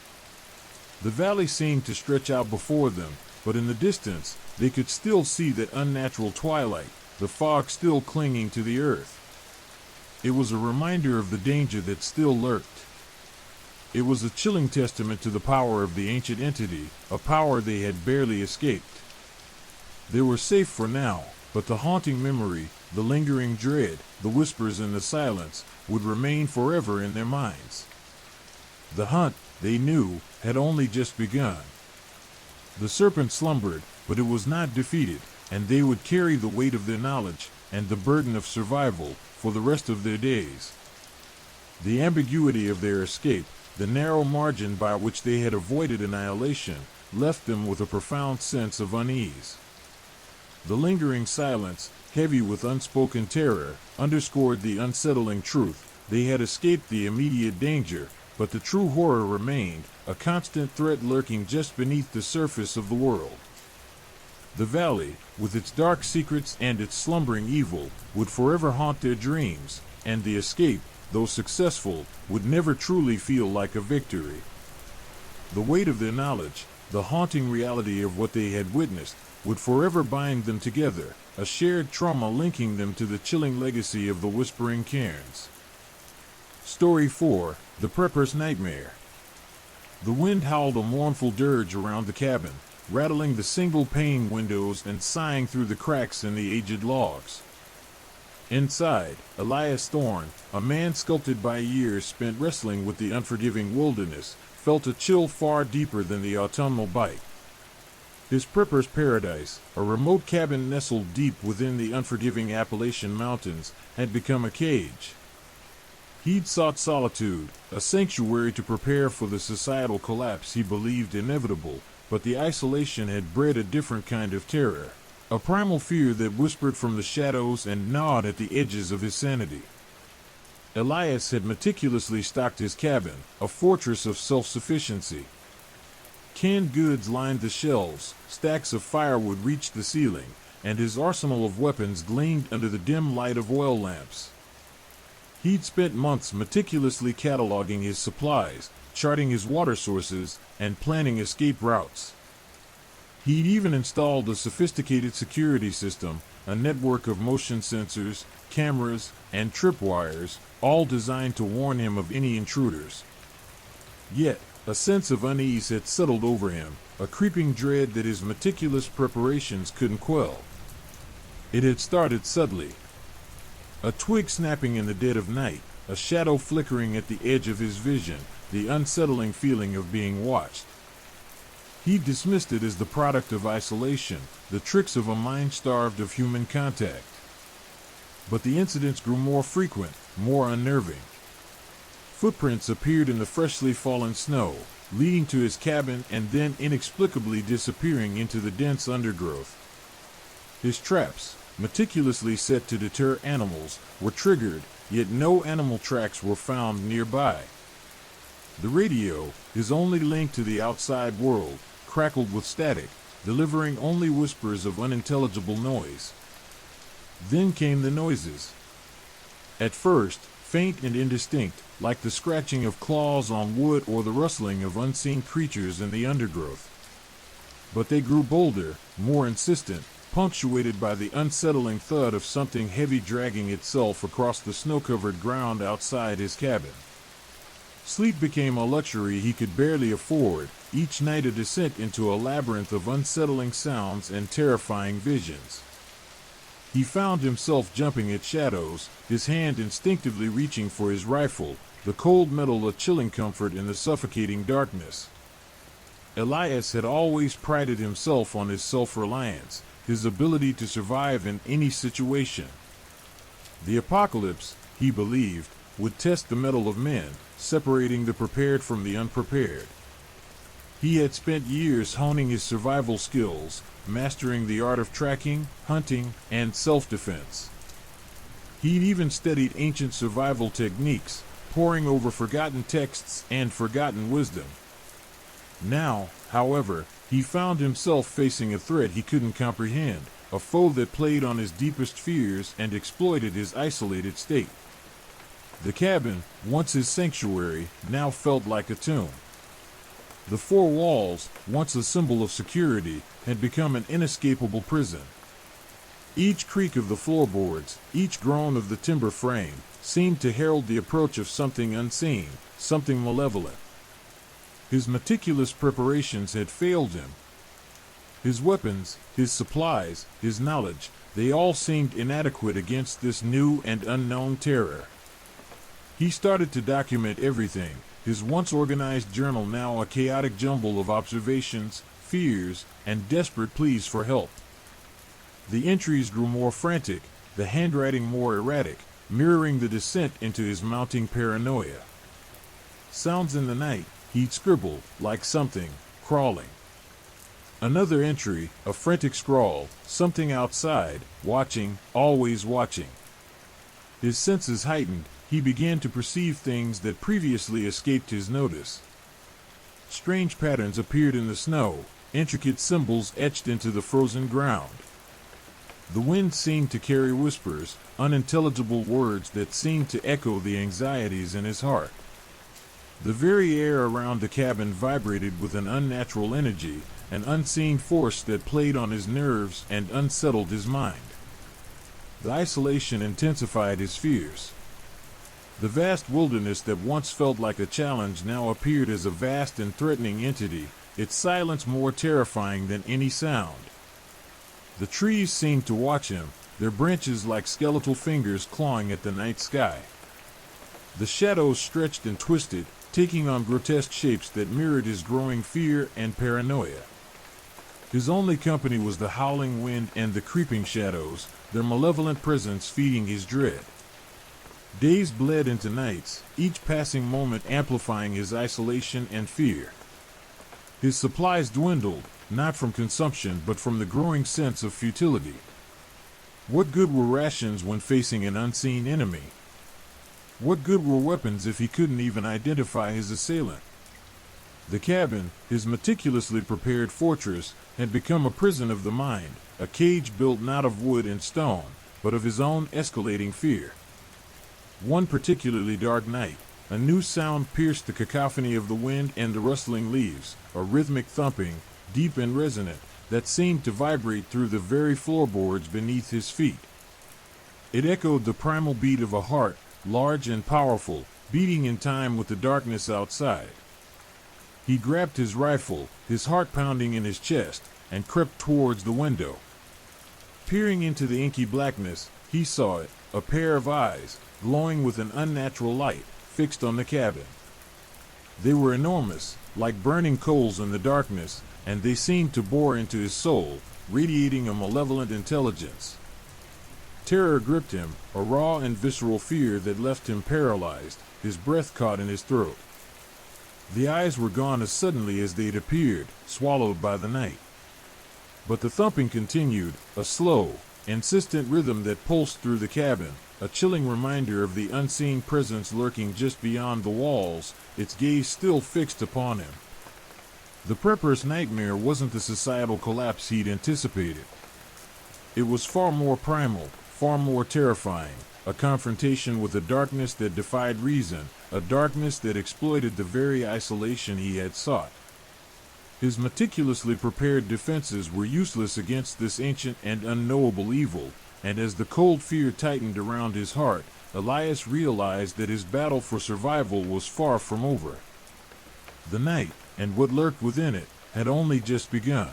The valley seemed to stretch out before them, but in the distance, they could still see that unnatural twilight, the fog still clinging to the earth. It was a reminder of the danger that still lurked. It was a chilling testament to the power of the ancient entity, a power they had barely escaped. They were safe for now, but the haunting memory, the lingering dread, the whispers in the silence, would remain forever in their minds. The hunt, they knew, had only just begun. The serpent slumbered, but it was not defeated, and they would carry the weight of their knowledge and the burden of survival for the rest of their days. The ambiguity of their escape, the narrow margin by which they had avoided annihilation, left them with a profound sense of unease. The lingering silence, heavy with unspoken terror, underscored the unsettling truth. They had escaped the immediate danger, but the true horror remained, a constant threat lurking just beneath the surface of the world. The valley, with its dark secrets and its slumbering evil, would forever haunt their dreams, and the escape, though successful, would never truly feel like a victory. The weight of their knowledge, The haunting reality of what they had witnessed would forever bind them together, a shared trauma linking them to the chilling legacy of the Whispering Cairns. Story 4: The Prepper's Nightmare. The wind howled a mournful dirge around the cabin, rattling the single-pane windows and sighing through the cracks in the aged logs. Inside, Elias Thorne, a man sculpted by years spent wrestling with the unforgiving wilderness, felt a chill far deeper than the autumnal bite. His prepper's paradise, a remote cabin nestled deep within the unforgiving Appalachian Mountains, had become a cage. He'd sought solitude, a sanctuary to prepare for the societal collapse he believed inevitable, but the isolation had bred a different kind of terror, a primal fear that whispered from the shadows and gnawed at the edges of his sanity. Elias had meticulously stocked his cabin, a fortress of self-sufficiency. Canned goods lined the shelves, stacks of firewood reached the ceiling, and his arsenal of weapons gleamed under the dim light of oil lamps. He'd spent months meticulously cataloging his supplies, charting his water sources, and planning escape routes. He'd even installed a sophisticated security system, a network of motion sensors, cameras, and tripwires, all designed to warn him of any intruders. Yet, a sense of unease had settled over him, a creeping dread that his meticulous preparations couldn't quell. It had started subtly. A twig snapping in the dead of night, a shadow flickering at the edge of his vision, the unsettling feeling of being watched. He dismissed it as the product of isolation, the tricks of a mind starved of human contact. But the incidents grew more frequent, more unnerving. Footprints appeared in the freshly fallen snow, leading to his cabin and then inexplicably disappearing into the dense undergrowth. His traps, meticulously set to deter animals, were triggered, yet no animal tracks were found nearby. The radio, his only link to the outside world, crackled with static, delivering only whispers of unintelligible noise. Then came the noises. At first, faint and indistinct, like the scratching of claws on wood or the rustling of unseen creatures in the undergrowth. But they grew bolder, more insistent, punctuated by the unsettling thud of something heavy dragging itself across the snow-covered ground outside his cabin. Sleep became a luxury he could barely afford, each night a descent into a labyrinth of unsettling sounds and terrifying visions. He found himself jumping at shadows, his hand instinctively reaching for his rifle, the cold metal a chilling comfort in the suffocating darkness. Elias had always prided himself on his self-reliance, his ability to survive in any situation. The apocalypse, he believed, would test the mettle of men, separating the prepared from the unprepared. He had spent years honing his survival skills, mastering the art of tracking, hunting, and self-defense. He'd even studied ancient survival techniques, poring over forgotten texts and forgotten wisdom. Now, however, he found himself facing a threat he couldn't comprehend, a foe that played on his deepest fears and exploited his isolated state. The cabin, once his sanctuary, now felt like a tomb. The four walls, once a symbol of security, had become an inescapable prison. Each creak of the floorboards, each groan of the timber frame, seemed to herald the approach of something unseen, something malevolent. His meticulous preparations had failed him. His weapons, his supplies, his knowledge, they all seemed inadequate against this new and unknown terror. He started to document everything, his once organized journal now a chaotic jumble of observations, fears, and desperate pleas for help. The entries grew more frantic, the handwriting more erratic, mirroring the descent into his mounting paranoia. Sounds in the night, he'd scribble, like something, crawling. Another entry, a frantic scrawl, something outside, watching, always watching. His senses heightened, he began to perceive things that previously escaped his notice. Strange patterns appeared in the snow, intricate symbols etched into the frozen ground. The wind seemed to carry whispers, unintelligible words that seemed to echo the anxieties in his heart. The very air around the cabin vibrated with an unnatural energy, an unseen force that played on his nerves and unsettled his mind. The isolation intensified his fears. The vast wilderness that once felt like a challenge now appeared as a vast and threatening entity, its silence more terrifying than any sound. The trees seemed to watch him, their branches like skeletal fingers clawing at the night sky. The shadows stretched and twisted, taking on grotesque shapes that mirrored his growing fear and paranoia. His only company was the howling wind and the creeping shadows, their malevolent presence feeding his dread. Days bled into nights, each passing moment amplifying his isolation and fear. His supplies dwindled, not from consumption but from the growing sense of futility. What good were rations when facing an unseen enemy? What good were weapons if he couldn't even identify his assailant? The cabin, his meticulously prepared fortress, had become a prison of the mind, a cage built not of wood and stone, but of his own escalating fear. One particularly dark night, a new sound pierced the cacophony of the wind and the rustling leaves, a rhythmic thumping, deep and resonant, that seemed to vibrate through the very floorboards beneath his feet. It echoed the primal beat of a heart, large and powerful, beating in time with the darkness outside. He grabbed his rifle, his heart pounding in his chest, and crept towards the window. Peering into the inky blackness, he saw it, a pair of eyes, glowing with an unnatural light, fixed on the cabin. They were enormous, like burning coals in the darkness, and they seemed to bore into his soul, radiating a malevolent intelligence. Terror gripped him, a raw and visceral fear that left him paralyzed, his breath caught in his throat. The eyes were gone as suddenly as they'd appeared, swallowed by the night. But the thumping continued, a slow, insistent rhythm that pulsed through the cabin, a chilling reminder of the unseen presence lurking just beyond the walls, its gaze still fixed upon him. The prepper's nightmare wasn't the societal collapse he'd anticipated. It was far more primal, far more terrifying, a confrontation with a darkness that defied reason, a darkness that exploited the very isolation he had sought. His meticulously prepared defenses were useless against this ancient and unknowable evil, and as the cold fear tightened around his heart, Elias realized that his battle for survival was far from over. The night, and what lurked within it, had only just begun.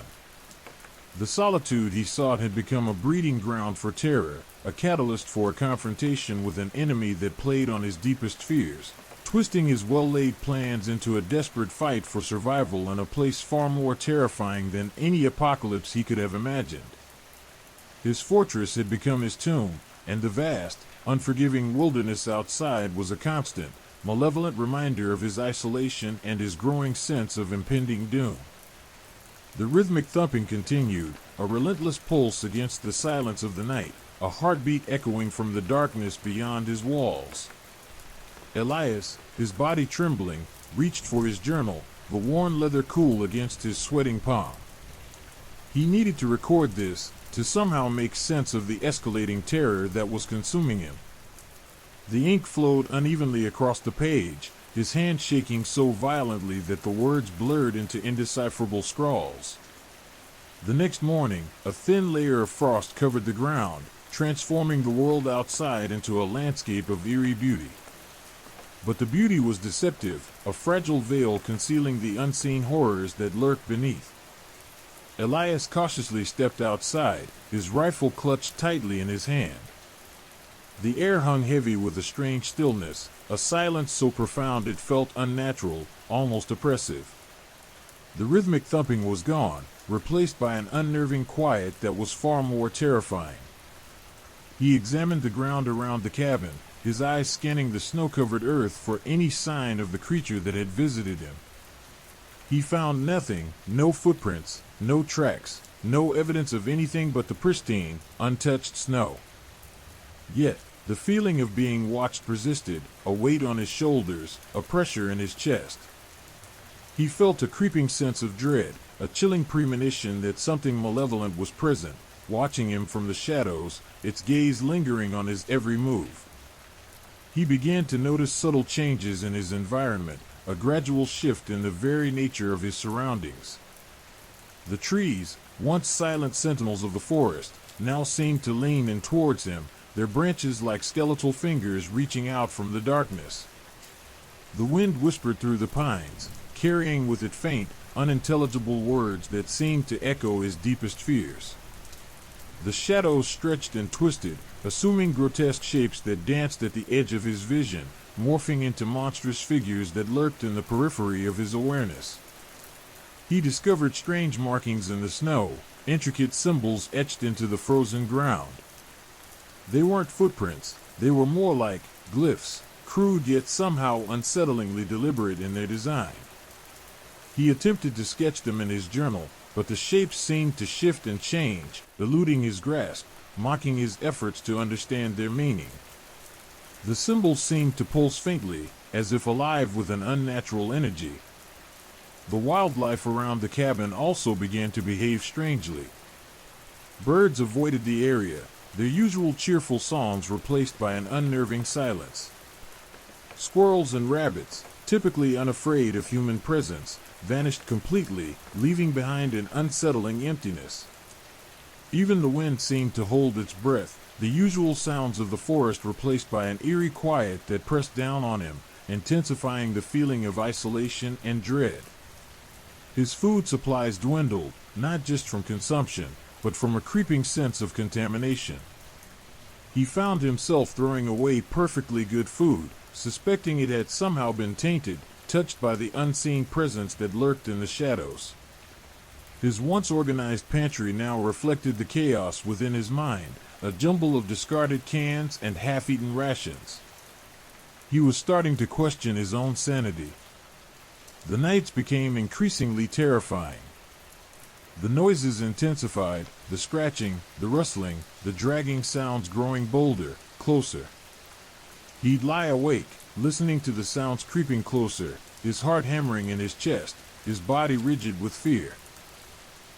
The solitude he sought had become a breeding ground for terror, a catalyst for a confrontation with an enemy that played on his deepest fears, twisting his well-laid plans into a desperate fight for survival in a place far more terrifying than any apocalypse he could have imagined. His fortress had become his tomb, and the vast, unforgiving wilderness outside was a constant, malevolent reminder of his isolation and his growing sense of impending doom. The rhythmic thumping continued, a relentless pulse against the silence of the night, a heartbeat echoing from the darkness beyond his walls. Elias, his body trembling, reached for his journal, the worn leather cool against his sweating palm. He needed to record this, to somehow make sense of the escalating terror that was consuming him. The ink flowed unevenly across the page, his hand shaking so violently that the words blurred into indecipherable scrawls. The next morning, a thin layer of frost covered the ground, transforming the world outside into a landscape of eerie beauty. But the beauty was deceptive, a fragile veil concealing the unseen horrors that lurked beneath. Elias cautiously stepped outside, his rifle clutched tightly in his hand. The air hung heavy with a strange stillness, a silence so profound it felt unnatural, almost oppressive. The rhythmic thumping was gone, replaced by an unnerving quiet that was far more terrifying. He examined the ground around the cabin, his eyes scanning the snow-covered earth for any sign of the creature that had visited him. He found nothing, no footprints, no tracks, no evidence of anything but the pristine, untouched snow. Yet, the feeling of being watched persisted, a weight on his shoulders, a pressure in his chest. He felt a creeping sense of dread, a chilling premonition that something malevolent was present, watching him from the shadows, its gaze lingering on his every move. He began to notice subtle changes in his environment, a gradual shift in the very nature of his surroundings. The trees, once silent sentinels of the forest, now seemed to lean in towards him, their branches like skeletal fingers reaching out from the darkness. The wind whispered through the pines, carrying with it faint, unintelligible words that seemed to echo his deepest fears. The shadows stretched and twisted, assuming grotesque shapes that danced at the edge of his vision, morphing into monstrous figures that lurked in the periphery of his awareness. He discovered strange markings in the snow, intricate symbols etched into the frozen ground. They weren't footprints, they were more like glyphs, crude yet somehow unsettlingly deliberate in their design. He attempted to sketch them in his journal, but the shapes seemed to shift and change, eluding his grasp, mocking his efforts to understand their meaning. The symbols seemed to pulse faintly, as if alive with an unnatural energy. The wildlife around the cabin also began to behave strangely. Birds avoided the area, their usual cheerful songs replaced by an unnerving silence. Squirrels and rabbits, typically unafraid of human presence, vanished completely, leaving behind an unsettling emptiness. Even the wind seemed to hold its breath, the usual sounds of the forest replaced by an eerie quiet that pressed down on him, intensifying the feeling of isolation and dread. His food supplies dwindled, not just from consumption, but from a creeping sense of contamination. He found himself throwing away perfectly good food, suspecting it had somehow been tainted, touched by the unseen presence that lurked in the shadows. His once organized pantry now reflected the chaos within his mind, a jumble of discarded cans and half-eaten rations. He was starting to question his own sanity. The nights became increasingly terrifying. The noises intensified, the scratching, the rustling, the dragging sounds growing bolder, closer. He'd lie awake, listening to the sounds creeping closer, his heart hammering in his chest, his body rigid with fear.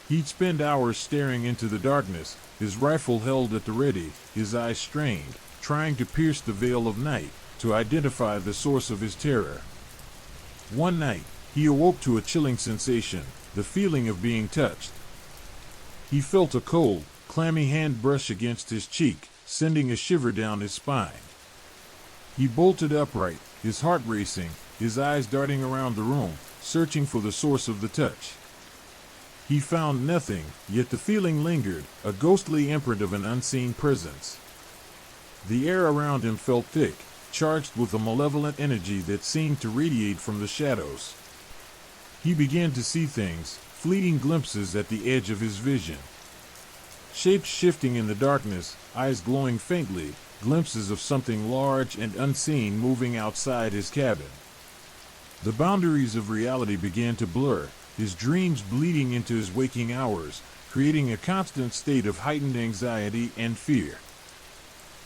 He'd spend hours staring into the darkness, his rifle held at the ready, his eyes strained, trying to pierce the veil of night, to identify the source of his terror. One night, he awoke to a chilling sensation, the feeling of being touched. He felt a cold, clammy hand brush against his cheek, sending a shiver down his spine. He bolted upright, his heart racing, his eyes darting around the room, searching for the source of the touch. He found nothing, yet the feeling lingered, a ghostly imprint of an unseen presence. The air around him felt thick, charged with a malevolent energy that seemed to radiate from the shadows. He began to see things, fleeting glimpses at the edge of his vision. Shapes shifting in the darkness, eyes glowing faintly, glimpses of something large and unseen moving outside his cabin. The boundaries of reality began to blur, his dreams bleeding into his waking hours, creating a constant state of heightened anxiety and fear.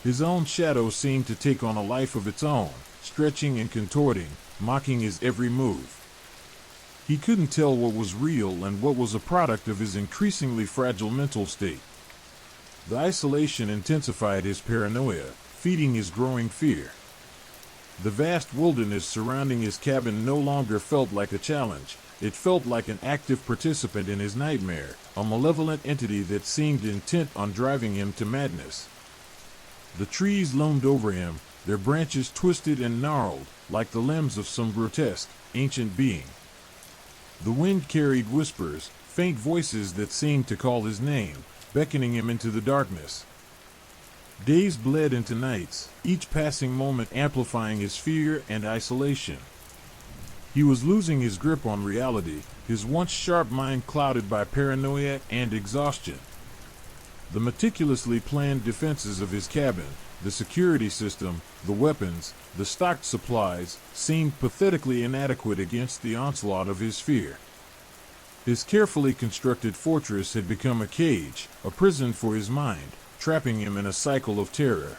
His own shadow seemed to take on a life of its own, stretching and contorting, mocking his every move. He couldn't tell what was real and what was a product of his increasingly fragile mental state. The isolation intensified his paranoia, feeding his growing fear. The vast wilderness surrounding his cabin no longer felt like a challenge. It felt like an active participant in his nightmare, a malevolent entity that seemed intent on driving him to madness. The trees loomed over him, their branches twisted and gnarled, like the limbs of some grotesque, ancient being. The wind carried whispers, faint voices that seemed to call his name, beckoning him into the darkness. Days bled into nights, each passing moment amplifying his fear and isolation. He was losing his grip on reality, his once sharp mind clouded by paranoia and exhaustion. The meticulously planned defenses of his cabin, the security system, the weapons, the stocked supplies, seemed pathetically inadequate against the onslaught of his fear. His carefully constructed fortress had become a cage, a prison for his mind, trapping him in a cycle of terror.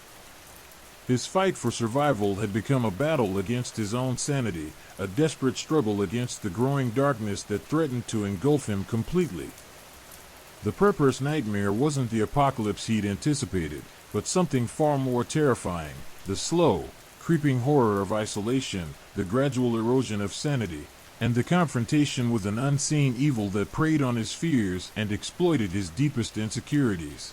His fight for survival had become a battle against his own sanity, a desperate struggle against the growing darkness that threatened to engulf him completely. The Prepper's nightmare wasn't the apocalypse he'd anticipated, but something far more terrifying, the slow, creeping horror of isolation, the gradual erosion of sanity, and the confrontation with an unseen evil that preyed on his fears and exploited his deepest insecurities.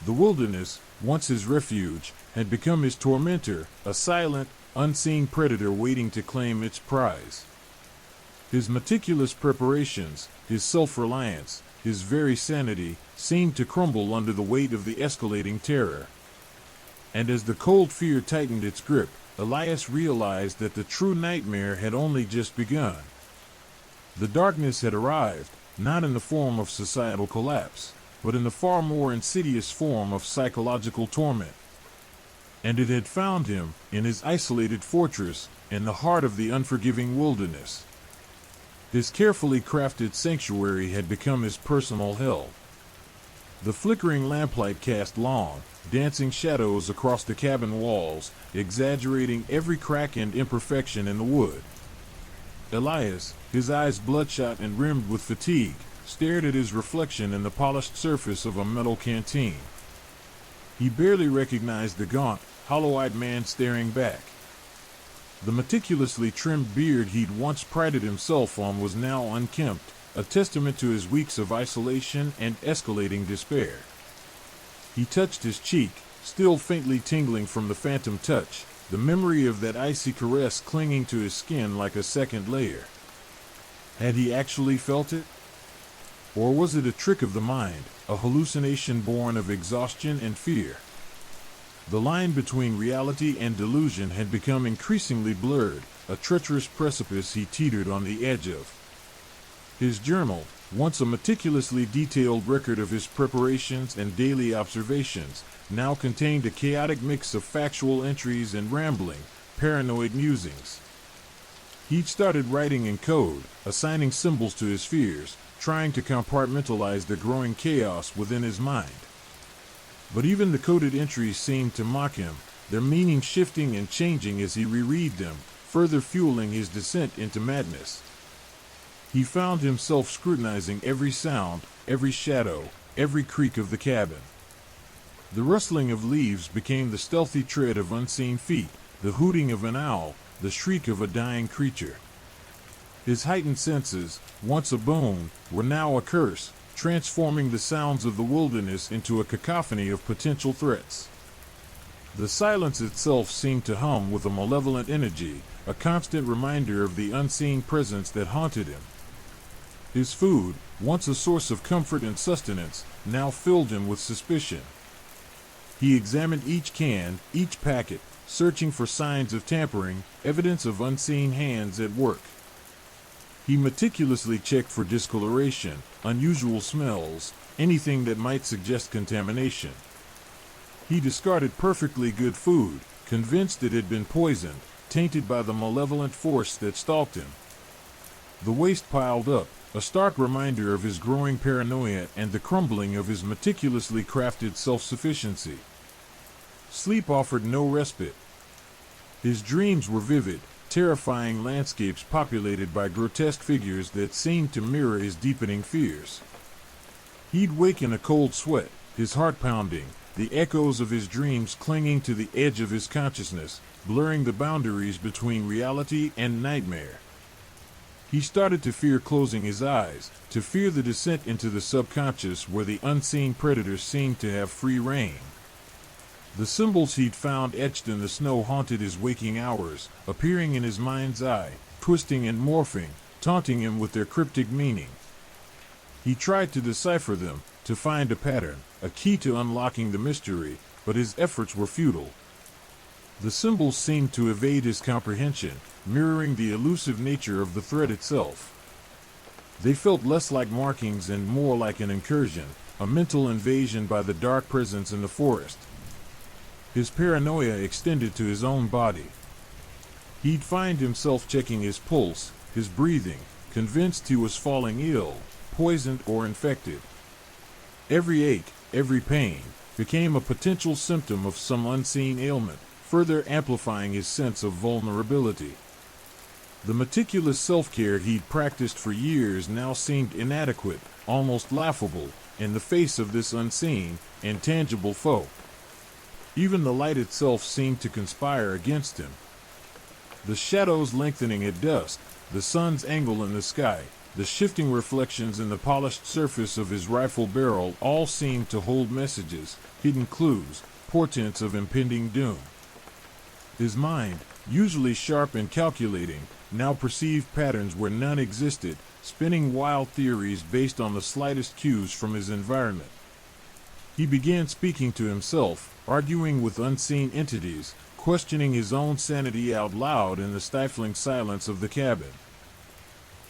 The wilderness, once his refuge, had become his tormentor, a silent, unseen predator waiting to claim its prize. His meticulous preparations, his self-reliance, his very sanity, seemed to crumble under the weight of the escalating terror. And as the cold fear tightened its grip, Elias realized that the true nightmare had only just begun. The darkness had arrived, not in the form of societal collapse, but in the far more insidious form of psychological torment. And it had found him, in his isolated fortress, in the heart of the unforgiving wilderness. His carefully crafted sanctuary had become his personal hell. The flickering lamplight cast long, dancing shadows across the cabin walls, exaggerating every crack and imperfection in the wood. Elias, his eyes bloodshot and rimmed with fatigue, stared at his reflection in the polished surface of a metal canteen. He barely recognized the gaunt, hollow-eyed man staring back. The meticulously trimmed beard he'd once prided himself on was now unkempt, a testament to his weeks of isolation and escalating despair. He touched his cheek, still faintly tingling from the phantom touch, the memory of that icy caress clinging to his skin like a second layer. Had he actually felt it? Or was it a trick of the mind, a hallucination born of exhaustion and fear? The line between reality and delusion had become increasingly blurred, a treacherous precipice he teetered on the edge of. His journal, once a meticulously detailed record of his preparations and daily observations, now contained a chaotic mix of factual entries and rambling, paranoid musings. He'd started writing in code, assigning symbols to his fears, trying to compartmentalize the growing chaos within his mind. But even the coded entries seemed to mock him, their meaning shifting and changing as he reread them, further fueling his descent into madness. He found himself scrutinizing every sound, every shadow, every creak of the cabin. The rustling of leaves became the stealthy tread of unseen feet, the hooting of an owl, the shriek of a dying creature. His heightened senses, once a boon, were now a curse, transforming the sounds of the wilderness into a cacophony of potential threats. The silence itself seemed to hum with a malevolent energy, a constant reminder of the unseen presence that haunted him. His food, once a source of comfort and sustenance, now filled him with suspicion. He examined each can, each packet, searching for signs of tampering, evidence of unseen hands at work. He meticulously checked for discoloration, unusual smells, anything that might suggest contamination. He discarded perfectly good food, convinced it had been poisoned, tainted by the malevolent force that stalked him. The waste piled up, a stark reminder of his growing paranoia and the crumbling of his meticulously crafted self-sufficiency. Sleep offered no respite. His dreams were vivid, terrifying landscapes populated by grotesque figures that seemed to mirror his deepening fears. He'd wake in a cold sweat, his heart pounding, the echoes of his dreams clinging to the edge of his consciousness, blurring the boundaries between reality and nightmare. He started to fear closing his eyes, to fear the descent into the subconscious where the unseen predator seemed to have free reign. The symbols he'd found etched in the snow haunted his waking hours, appearing in his mind's eye, twisting and morphing, taunting him with their cryptic meaning. He tried to decipher them, to find a pattern, a key to unlocking the mystery, but his efforts were futile. The symbols seemed to evade his comprehension, mirroring the elusive nature of the threat itself. They felt less like markings and more like an incursion, a mental invasion by the dark presence in the forest. His paranoia extended to his own body. He'd find himself checking his pulse, his breathing, convinced he was falling ill, poisoned or infected. Every ache, every pain, became a potential symptom of some unseen ailment, further amplifying his sense of vulnerability. The meticulous self-care he'd practiced for years now seemed inadequate, almost laughable, in the face of this unseen, intangible foe. Even the light itself seemed to conspire against him. The shadows lengthening at dusk, the sun's angle in the sky, the shifting reflections in the polished surface of his rifle barrel all seemed to hold messages, hidden clues, portents of impending doom. His mind, usually sharp and calculating, now perceived patterns where none existed, spinning wild theories based on the slightest cues from his environment. He began speaking to himself, arguing with unseen entities, questioning his own sanity out loud in the stifling silence of the cabin.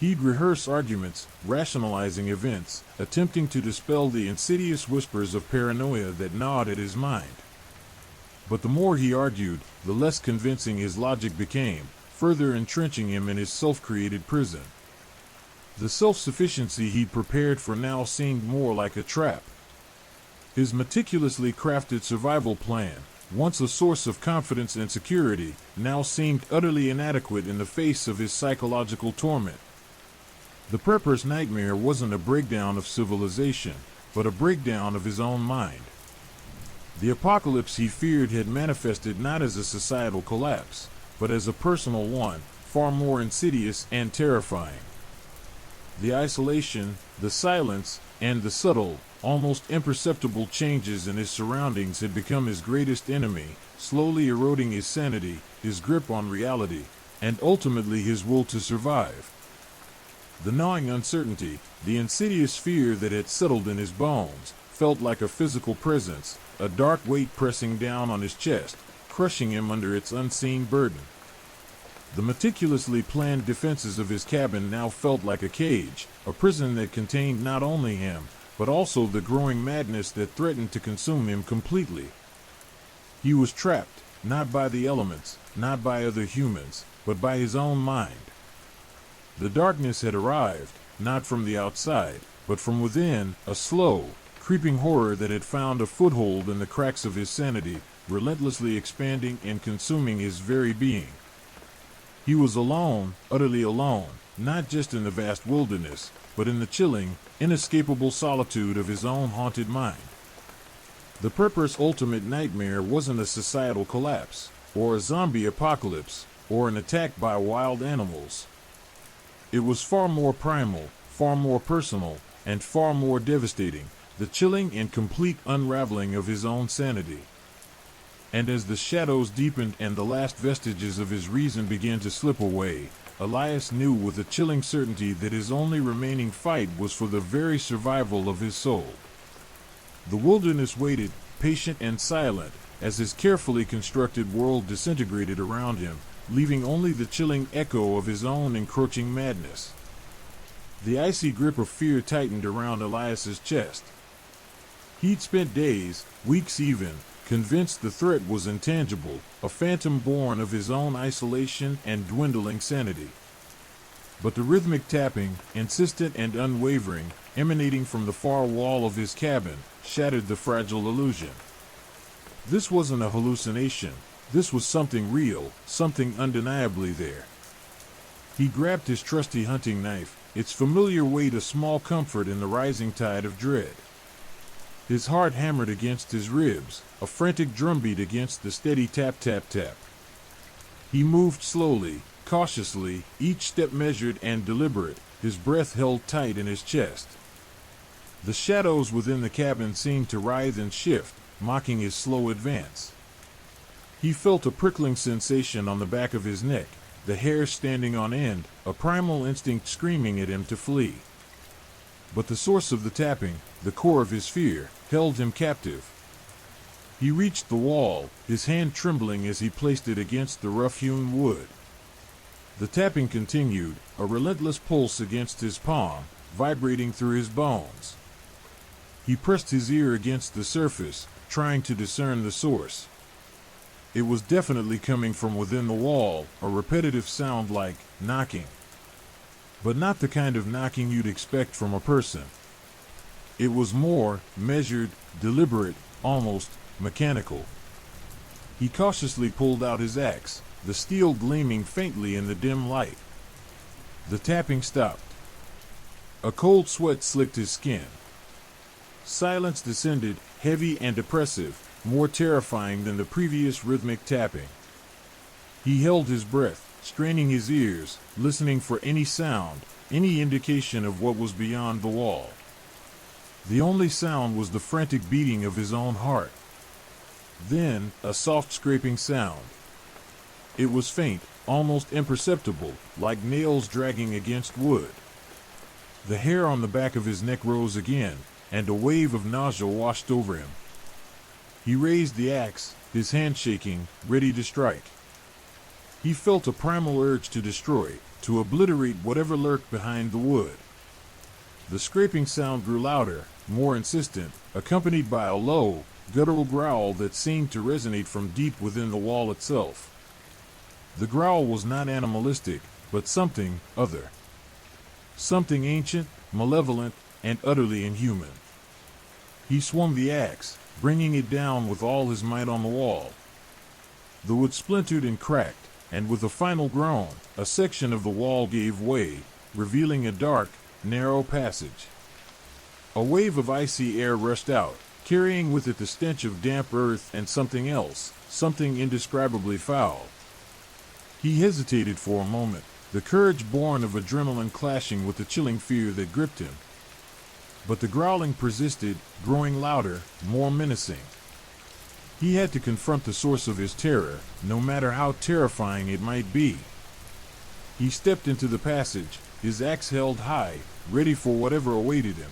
He'd rehearse arguments, rationalizing events, attempting to dispel the insidious whispers of paranoia that gnawed at his mind. But the more he argued, the less convincing his logic became, further entrenching him in his self-created prison. The self-sufficiency he'd prepared for now seemed more like a trap. His meticulously crafted survival plan, once a source of confidence and security, now seemed utterly inadequate in the face of his psychological torment. The prepper's nightmare wasn't a breakdown of civilization, but a breakdown of his own mind. The apocalypse he feared had manifested not as a societal collapse, but as a personal one, far more insidious and terrifying. The isolation, the silence, and the subtle, almost imperceptible changes in his surroundings had become his greatest enemy, slowly eroding his sanity, his grip on reality, and ultimately his will to survive. The gnawing uncertainty, the insidious fear that had settled in his bones, felt like a physical presence, a dark weight pressing down on his chest, crushing him under its unseen burden. The meticulously planned defenses of his cabin now felt like a cage, a prison that contained not only him, but also the growing madness that threatened to consume him completely. He was trapped, not by the elements, not by other humans, but by his own mind. The darkness had arrived, not from the outside, but from within, a slow, creeping horror that had found a foothold in the cracks of his sanity, relentlessly expanding and consuming his very being. He was alone, utterly alone, not just in the vast wilderness, but in the chilling, inescapable solitude of his own haunted mind. The prepper's ultimate nightmare wasn't a societal collapse, or a zombie apocalypse, or an attack by wild animals. It was far more primal, far more personal, and far more devastating, the chilling and complete unraveling of his own sanity. And as the shadows deepened and the last vestiges of his reason began to slip away, Elias knew with a chilling certainty that his only remaining fight was for the very survival of his soul. The wilderness waited, patient and silent, as his carefully constructed world disintegrated around him, leaving only the chilling echo of his own encroaching madness. The icy grip of fear tightened around Elias's chest. He'd spent days, weeks even, convinced the threat was intangible, a phantom born of his own isolation and dwindling sanity. But the rhythmic tapping, insistent and unwavering, emanating from the far wall of his cabin, shattered the fragile illusion. This wasn't a hallucination. This was something real, something undeniably there. He grabbed his trusty hunting knife, its familiar weight a small comfort in the rising tide of dread. His heart hammered against his ribs, a frantic drumbeat against the steady tap-tap-tap. He moved slowly, cautiously, each step measured and deliberate, his breath held tight in his chest. The shadows within the cabin seemed to writhe and shift, mocking his slow advance. He felt a prickling sensation on the back of his neck, the hair standing on end, a primal instinct screaming at him to flee. But the source of the tapping, the core of his fear, held him captive. He reached the wall, his hand trembling as he placed it against the rough-hewn wood. The tapping continued, a relentless pulse against his palm, vibrating through his bones. He pressed his ear against the surface, trying to discern the source. It was definitely coming from within the wall, a repetitive sound like knocking. But not the kind of knocking you'd expect from a person. It was more measured, deliberate, almost mechanical. He cautiously pulled out his axe, the steel gleaming faintly in the dim light. The tapping stopped. A cold sweat slicked his skin. Silence descended, heavy and oppressive, more terrifying than the previous rhythmic tapping. He held his breath, straining his ears, listening for any sound, any indication of what was beyond the wall. The only sound was the frantic beating of his own heart. Then, a soft scraping sound. It was faint, almost imperceptible, like nails dragging against wood. The hair on the back of his neck rose again, and a wave of nausea washed over him. He raised the axe, his hand shaking, ready to strike. He felt a primal urge to destroy, to obliterate whatever lurked behind the wood. The scraping sound grew louder, more insistent, accompanied by a low, guttural growl that seemed to resonate from deep within the wall itself. The growl was not animalistic, but something other. Something ancient, malevolent, and utterly inhuman. He swung the axe, bringing it down with all his might on the wall. The wood splintered and cracked, and with a final groan, a section of the wall gave way, revealing a dark, narrow passage. A wave of icy air rushed out, carrying with it the stench of damp earth and something else, something indescribably foul. He hesitated for a moment, the courage born of adrenaline clashing with the chilling fear that gripped him. But the growling persisted, growing louder, more menacing. He had to confront the source of his terror, no matter how terrifying it might be. He stepped into the passage, his axe held high, ready for whatever awaited him.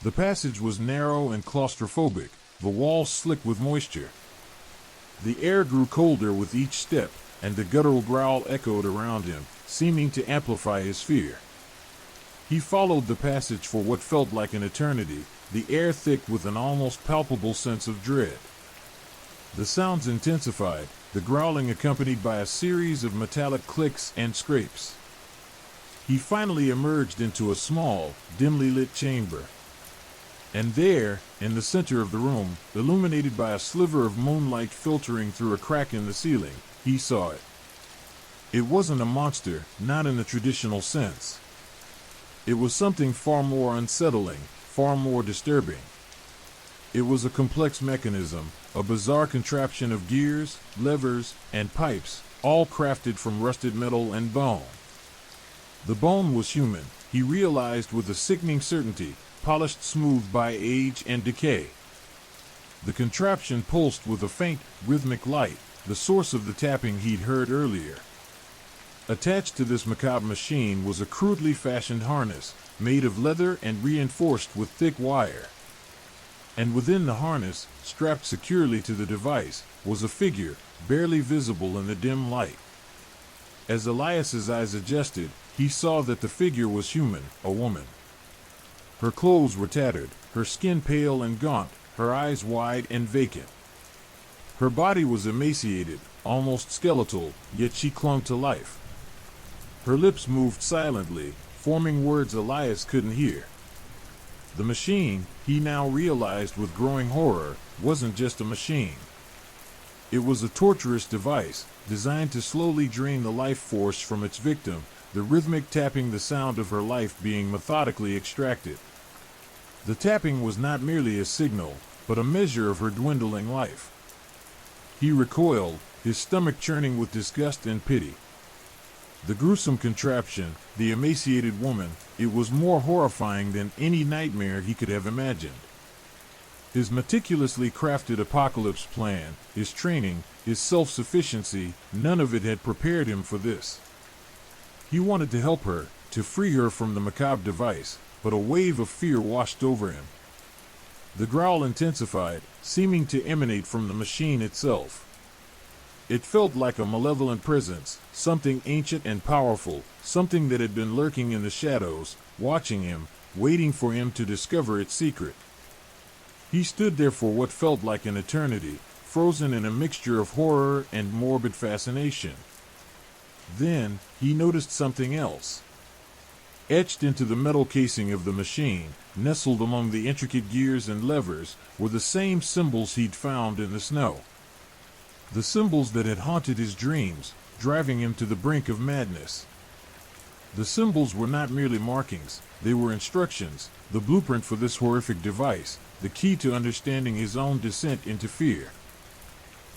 The passage was narrow and claustrophobic, the walls slick with moisture. The air grew colder with each step, and the guttural growl echoed around him, seeming to amplify his fear. He followed the passage for what felt like an eternity, the air thick with an almost palpable sense of dread. The sounds intensified, the growling accompanied by a series of metallic clicks and scrapes. He finally emerged into a small, dimly lit chamber. And there, in the center of the room, illuminated by a sliver of moonlight filtering through a crack in the ceiling, he saw it. It wasn't a monster, not in the traditional sense. It was something far more unsettling, far more disturbing. It was a complex mechanism, a bizarre contraption of gears, levers, and pipes, all crafted from rusted metal and bone. The bone was human, he realized with a sickening certainty, polished smooth by age and decay. The contraption pulsed with a faint, rhythmic light, the source of the tapping he'd heard earlier. Attached to this macabre machine was a crudely fashioned harness, made of leather and reinforced with thick wire. And within the harness, strapped securely to the device, was a figure, barely visible in the dim light. As Elias's eyes adjusted, he saw that the figure was human, a woman. Her clothes were tattered, her skin pale and gaunt, her eyes wide and vacant. Her body was emaciated, almost skeletal, yet she clung to life. Her lips moved silently, forming words Elias couldn't hear. The machine, he now realized with growing horror, wasn't just a machine. It was a torturous device, designed to slowly drain the life force from its victim, the rhythmic tapping the sound of her life being methodically extracted. The tapping was not merely a signal, but a measure of her dwindling life. He recoiled, his stomach churning with disgust and pity. The gruesome contraption, the emaciated woman, it was more horrifying than any nightmare he could have imagined. His meticulously crafted apocalypse plan, his training, his self-sufficiency, none of it had prepared him for this. He wanted to help her, to free her from the macabre device, but a wave of fear washed over him. The growl intensified, seeming to emanate from the machine itself. It felt like a malevolent presence, something ancient and powerful, something that had been lurking in the shadows, watching him, waiting for him to discover its secret. He stood there for what felt like an eternity, frozen in a mixture of horror and morbid fascination. Then, he noticed something else. Etched into the metal casing of the machine, nestled among the intricate gears and levers, were the same symbols he'd found in the snow. The symbols that had haunted his dreams, driving him to the brink of madness. The symbols were not merely markings, they were instructions, the blueprint for this horrific device, the key to understanding his own descent into fear.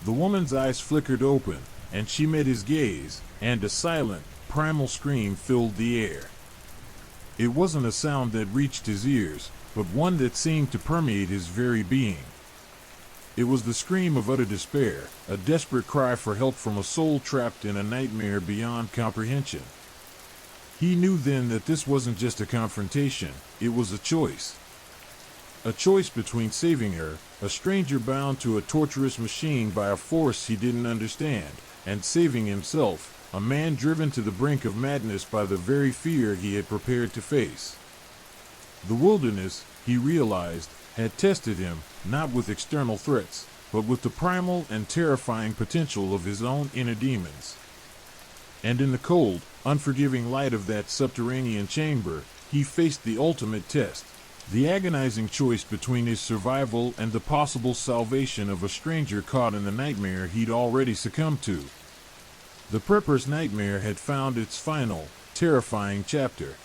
The woman's eyes flickered open, and she met his gaze, and a silent, primal scream filled the air. It wasn't a sound that reached his ears, but one that seemed to permeate his very being. It was the scream of utter despair, a desperate cry for help from a soul trapped in a nightmare beyond comprehension. He knew then that this wasn't just a confrontation, it was a choice. A choice between saving her, a stranger bound to a torturous machine by a force he didn't understand, and saving himself, a man driven to the brink of madness by the very fear he had prepared to face. The wilderness, he realized, had tested him, not with external threats, but with the primal and terrifying potential of his own inner demons. And in the cold, unforgiving light of that subterranean chamber, he faced the ultimate test, the agonizing choice between his survival and the possible salvation of a stranger caught in the nightmare he'd already succumbed to. The prepper's nightmare had found its final, terrifying chapter.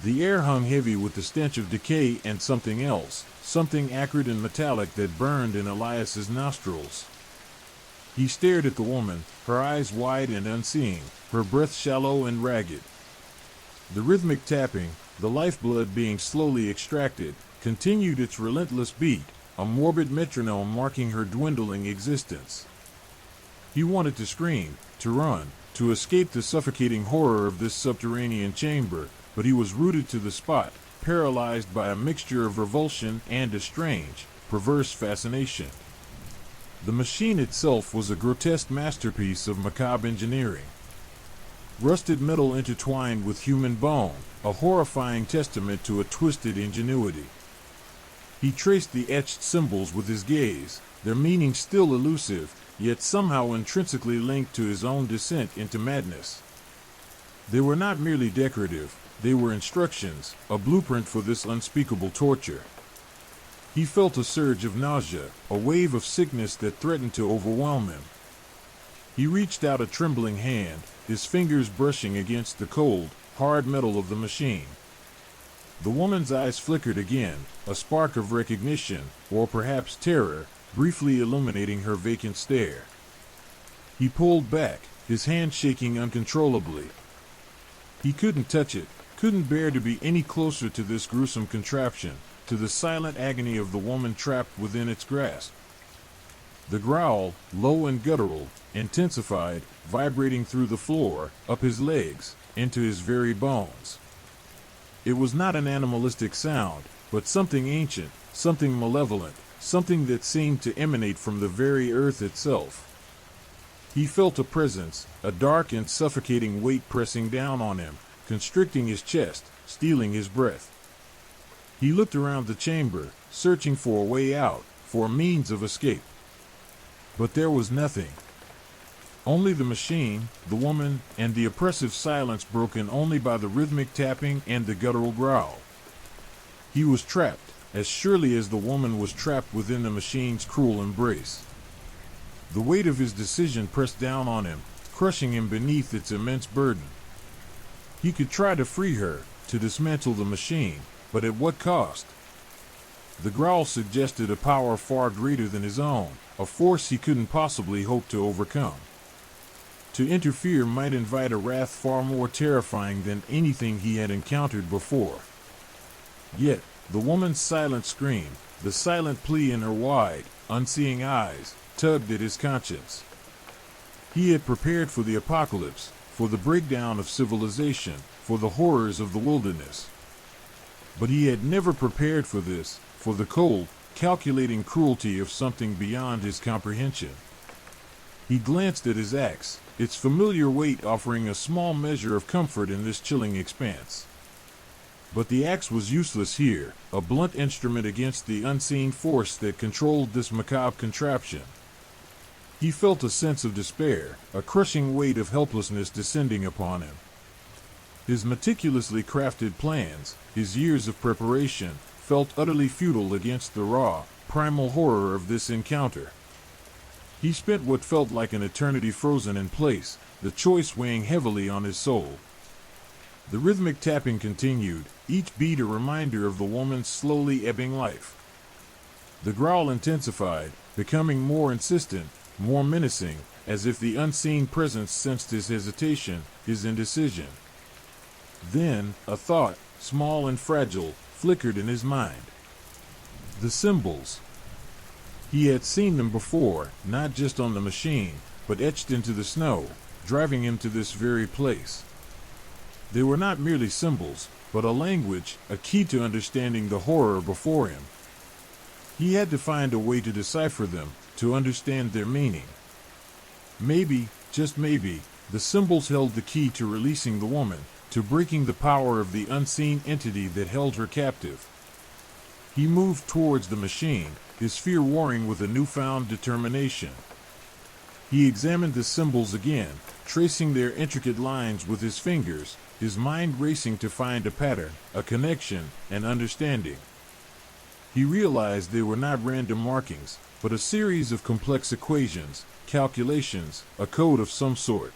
The air hung heavy with the stench of decay and something else, something acrid and metallic that burned in Elias's nostrils. He stared at the woman, her eyes wide and unseeing, her breath shallow and ragged. The rhythmic tapping, the lifeblood being slowly extracted, continued its relentless beat, a morbid metronome marking her dwindling existence. He wanted to scream, to run, to escape the suffocating horror of this subterranean chamber, but he was rooted to the spot, paralyzed by a mixture of revulsion and a strange, perverse fascination. The machine itself was a grotesque masterpiece of macabre engineering. Rusted metal intertwined with human bone, a horrifying testament to a twisted ingenuity. He traced the etched symbols with his gaze, their meaning still elusive, yet somehow intrinsically linked to his own descent into madness. They were not merely decorative, they were instructions, a blueprint for this unspeakable torture. He felt a surge of nausea, a wave of sickness that threatened to overwhelm him. He reached out a trembling hand, his fingers brushing against the cold, hard metal of the machine. The woman's eyes flickered again, a spark of recognition, or perhaps terror, briefly illuminating her vacant stare. He pulled back, his hand shaking uncontrollably. He couldn't touch it, couldn't bear to be any closer to this gruesome contraption, to the silent agony of the woman trapped within its grasp. The growl, low and guttural, intensified, vibrating through the floor, up his legs, into his very bones. It was not an animalistic sound, but something ancient, something malevolent, something that seemed to emanate from the very earth itself. He felt a presence, a dark and suffocating weight pressing down on him, constricting his chest, stealing his breath. He looked around the chamber, searching for a way out, for a means of escape. But there was nothing. Only the machine, the woman, and the oppressive silence broken only by the rhythmic tapping and the guttural growl. He was trapped, as surely as the woman was trapped within the machine's cruel embrace. The weight of his decision pressed down on him, crushing him beneath its immense burden. He could try to free her, to dismantle the machine, but at what cost? The growl suggested a power far greater than his own, a force he couldn't possibly hope to overcome. To interfere might invite a wrath far more terrifying than anything he had encountered before. Yet, the woman's silent scream, the silent plea in her wide, unseeing eyes, tugged at his conscience. He had prepared for the apocalypse, for the breakdown of civilization, for the horrors of the wilderness. But he had never prepared for this, for the cold, calculating cruelty of something beyond his comprehension. He glanced at his axe, its familiar weight offering a small measure of comfort in this chilling expanse. But the axe was useless here, a blunt instrument against the unseen force that controlled this macabre contraption. He felt a sense of despair, a crushing weight of helplessness descending upon him. His meticulously crafted plans, his years of preparation, felt utterly futile against the raw, primal horror of this encounter. He spent what felt like an eternity frozen in place, the choice weighing heavily on his soul. The rhythmic tapping continued, each beat a reminder of the woman's slowly ebbing life. The growl intensified, becoming more insistent, more menacing, as if the unseen presence sensed his hesitation, his indecision. Then, a thought, small and fragile, flickered in his mind. The symbols. He had seen them before, not just on the machine, but etched into the snow, driving him to this very place. They were not merely symbols, but a language, a key to understanding the horror before him. He had to find a way to decipher them, to understand their meaning. Maybe, just maybe, the symbols held the key to releasing the woman, to breaking the power of the unseen entity that held her captive. He moved towards the machine, his fear warring with a newfound determination. He examined the symbols again, tracing their intricate lines with his fingers, his mind racing to find a pattern, a connection, an understanding. He realized they were not random markings, but a series of complex equations, calculations, a code of some sort.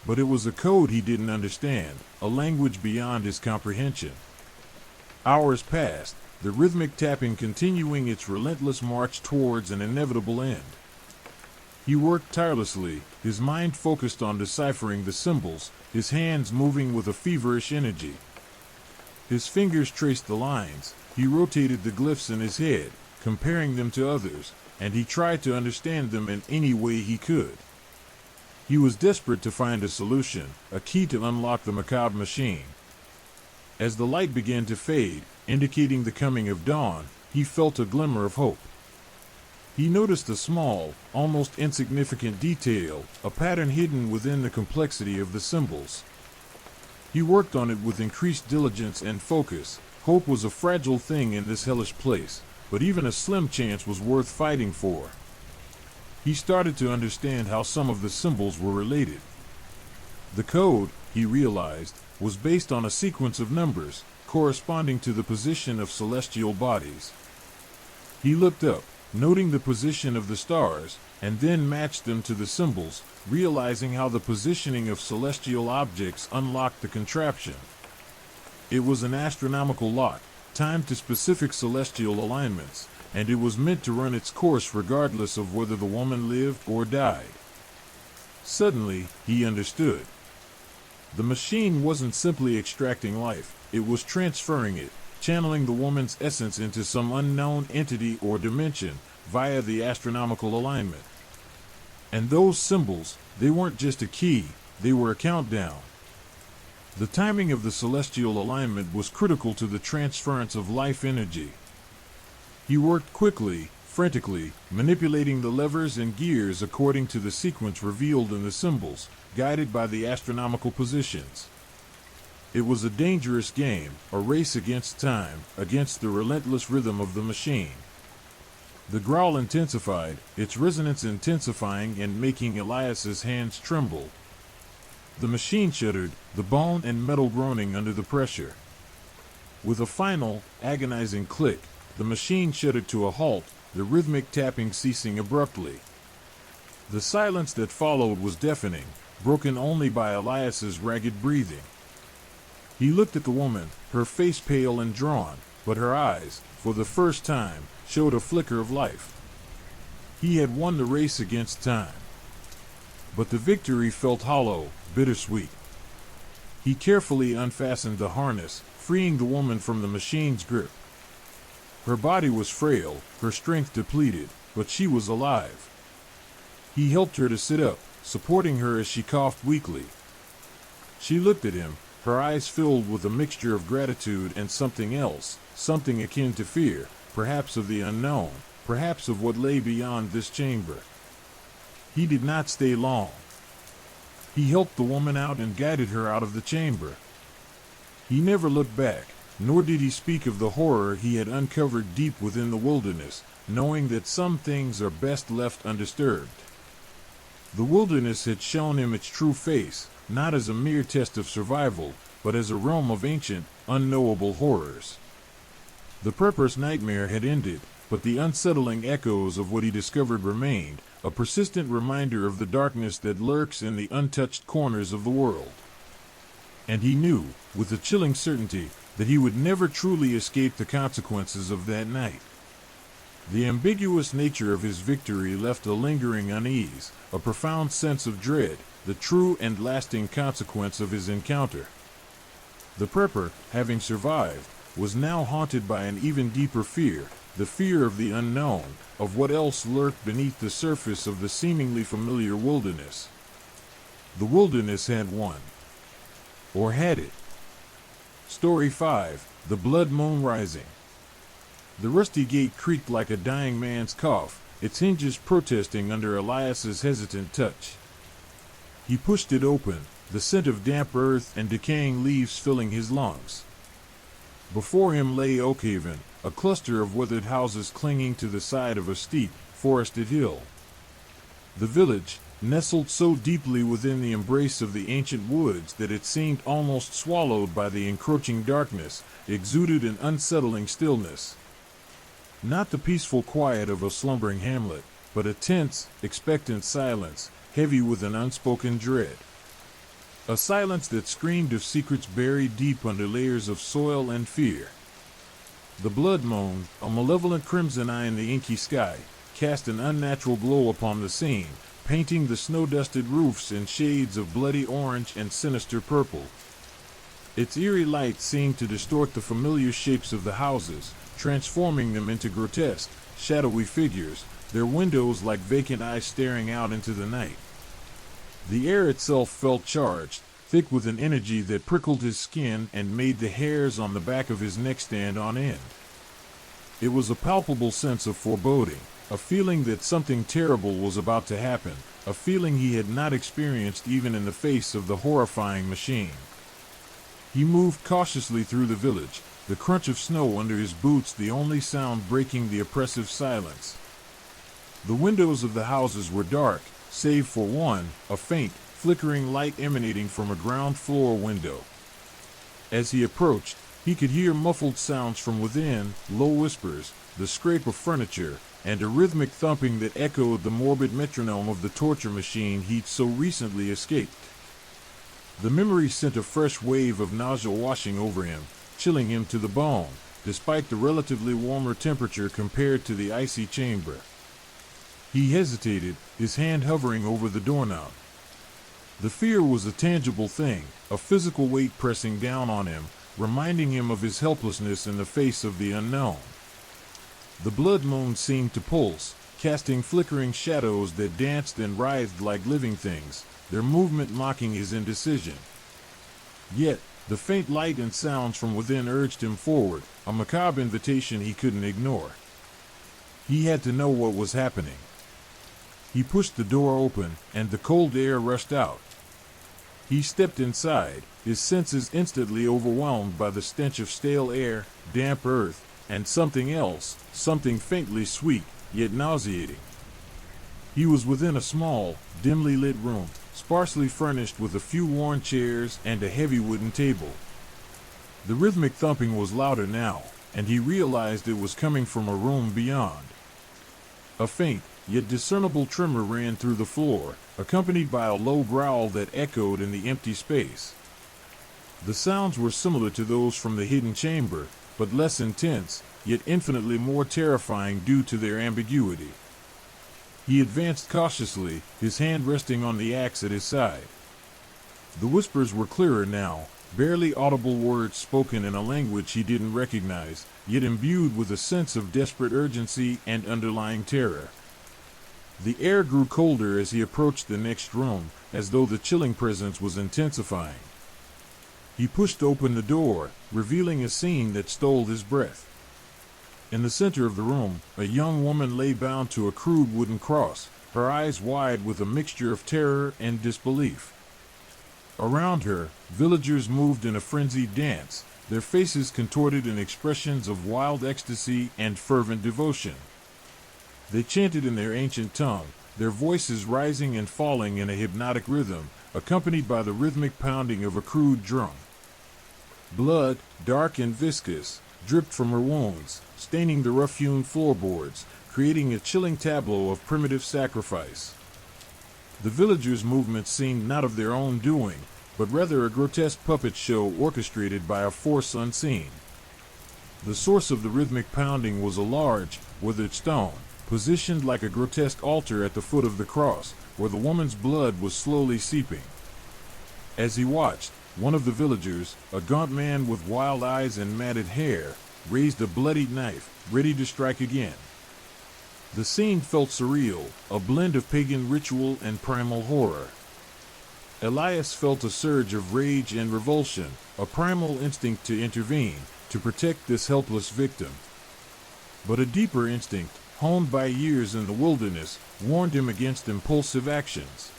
But it was a code he didn't understand, a language beyond his comprehension. Hours passed, the rhythmic tapping continuing its relentless march towards an inevitable end. He worked tirelessly, his mind focused on deciphering the symbols, his hands moving with a feverish energy. His fingers traced the lines, he rotated the glyphs in his head, comparing them to others, and he tried to understand them in any way he could. He was desperate to find a solution, a key to unlock the macabre machine. As the light began to fade, indicating the coming of dawn, he felt a glimmer of hope. He noticed a small, almost insignificant detail, a pattern hidden within the complexity of the symbols. He worked on it with increased diligence and focus. Hope was a fragile thing in this hellish place, but even a slim chance was worth fighting for. He started to understand how some of the symbols were related. The code, he realized, was based on a sequence of numbers, corresponding to the position of celestial bodies. He looked up, noting the position of the stars, and then matched them to the symbols, realizing how the positioning of celestial objects unlocked the contraption. It was an astronomical lock, timed to specific celestial alignments, and it was meant to run its course regardless of whether the woman lived or died. Suddenly, he understood. The machine wasn't simply extracting life, it was transferring it, channeling the woman's essence into some unknown entity or dimension via the astronomical alignment. And those symbols, they weren't just a key, they were a countdown. The timing of the celestial alignment was critical to the transference of life energy. He worked quickly, frantically, manipulating the levers and gears according to the sequence revealed in the symbols, guided by the astronomical positions. It was a dangerous game, a race against time, against the relentless rhythm of the machine. The growl intensified, its resonance intensifying and making Elias's hands tremble. The machine shuddered, the bone and metal groaning under the pressure. With a final, agonizing click, the machine shuddered to a halt, the rhythmic tapping ceasing abruptly. The silence that followed was deafening, broken only by Elias's ragged breathing. He looked at the woman, her face pale and drawn, but her eyes, for the first time, showed a flicker of life. He had won the race against time. But the victory felt hollow, bittersweet. He carefully unfastened the harness, freeing the woman from the machine's grip. Her body was frail, her strength depleted, but she was alive. He helped her to sit up, supporting her as she coughed weakly. She looked at him, her eyes filled with a mixture of gratitude and something else, something akin to fear, perhaps of the unknown, perhaps of what lay beyond this chamber. He did not stay long. He helped the woman out and guided her out of the chamber. He never looked back, nor did he speak of the horror he had uncovered deep within the wilderness, knowing that some things are best left undisturbed. The wilderness had shown him its true face, not as a mere test of survival, but as a realm of ancient, unknowable horrors. The prepper's nightmare had ended, but the unsettling echoes of what he discovered remained, a persistent reminder of the darkness that lurks in the untouched corners of the world. And he knew, with a chilling certainty, that he would never truly escape the consequences of that night. The ambiguous nature of his victory left a lingering unease, a profound sense of dread, the true and lasting consequence of his encounter. The prepper, having survived, was now haunted by an even deeper fear, the fear of the unknown, of what else lurked beneath the surface of the seemingly familiar wilderness. The wilderness had won. Or had it? Story 5, The Blood Moon Rising. The rusty gate creaked like a dying man's cough, its hinges protesting under Elias's hesitant touch. He pushed it open, the scent of damp earth and decaying leaves filling his lungs. Before him lay Oakhaven, a cluster of weathered houses clinging to the side of a steep, forested hill. The village, nestled so deeply within the embrace of the ancient woods that it seemed almost swallowed by the encroaching darkness, exuded an unsettling stillness. Not the peaceful quiet of a slumbering hamlet, but a tense, expectant silence, heavy with an unspoken dread. A silence that screamed of secrets buried deep under layers of soil and fear. The blood moon, a malevolent crimson eye in the inky sky, cast an unnatural glow upon the scene, painting the snow-dusted roofs in shades of bloody orange and sinister purple. Its eerie light seemed to distort the familiar shapes of the houses, transforming them into grotesque, shadowy figures, their windows like vacant eyes staring out into the night. The air itself felt charged, thick with an energy that prickled his skin and made the hairs on the back of his neck stand on end. It was a palpable sense of foreboding, a feeling that something terrible was about to happen, a feeling he had not experienced even in the face of the horrifying machine. He moved cautiously through the village, the crunch of snow under his boots the only sound breaking the oppressive silence. The windows of the houses were dark, save for one, a faint, flickering light emanating from a ground floor window. As he approached, he could hear muffled sounds from within, low whispers, the scrape of furniture, and a rhythmic thumping that echoed the morbid metronome of the torture machine he'd so recently escaped. The memory sent a fresh wave of nausea washing over him, chilling him to the bone, despite the relatively warmer temperature compared to the icy chamber. He hesitated, his hand hovering over the doorknob. The fear was a tangible thing, a physical weight pressing down on him, reminding him of his helplessness in the face of the unknown. The blood moon seemed to pulse, casting flickering shadows that danced and writhed like living things, their movement mocking his indecision. Yet, the faint light and sounds from within urged him forward, a macabre invitation he couldn't ignore. He had to know what was happening. He pushed the door open, and the cold air rushed out. He stepped inside, his senses instantly overwhelmed by the stench of stale air, damp earth, and something else, something faintly sweet, yet nauseating. He was within a small, dimly lit room, sparsely furnished with a few worn chairs and a heavy wooden table. The rhythmic thumping was louder now, and he realized it was coming from a room beyond. A faint, yet discernible tremor ran through the floor, accompanied by a low growl that echoed in the empty space. The sounds were similar to those from the hidden chamber, but less intense, yet infinitely more terrifying due to their ambiguity. He advanced cautiously, his hand resting on the axe at his side. The whispers were clearer now, barely audible words spoken in a language he didn't recognize, yet imbued with a sense of desperate urgency and underlying terror. The air grew colder as he approached the next room, as though the chilling presence was intensifying. He pushed open the door, revealing a scene that stole his breath. In the center of the room, a young woman lay bound to a crude wooden cross, her eyes wide with a mixture of terror and disbelief. Around her, villagers moved in a frenzied dance, their faces contorted in expressions of wild ecstasy and fervent devotion. They chanted in their ancient tongue, their voices rising and falling in a hypnotic rhythm, accompanied by the rhythmic pounding of a crude drum. Blood, dark and viscous, dripped from her wounds, staining the rough-hewn floorboards, creating a chilling tableau of primitive sacrifice. The villagers' movements seemed not of their own doing, but rather a grotesque puppet show orchestrated by a force unseen. The source of the rhythmic pounding was a large, withered stone, positioned like a grotesque altar at the foot of the cross, where the woman's blood was slowly seeping. As he watched, one of the villagers, a gaunt man with wild eyes and matted hair, raised a bloodied knife, ready to strike again. The scene felt surreal, a blend of pagan ritual and primal horror. Elias felt a surge of rage and revulsion, a primal instinct to intervene, to protect this helpless victim. But a deeper instinct, honed by years in the wilderness, warned him against impulsive actions.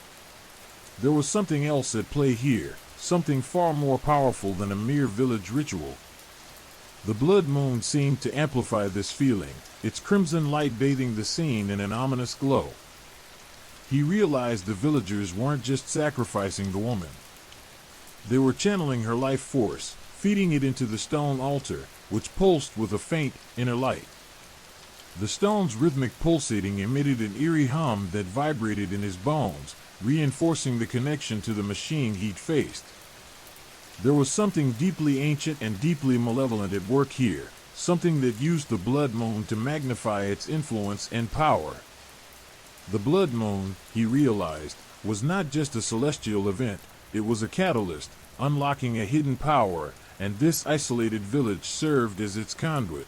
There was something else at play here, something far more powerful than a mere village ritual. The blood moon seemed to amplify this feeling, its crimson light bathing the scene in an ominous glow. He realized the villagers weren't just sacrificing the woman. They were channeling her life force, feeding it into the stone altar, which pulsed with a faint, inner light. The stone's rhythmic pulsating emitted an eerie hum that vibrated in his bones, reinforcing the connection to the machine he'd faced. There was something deeply ancient and deeply malevolent at work here, something that used the blood moon to magnify its influence and power. The blood moon, he realized, was not just a celestial event, it was a catalyst, unlocking a hidden power, and this isolated village served as its conduit.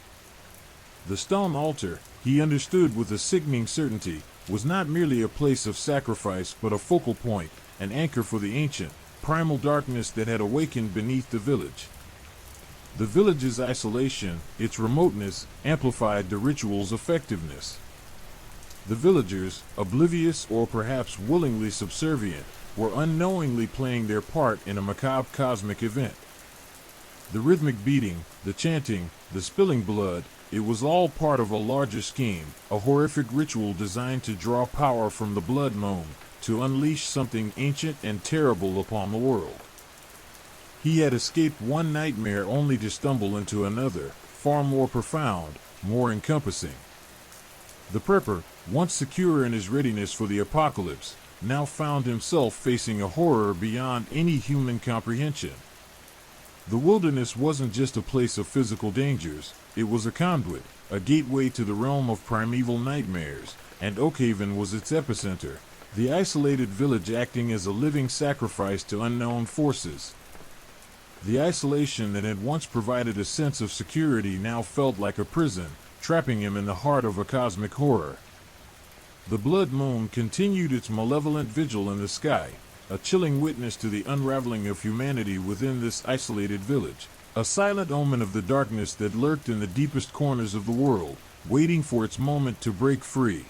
The stone altar, he understood with a sickening certainty, was not merely a place of sacrifice but a focal point, an anchor for the ancient, primal darkness that had awakened beneath the village. The village's isolation, its remoteness, amplified the ritual's effectiveness. The villagers, oblivious or perhaps willingly subservient, were unknowingly playing their part in a macabre cosmic event. The rhythmic beating, the chanting, the spilling blood, it was all part of a larger scheme, a horrific ritual designed to draw power from the blood moon, to unleash something ancient and terrible upon the world. He had escaped one nightmare only to stumble into another, far more profound, more encompassing. The prepper, once secure in his readiness for the apocalypse, now found himself facing a horror beyond any human comprehension. The wilderness wasn't just a place of physical dangers, it was a conduit, a gateway to the realm of primeval nightmares, and Oakhaven was its epicenter, the isolated village acting as a living sacrifice to unknown forces. The isolation that had once provided a sense of security now felt like a prison, trapping him in the heart of a cosmic horror. The blood moon continued its malevolent vigil in the sky, a chilling witness to the unraveling of humanity within this isolated village, a silent omen of the darkness that lurked in the deepest corners of the world, waiting for its moment to break free.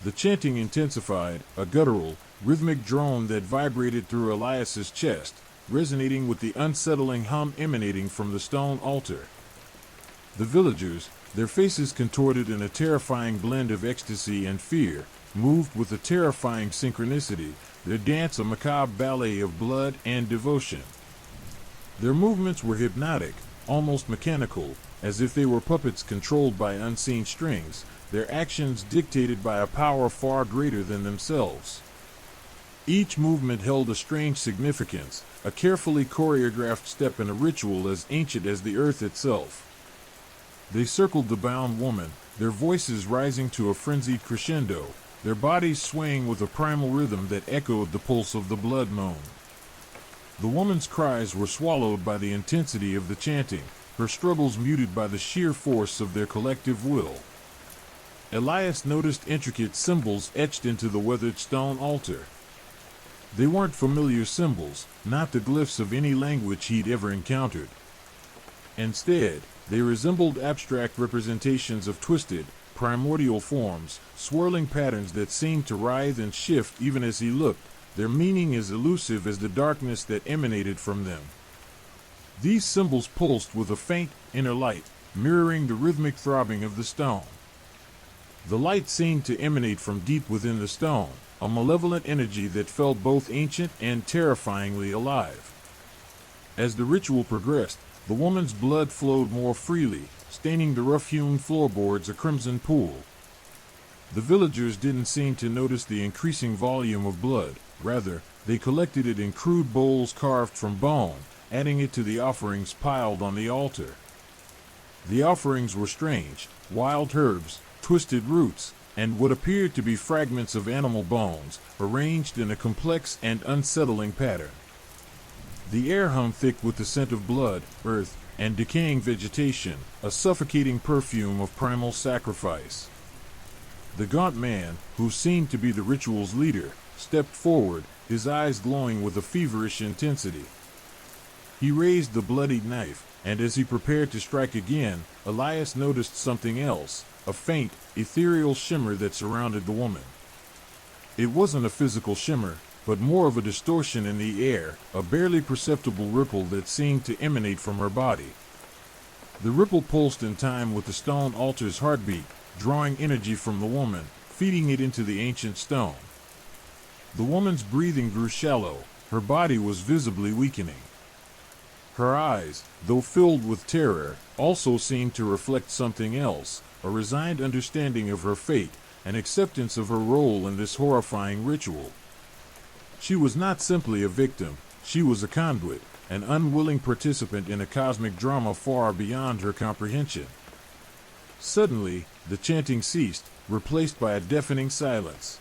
The chanting intensified, a guttural, rhythmic drone that vibrated through Elias's chest, resonating with the unsettling hum emanating from the stone altar. The villagers, their faces contorted in a terrifying blend of ecstasy and fear, moved with a terrifying synchronicity, their dance a macabre ballet of blood and devotion. Their movements were hypnotic, almost mechanical, as if they were puppets controlled by unseen strings, their actions dictated by a power far greater than themselves. Each movement held a strange significance, a carefully choreographed step in a ritual as ancient as the earth itself. They circled the bound woman, their voices rising to a frenzied crescendo, their bodies swaying with a primal rhythm that echoed the pulse of the blood moon. The woman's cries were swallowed by the intensity of the chanting, her struggles muted by the sheer force of their collective will. Elias noticed intricate symbols etched into the weathered stone altar. They weren't familiar symbols, not the glyphs of any language he'd ever encountered. Instead, they resembled abstract representations of twisted, primordial forms, swirling patterns that seemed to writhe and shift even as he looked, their meaning as elusive as the darkness that emanated from them. These symbols pulsed with a faint, inner light, mirroring the rhythmic throbbing of the stone. The light seemed to emanate from deep within the stone, a malevolent energy that felt both ancient and terrifyingly alive. As the ritual progressed, the woman's blood flowed more freely, staining the rough-hewn floorboards a crimson pool. The villagers didn't seem to notice the increasing volume of blood. Rather, they collected it in crude bowls carved from bone, adding it to the offerings piled on the altar. The offerings were strange: wild herbs, twisted roots, and what appeared to be fragments of animal bones, arranged in a complex and unsettling pattern. The air hummed thick with the scent of blood, earth, and decaying vegetation, a suffocating perfume of primal sacrifice. The gaunt man, who seemed to be the ritual's leader, stepped forward, his eyes glowing with a feverish intensity. He raised the bloodied knife, and as he prepared to strike again, Elias noticed something else, a faint, ethereal shimmer that surrounded the woman. It wasn't a physical shimmer, but more of a distortion in the air, a barely perceptible ripple that seemed to emanate from her body. The ripple pulsed in time with the stone altar's heartbeat, drawing energy from the woman, feeding it into the ancient stone. The woman's breathing grew shallow, her body was visibly weakening. Her eyes, though filled with terror, also seemed to reflect something else, a resigned understanding of her fate, an acceptance of her role in this horrifying ritual. She was not simply a victim, she was a conduit, an unwilling participant in a cosmic drama far beyond her comprehension. Suddenly, the chanting ceased, replaced by a deafening silence.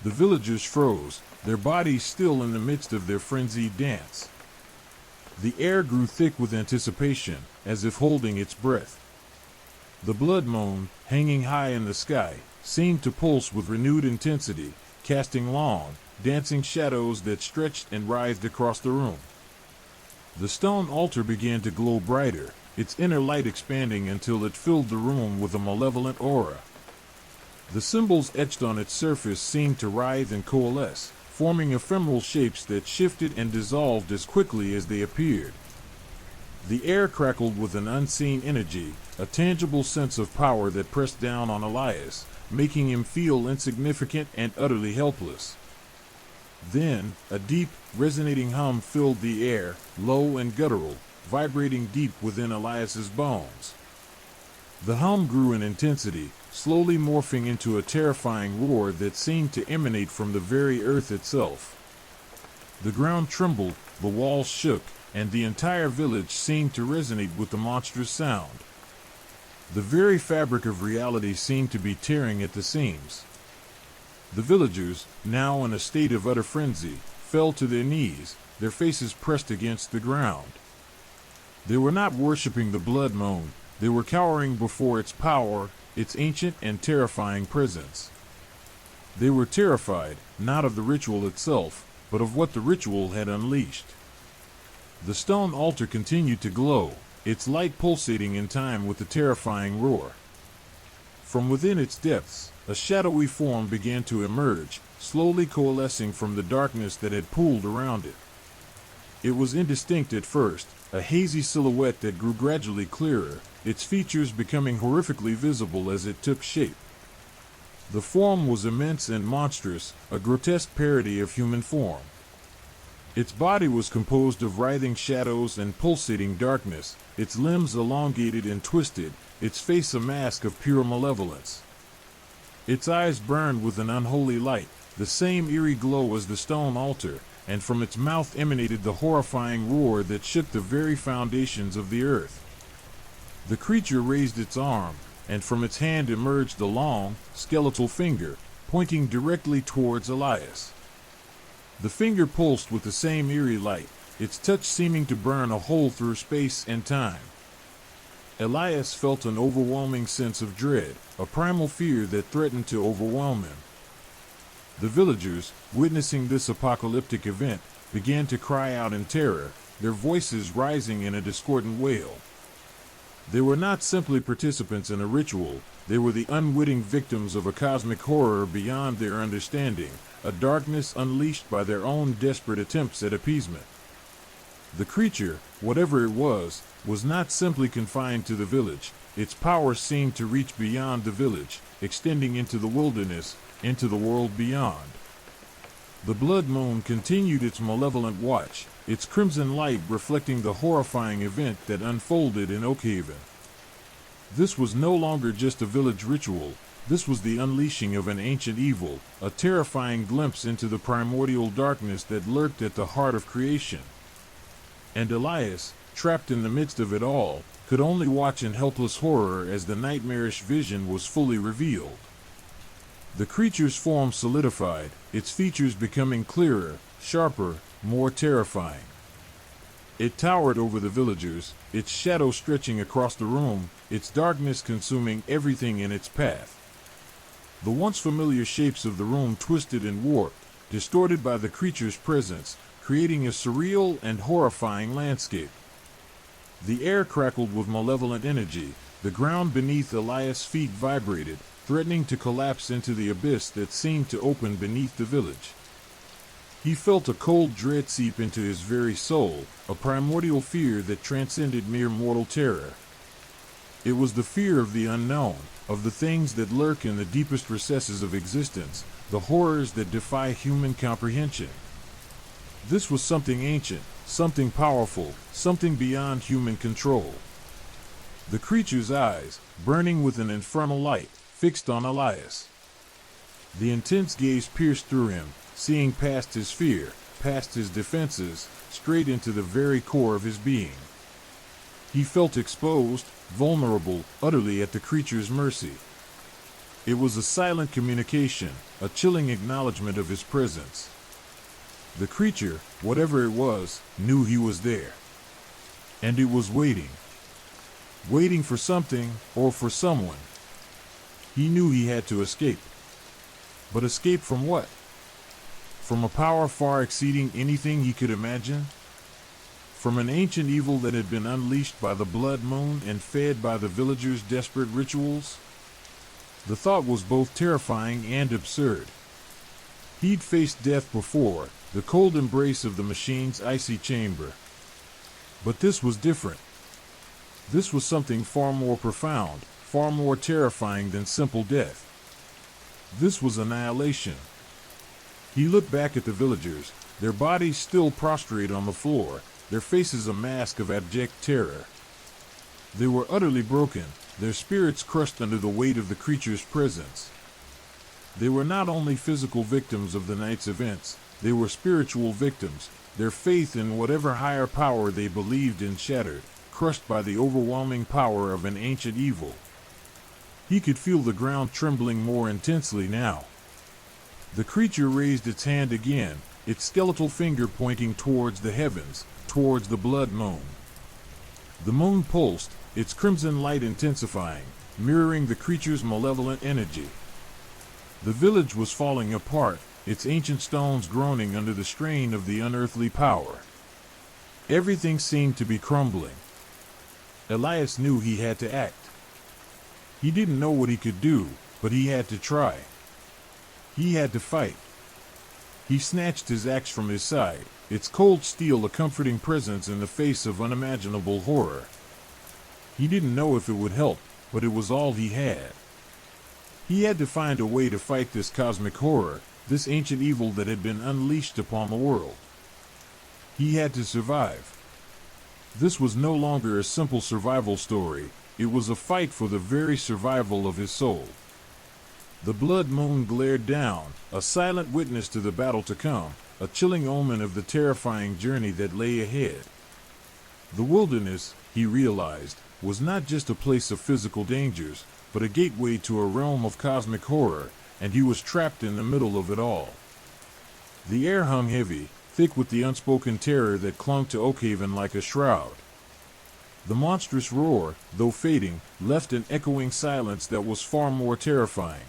The villagers froze, their bodies still in the midst of their frenzied dance. The air grew thick with anticipation, as if holding its breath. The blood moon, hanging high in the sky, seemed to pulse with renewed intensity, casting long, dancing shadows that stretched and writhed across the room. The stone altar began to glow brighter, its inner light expanding until it filled the room with a malevolent aura. The symbols etched on its surface seemed to writhe and coalesce, forming ephemeral shapes that shifted and dissolved as quickly as they appeared. The air crackled with an unseen energy, a tangible sense of power that pressed down on Elias, making him feel insignificant and utterly helpless. Then, a deep, resonating hum filled the air, low and guttural, vibrating deep within Elias's bones. The hum grew in intensity, slowly morphing into a terrifying roar that seemed to emanate from the very earth itself. The ground trembled, the walls shook, and the entire village seemed to resonate with the monstrous sound. The very fabric of reality seemed to be tearing at the seams. The villagers, now in a state of utter frenzy, fell to their knees, their faces pressed against the ground. They were not worshipping the blood moon, they were cowering before its power, its ancient and terrifying presence. They were terrified, not of the ritual itself, but of what the ritual had unleashed. The stone altar continued to glow, its light pulsating in time with the terrifying roar. From within its depths, a shadowy form began to emerge, slowly coalescing from the darkness that had pooled around it. It was indistinct at first, a hazy silhouette that grew gradually clearer, its features becoming horrifically visible as it took shape. The form was immense and monstrous, a grotesque parody of human form. Its body was composed of writhing shadows and pulsating darkness, its limbs elongated and twisted, its face a mask of pure malevolence. Its eyes burned with an unholy light, the same eerie glow as the stone altar, and from its mouth emanated the horrifying roar that shook the very foundations of the earth. The creature raised its arm, and from its hand emerged a long, skeletal finger, pointing directly towards Elias. The finger pulsed with the same eerie light, its touch seeming to burn a hole through space and time. Elias felt an overwhelming sense of dread, a primal fear that threatened to overwhelm him. The villagers, witnessing this apocalyptic event, began to cry out in terror, their voices rising in a discordant wail. They were not simply participants in a ritual, they were the unwitting victims of a cosmic horror beyond their understanding, a darkness unleashed by their own desperate attempts at appeasement. The creature, whatever it was not simply confined to the village. Its power seemed to reach beyond the village, extending into the wilderness, into the world beyond. The blood moon continued its malevolent watch, its crimson light reflecting the horrifying event that unfolded in Oakhaven. This was no longer just a village ritual, this was the unleashing of an ancient evil, a terrifying glimpse into the primordial darkness that lurked at the heart of creation. And Elias, trapped in the midst of it all, could only watch in helpless horror as the nightmarish vision was fully revealed. The creature's form solidified, its features becoming clearer, sharper, more terrifying. It towered over the villagers, its shadow stretching across the room, its darkness consuming everything in its path. The once familiar shapes of the room twisted and warped, distorted by the creature's presence, creating a surreal and horrifying landscape. The air crackled with malevolent energy, the ground beneath Elias' feet vibrated, threatening to collapse into the abyss that seemed to open beneath the village. He felt a cold dread seep into his very soul, a primordial fear that transcended mere mortal terror. It was the fear of the unknown, of the things that lurk in the deepest recesses of existence, the horrors that defy human comprehension. This was something ancient, something powerful, something beyond human control. The creature's eyes, burning with an infernal light, fixed on Elias. The intense gaze pierced through him, seeing past his fear, past his defenses, straight into the very core of his being. He felt exposed, vulnerable, utterly at the creature's mercy. It was a silent communication, a chilling acknowledgement of his presence. The creature, whatever it was, knew he was there. And it was waiting. Waiting for something, or for someone. He knew he had to escape. But escape from what? From a power far exceeding anything he could imagine? From an ancient evil that had been unleashed by the blood moon and fed by the villagers' desperate rituals? The thought was both terrifying and absurd. He'd faced death before, the cold embrace of the machine's icy chamber. But this was different. This was something far more profound, far more terrifying than simple death. This was annihilation. He looked back at the villagers, their bodies still prostrate on the floor, their faces a mask of abject terror. They were utterly broken, their spirits crushed under the weight of the creature's presence. They were not only physical victims of the night's events, they were spiritual victims, their faith in whatever higher power they believed in shattered, crushed by the overwhelming power of an ancient evil. He could feel the ground trembling more intensely now. The creature raised its hand again, its skeletal finger pointing towards the heavens, towards the blood moon. The moon pulsed, its crimson light intensifying, mirroring the creature's malevolent energy. The village was falling apart, its ancient stones groaning under the strain of the unearthly power. Everything seemed to be crumbling. Elias knew he had to act. He didn't know what he could do, but he had to try. He had to fight. He snatched his axe from his side, its cold steel a comforting presence in the face of unimaginable horror. He didn't know if it would help, but it was all he had. He had to find a way to fight this cosmic horror, this ancient evil that had been unleashed upon the world. He had to survive. This was no longer a simple survival story, it was a fight for the very survival of his soul. The blood moon glared down, a silent witness to the battle to come, a chilling omen of the terrifying journey that lay ahead. The wilderness, he realized, was not just a place of physical dangers, but a gateway to a realm of cosmic horror, and he was trapped in the middle of it all. The air hung heavy, thick with the unspoken terror that clung to Oakhaven like a shroud. The monstrous roar, though fading, left an echoing silence that was far more terrifying.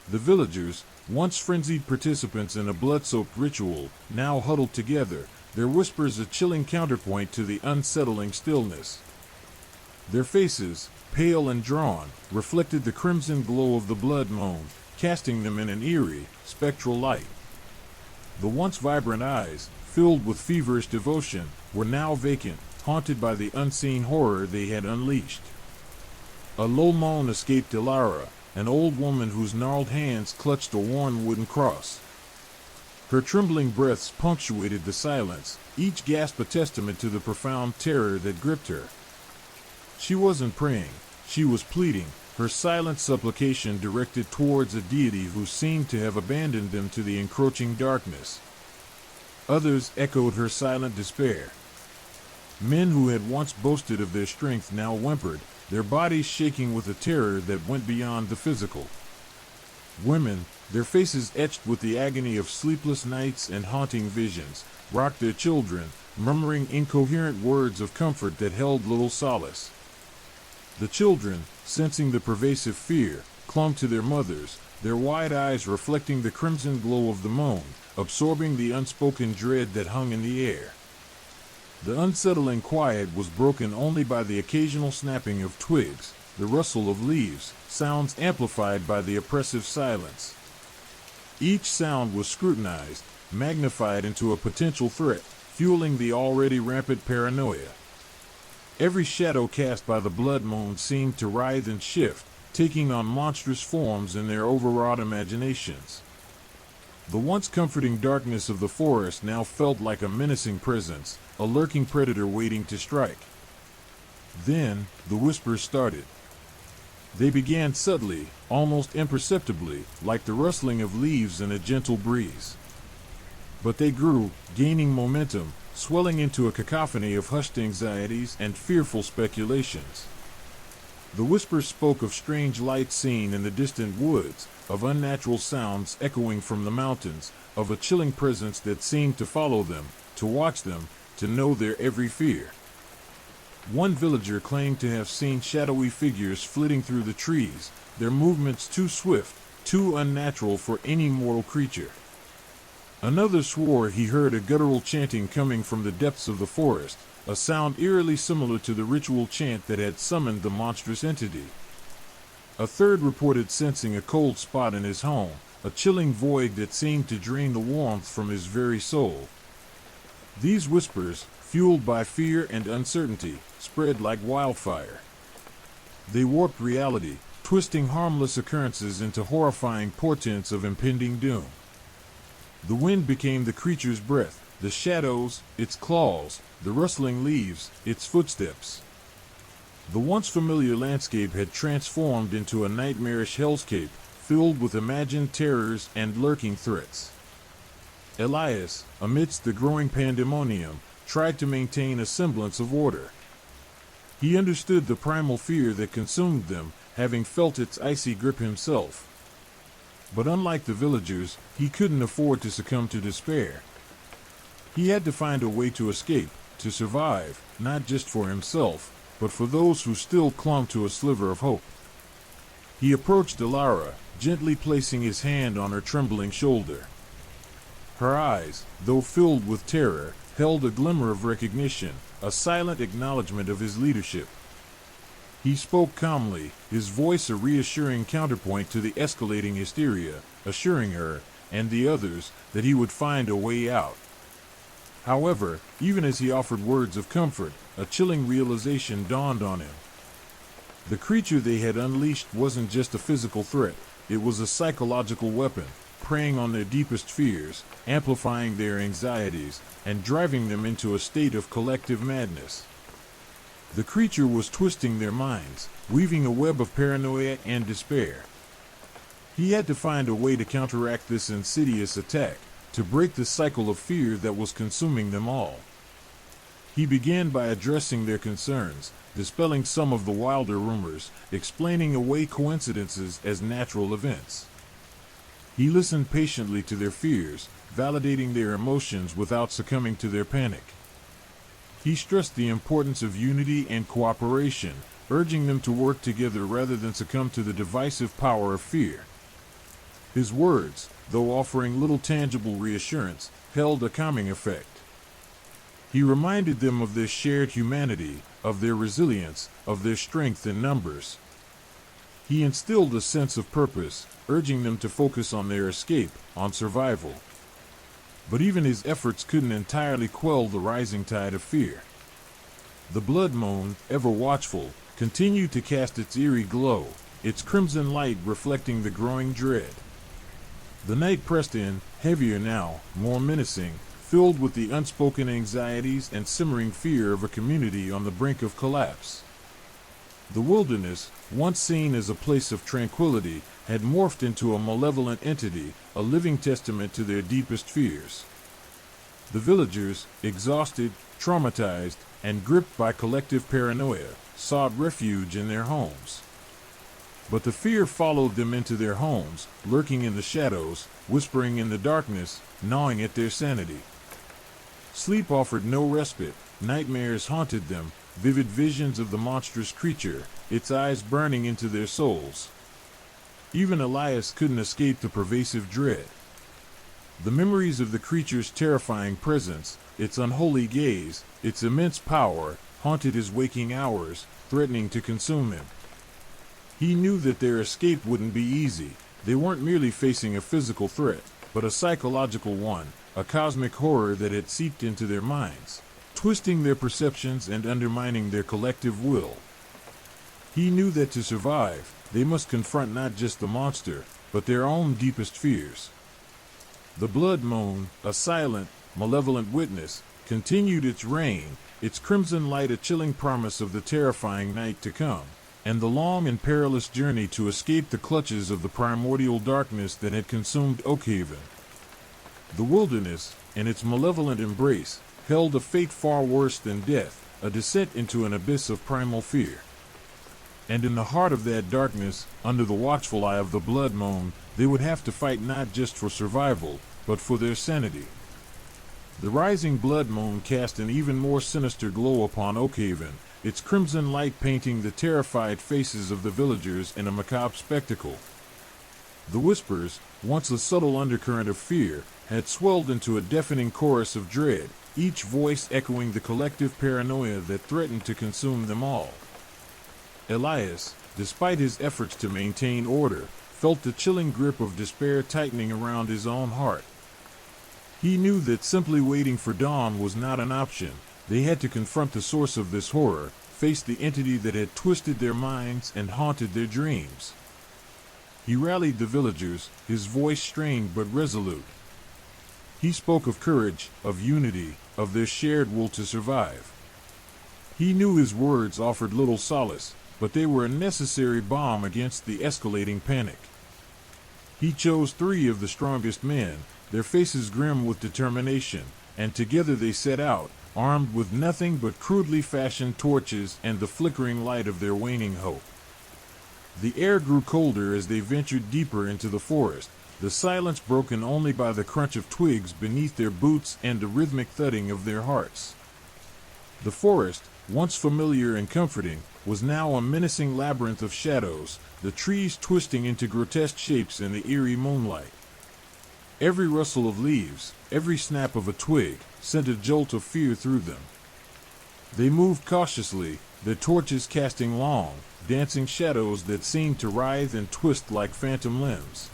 The villagers, once frenzied participants in a blood-soaked ritual, now huddled together, their whispers a chilling counterpoint to the unsettling stillness. Their faces, pale and drawn, reflected the crimson glow of the blood moon, casting them in an eerie, spectral light. The once vibrant eyes, filled with feverish devotion, were now vacant, haunted by the unseen horror they had unleashed. A low moan escaped Ilara, an old woman whose gnarled hands clutched a worn wooden cross. Her trembling breaths punctuated the silence, each gasp a testament to the profound terror that gripped her. She wasn't praying, she was pleading, her silent supplication directed towards a deity who seemed to have abandoned them to the encroaching darkness. Others echoed her silent despair. Men who had once boasted of their strength now whimpered, their bodies shaking with a terror that went beyond the physical. Women, their faces etched with the agony of sleepless nights and haunting visions, rocked their children, murmuring incoherent words of comfort that held little solace. The children, sensing the pervasive fear, clung to their mothers, their wide eyes reflecting the crimson glow of the moon, absorbing the unspoken dread that hung in the air. The unsettling quiet was broken only by the occasional snapping of twigs, the rustle of leaves, sounds amplified by the oppressive silence. Each sound was scrutinized, magnified into a potential threat, fueling the already rampant paranoia. Every shadow cast by the blood moon seemed to writhe and shift, taking on monstrous forms in their overwrought imaginations. The once comforting darkness of the forest now felt like a menacing presence, a lurking predator waiting to strike. Then, the whispers started. They began subtly, almost imperceptibly, like the rustling of leaves in a gentle breeze. But they grew, gaining momentum, swelling into a cacophony of hushed anxieties and fearful speculations. The whispers spoke of strange lights seen in the distant woods, of unnatural sounds echoing from the mountains, of a chilling presence that seemed to follow them, to watch them, to know their every fear. One villager claimed to have seen shadowy figures flitting through the trees, their movements too swift, too unnatural for any mortal creature. Another swore he heard a guttural chanting coming from the depths of the forest, a sound eerily similar to the ritual chant that had summoned the monstrous entity. A third reported sensing a cold spot in his home, a chilling void that seemed to drain the warmth from his very soul. These whispers, fueled by fear and uncertainty, spread like wildfire. They warped reality, twisting harmless occurrences into horrifying portents of impending doom. The wind became the creature's breath, the shadows, its claws, the rustling leaves, its footsteps. The once familiar landscape had transformed into a nightmarish hellscape, filled with imagined terrors and lurking threats. Elias, amidst the growing pandemonium, tried to maintain a semblance of order. He understood the primal fear that consumed them, having felt its icy grip himself. But unlike the villagers, he couldn't afford to succumb to despair. He had to find a way to escape, to survive, not just for himself, but for those who still clung to a sliver of hope. He approached Alara, gently placing his hand on her trembling shoulder. Her eyes, though filled with terror, held a glimmer of recognition, a silent acknowledgement of his leadership. He spoke calmly, his voice a reassuring counterpoint to the escalating hysteria, assuring her, and the others, that he would find a way out. However, even as he offered words of comfort, a chilling realization dawned on him. The creature they had unleashed wasn't just a physical threat, it was a psychological weapon, preying on their deepest fears, amplifying their anxieties, and driving them into a state of collective madness. The creature was twisting their minds, weaving a web of paranoia and despair. He had to find a way to counteract this insidious attack, to break the cycle of fear that was consuming them all. He began by addressing their concerns, dispelling some of the wilder rumors, explaining away coincidences as natural events. He listened patiently to their fears, validating their emotions without succumbing to their panic. He stressed the importance of unity and cooperation, urging them to work together rather than succumb to the divisive power of fear. His words, though offering little tangible reassurance, held a calming effect. He reminded them of their shared humanity, of their resilience, of their strength in numbers. He instilled a sense of purpose, urging them to focus on their escape, on survival. But even his efforts couldn't entirely quell the rising tide of fear. The blood moon, ever watchful, continued to cast its eerie glow, its crimson light reflecting the growing dread. The night pressed in, heavier now, more menacing, filled with the unspoken anxieties and simmering fear of a community on the brink of collapse. The wilderness, once seen as a place of tranquility, had morphed into a malevolent entity, a living testament to their deepest fears. The villagers, exhausted, traumatized, and gripped by collective paranoia, sought refuge in their homes. But the fear followed them into their homes, lurking in the shadows, whispering in the darkness, gnawing at their sanity. Sleep offered no respite. Nightmares haunted them, vivid visions of the monstrous creature, its eyes burning into their souls. Even Elias couldn't escape the pervasive dread. The memories of the creature's terrifying presence, its unholy gaze, its immense power, haunted his waking hours, threatening to consume him. He knew that their escape wouldn't be easy. They weren't merely facing a physical threat, but a psychological one, a cosmic horror that had seeped into their minds, twisting their perceptions and undermining their collective will. He knew that to survive, they must confront not just the monster, but their own deepest fears. The blood moon, a silent, malevolent witness, continued its reign, its crimson light a chilling promise of the terrifying night to come, and the long and perilous journey to escape the clutches of the primordial darkness that had consumed Oakhaven. The wilderness, in its malevolent embrace, held a fate far worse than death, a descent into an abyss of primal fear. And in the heart of that darkness, under the watchful eye of the blood moon, they would have to fight not just for survival, but for their sanity. The rising blood moon cast an even more sinister glow upon Oakhaven, its crimson light painting the terrified faces of the villagers in a macabre spectacle. The whispers, once a subtle undercurrent of fear, had swelled into a deafening chorus of dread, each voice echoing the collective paranoia that threatened to consume them all. Elias, despite his efforts to maintain order, felt the chilling grip of despair tightening around his own heart. He knew that simply waiting for dawn was not an option. They had to confront the source of this horror, face the entity that had twisted their minds and haunted their dreams. He rallied the villagers, his voice strained but resolute. He spoke of courage, of unity, of their shared will to survive. He knew his words offered little solace, but they were a necessary balm against the escalating panic. He chose 3 of the strongest men, their faces grim with determination, and together they set out, armed with nothing but crudely fashioned torches and the flickering light of their waning hope. The air grew colder as they ventured deeper into the forest, the silence broken only by the crunch of twigs beneath their boots and the rhythmic thudding of their hearts. The forest, once familiar and comforting, was now a menacing labyrinth of shadows, the trees twisting into grotesque shapes in the eerie moonlight. Every rustle of leaves, every snap of a twig, sent a jolt of fear through them. They moved cautiously, their torches casting long, dancing shadows that seemed to writhe and twist like phantom limbs.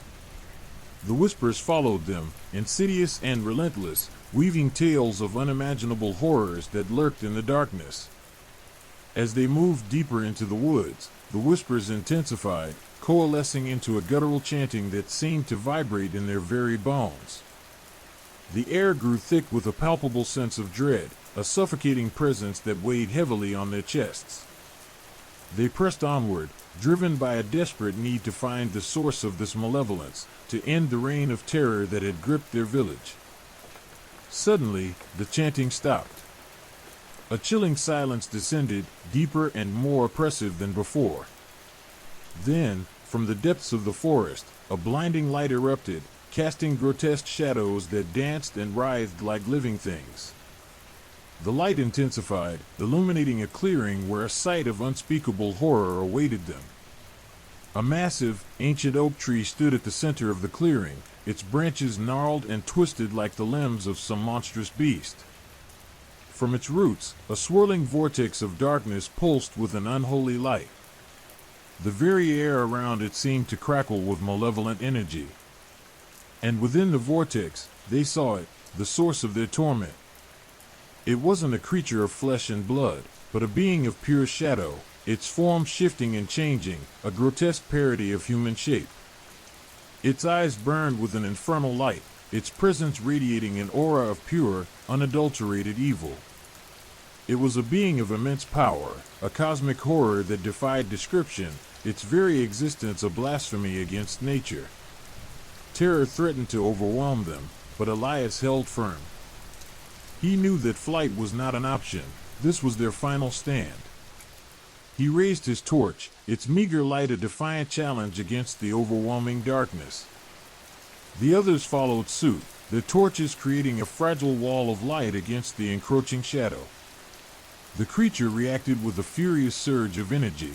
The whispers followed them, insidious and relentless, weaving tales of unimaginable horrors that lurked in the darkness. As they moved deeper into the woods, the whispers intensified, coalescing into a guttural chanting that seemed to vibrate in their very bones. The air grew thick with a palpable sense of dread, a suffocating presence that weighed heavily on their chests. They pressed onward, driven by a desperate need to find the source of this malevolence, to end the reign of terror that had gripped their village. Suddenly, the chanting stopped. A chilling silence descended, deeper and more oppressive than before. Then, from the depths of the forest, a blinding light erupted, casting grotesque shadows that danced and writhed like living things. The light intensified, illuminating a clearing where a sight of unspeakable horror awaited them. A massive, ancient oak tree stood at the center of the clearing, its branches gnarled and twisted like the limbs of some monstrous beast. From its roots, a swirling vortex of darkness pulsed with an unholy light. The very air around it seemed to crackle with malevolent energy. And within the vortex, they saw it, the source of their torment. It wasn't a creature of flesh and blood, but a being of pure shadow, its form shifting and changing, a grotesque parody of human shape. Its eyes burned with an infernal light, its presence radiating an aura of pure, unadulterated evil. It was a being of immense power, a cosmic horror that defied description, its very existence a blasphemy against nature. Terror threatened to overwhelm them, but Elias held firm. He knew that flight was not an option. This was their final stand. He raised his torch, its meager light a defiant challenge against the overwhelming darkness. The others followed suit, their torches creating a fragile wall of light against the encroaching shadow. The creature reacted with a furious surge of energy.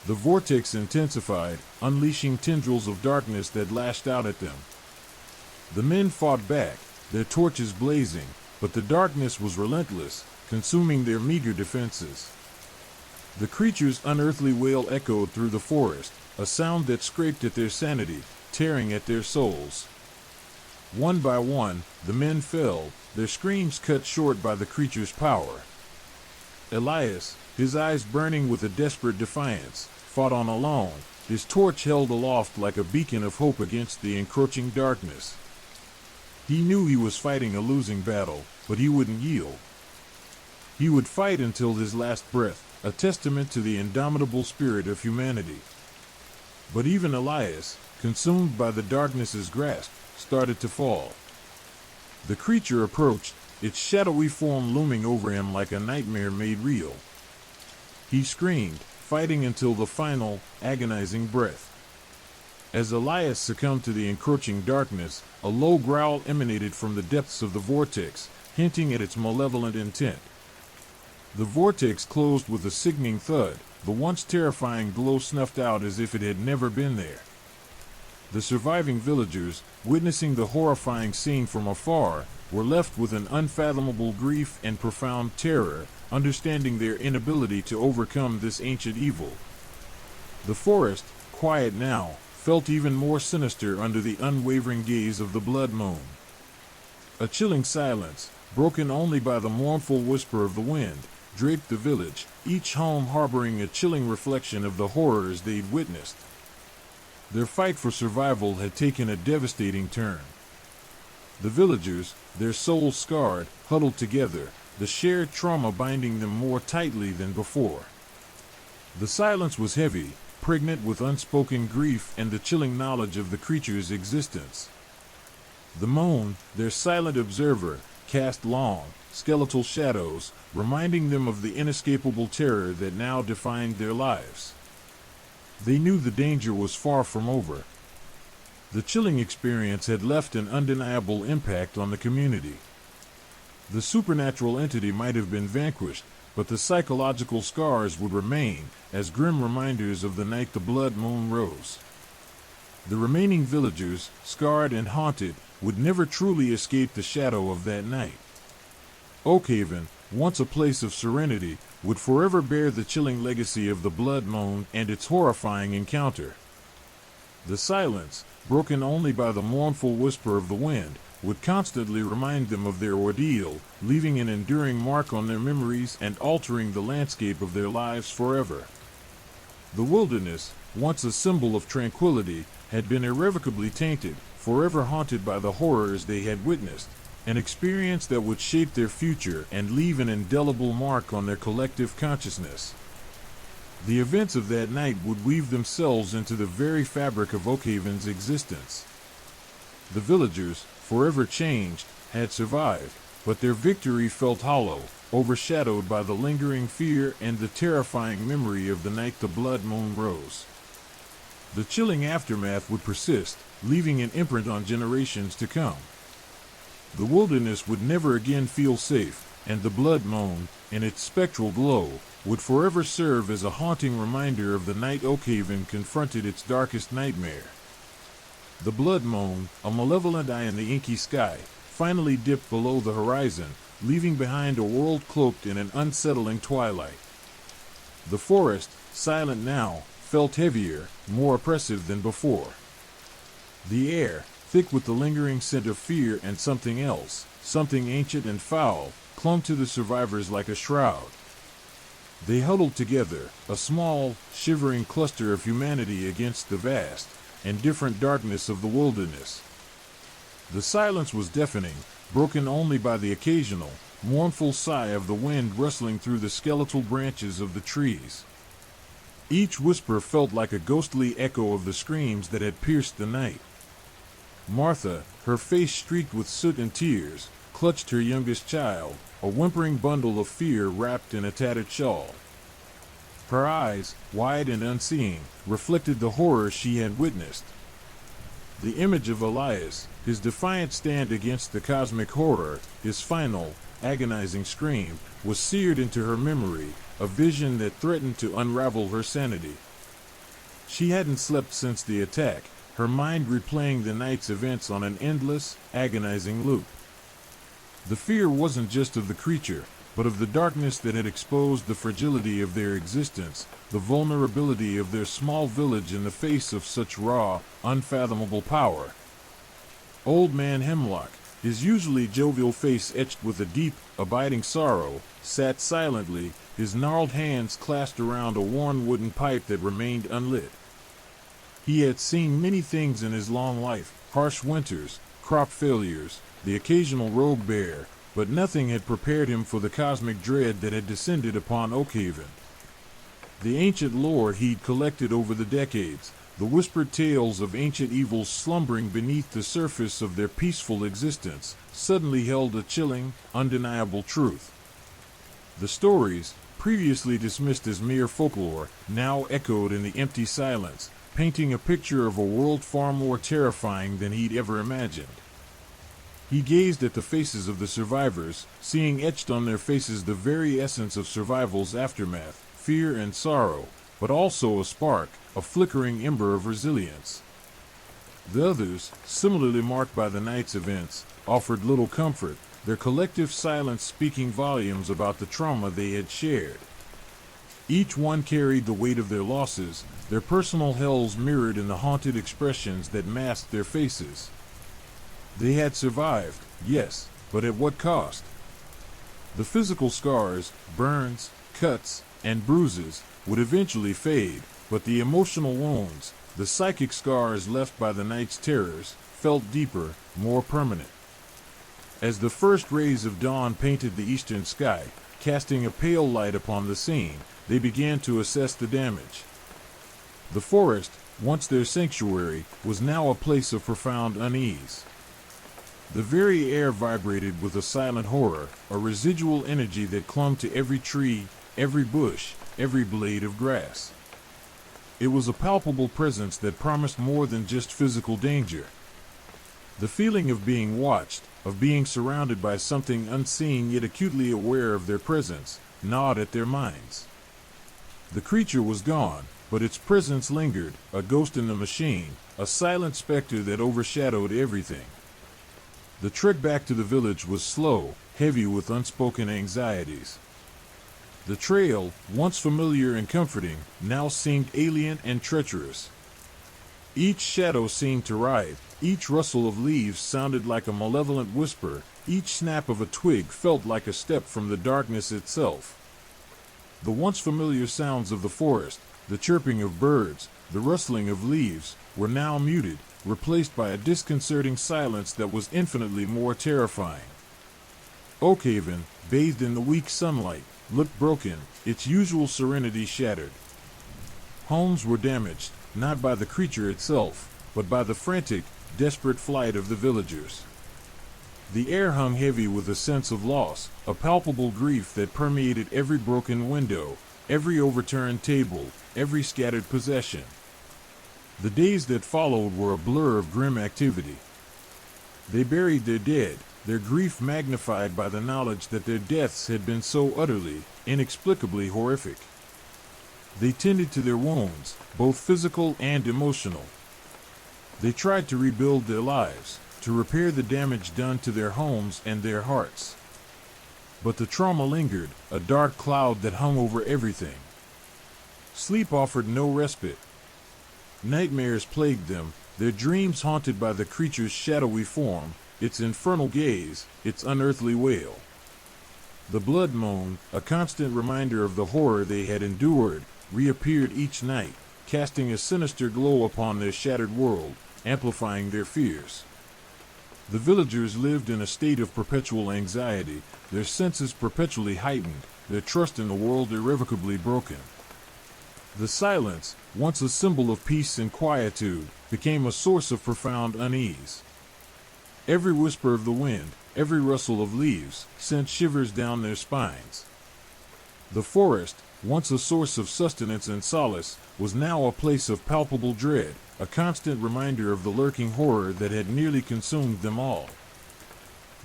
The vortex intensified, unleashing tendrils of darkness that lashed out at them. The men fought back, their torches blazing, but the darkness was relentless, consuming their meager defenses. The creature's unearthly wail echoed through the forest, a sound that scraped at their sanity, tearing at their souls. One by one, the men fell, their screams cut short by the creature's power. Elias, his eyes burning with a desperate defiance, fought on alone, his torch held aloft like a beacon of hope against the encroaching darkness. He knew he was fighting a losing battle, but he wouldn't yield. He would fight until his last breath, a testament to the indomitable spirit of humanity. But even Elias, consumed by the darkness's grasp, started to fall. The creature approached, its shadowy form looming over him like a nightmare made real. He screamed, fighting until the final, agonizing breath. As Elias succumbed to the encroaching darkness, a low growl emanated from the depths of the vortex, hinting at its malevolent intent. The vortex closed with a sickening thud, the once terrifying glow snuffed out as if it had never been there. The surviving villagers, witnessing the horrifying scene from afar, were left with an unfathomable grief and profound terror, understanding their inability to overcome this ancient evil. The forest, quiet now, felt even more sinister under the unwavering gaze of the blood moon. A chilling silence, broken only by the mournful whisper of the wind, draped the village, each home harboring a chilling reflection of the horrors they'd witnessed. Their fight for survival had taken a devastating turn. The villagers, their souls scarred, huddled together, the shared trauma binding them more tightly than before. The silence was heavy, pregnant with unspoken grief and the chilling knowledge of the creature's existence. The moon, their silent observer, cast long, skeletal shadows, reminding them of the inescapable terror that now defined their lives. They knew the danger was far from over. The chilling experience had left an undeniable impact on the community. The supernatural entity might have been vanquished, but the psychological scars would remain as grim reminders of the night the blood moon rose. The remaining villagers, scarred and haunted, would never truly escape the shadow of that night. Oakhaven, once a place of serenity, would forever bear the chilling legacy of the blood moon and its horrifying encounter. The silence, broken only by the mournful whisper of the wind, would constantly remind them of their ordeal, leaving an enduring mark on their memories and altering the landscape of their lives forever. The wilderness, once a symbol of tranquility, had been irrevocably tainted, forever haunted by the horrors they had witnessed, an experience that would shape their future and leave an indelible mark on their collective consciousness. The events of that night would weave themselves into the very fabric of Oakhaven's existence. The villagers, forever changed, had survived, but their victory felt hollow, overshadowed by the lingering fear and the terrifying memory of the night the blood moon rose. The chilling aftermath would persist, leaving an imprint on generations to come. The wilderness would never again feel safe, and the blood moon, in its spectral glow, would forever serve as a haunting reminder of the night Oakhaven confronted its darkest nightmare. The blood moon, a malevolent eye in the inky sky, finally dipped below the horizon, leaving behind a world cloaked in an unsettling twilight. The forest, silent now, felt heavier, more oppressive than before. The air, thick with the lingering scent of fear and something else, something ancient and foul, clung to the survivors like a shroud. They huddled together, a small, shivering cluster of humanity against the vast and different darkness of the wilderness. The silence was deafening, broken only by the occasional, mournful sigh of the wind rustling through the skeletal branches of the trees. Each whisper felt like a ghostly echo of the screams that had pierced the night. Martha, her face streaked with soot and tears, clutched her youngest child, a whimpering bundle of fear wrapped in a tattered shawl. Her eyes, wide and unseeing, reflected the horror she had witnessed. The image of Elias, his defiant stand against the cosmic horror, his final, agonizing scream, was seared into her memory, a vision that threatened to unravel her sanity. She hadn't slept since the attack, her mind replaying the night's events on an endless, agonizing loop. The fear wasn't just of the creature, but of the darkness that had exposed the fragility of their existence, the vulnerability of their small village in the face of such raw, unfathomable power. Old Man Hemlock, his usually jovial face etched with a deep, abiding sorrow, sat silently, his gnarled hands clasped around a worn wooden pipe that remained unlit. He had seen many things in his long life, harsh winters, crop failures, the occasional rogue bear, but nothing had prepared him for the cosmic dread that had descended upon Oakhaven. The ancient lore he'd collected over the decades, the whispered tales of ancient evils slumbering beneath the surface of their peaceful existence, suddenly held a chilling, undeniable truth. The stories, previously dismissed as mere folklore, now echoed in the empty silence, painting a picture of a world far more terrifying than he'd ever imagined. He gazed at the faces of the survivors, seeing etched on their faces the very essence of survival's aftermath, fear and sorrow, but also a spark, a flickering ember of resilience. The others, similarly marked by the night's events, offered little comfort, their collective silence speaking volumes about the trauma they had shared. Each one carried the weight of their losses, their personal hells mirrored in the haunted expressions that masked their faces. They had survived, yes, but at what cost? The physical scars, burns, cuts, and bruises would eventually fade, but the emotional wounds, the psychic scars left by the night's terrors, felt deeper, more permanent. As the first rays of dawn painted the eastern sky, casting a pale light upon the scene, they began to assess the damage. The forest, once their sanctuary, was now a place of profound unease. The very air vibrated with a silent horror, a residual energy that clung to every tree, every bush, every blade of grass. It was a palpable presence that promised more than just physical danger. The feeling of being watched, of being surrounded by something unseen yet acutely aware of their presence, gnawed at their minds. The creature was gone, but its presence lingered, a ghost in the machine, a silent specter that overshadowed everything. The trek back to the village was slow, heavy with unspoken anxieties. The trail, once familiar and comforting, now seemed alien and treacherous. Each shadow seemed to writhe, each rustle of leaves sounded like a malevolent whisper, each snap of a twig felt like a step from the darkness itself. The once familiar sounds of the forest, the chirping of birds, the rustling of leaves, were now muted, replaced by a disconcerting silence that was infinitely more terrifying. Oakhaven, bathed in the weak sunlight, looked broken, its usual serenity shattered. Homes were damaged, not by the creature itself, but by the frantic, desperate flight of the villagers. The air hung heavy with a sense of loss, a palpable grief that permeated every broken window, every overturned table, every scattered possession. The days that followed were a blur of grim activity. They buried their dead, their grief magnified by the knowledge that their deaths had been so utterly, inexplicably horrific. They tended to their wounds, both physical and emotional. They tried to rebuild their lives, to repair the damage done to their homes and their hearts. But the trauma lingered, a dark cloud that hung over everything. Sleep offered no respite. Nightmares plagued them, their dreams haunted by the creature's shadowy form, its infernal gaze, its unearthly wail. The blood moon, a constant reminder of the horror they had endured, reappeared each night, casting a sinister glow upon their shattered world, amplifying their fears. The villagers lived in a state of perpetual anxiety, their senses perpetually heightened, their trust in the world irrevocably broken. The silence, once a symbol of peace and quietude, became a source of profound unease. Every whisper of the wind, Every rustle of leaves sent shivers down their spines. The forest, once a source of sustenance and solace, was now a place of palpable dread, a constant reminder of the lurking horror that had nearly consumed them all.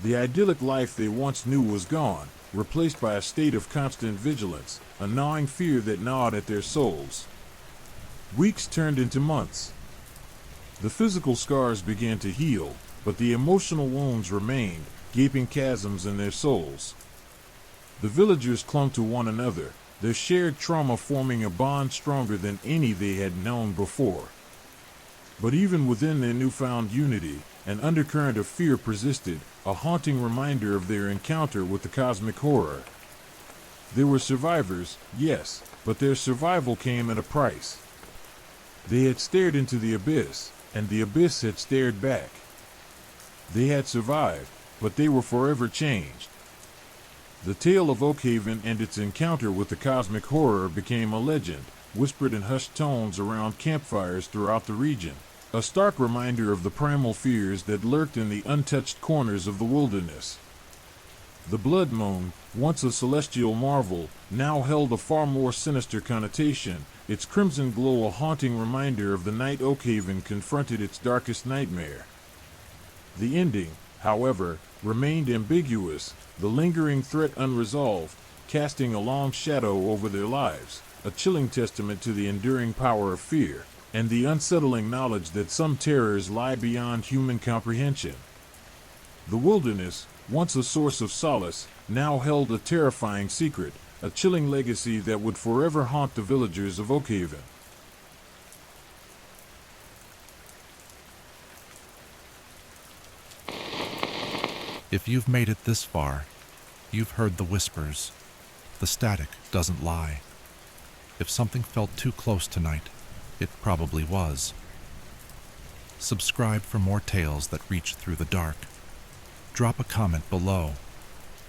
The idyllic life they once knew was gone, replaced by a state of constant vigilance, a gnawing fear that gnawed at their souls. Weeks turned into months. The physical scars began to heal, but the emotional wounds remained, gaping chasms in their souls. The villagers clung to one another, their shared trauma forming a bond stronger than any they had known before. But even within their newfound unity, an undercurrent of fear persisted, a haunting reminder of their encounter with the cosmic horror. There were survivors, yes, but their survival came at a price. They had stared into the abyss, and the abyss had stared back. They had survived, but they were forever changed. The tale of Oakhaven and its encounter with the cosmic horror became a legend, whispered in hushed tones around campfires throughout the region, a stark reminder of the primal fears that lurked in the untouched corners of the wilderness. The blood moon, once a celestial marvel, now held a far more sinister connotation, its crimson glow a haunting reminder of the night Oakhaven confronted its darkest nightmare. The ending, however, remained ambiguous, the lingering threat unresolved, casting a long shadow over their lives, a chilling testament to the enduring power of fear, and the unsettling knowledge that some terrors lie beyond human comprehension. The wilderness, once a source of solace, now held a terrifying secret, a chilling legacy that would forever haunt the villagers of Oakhaven. If you've made it this far, you've heard the whispers. The static doesn't lie. If something felt too close tonight, it probably was. Subscribe for more tales that reach through the dark. Drop a comment below.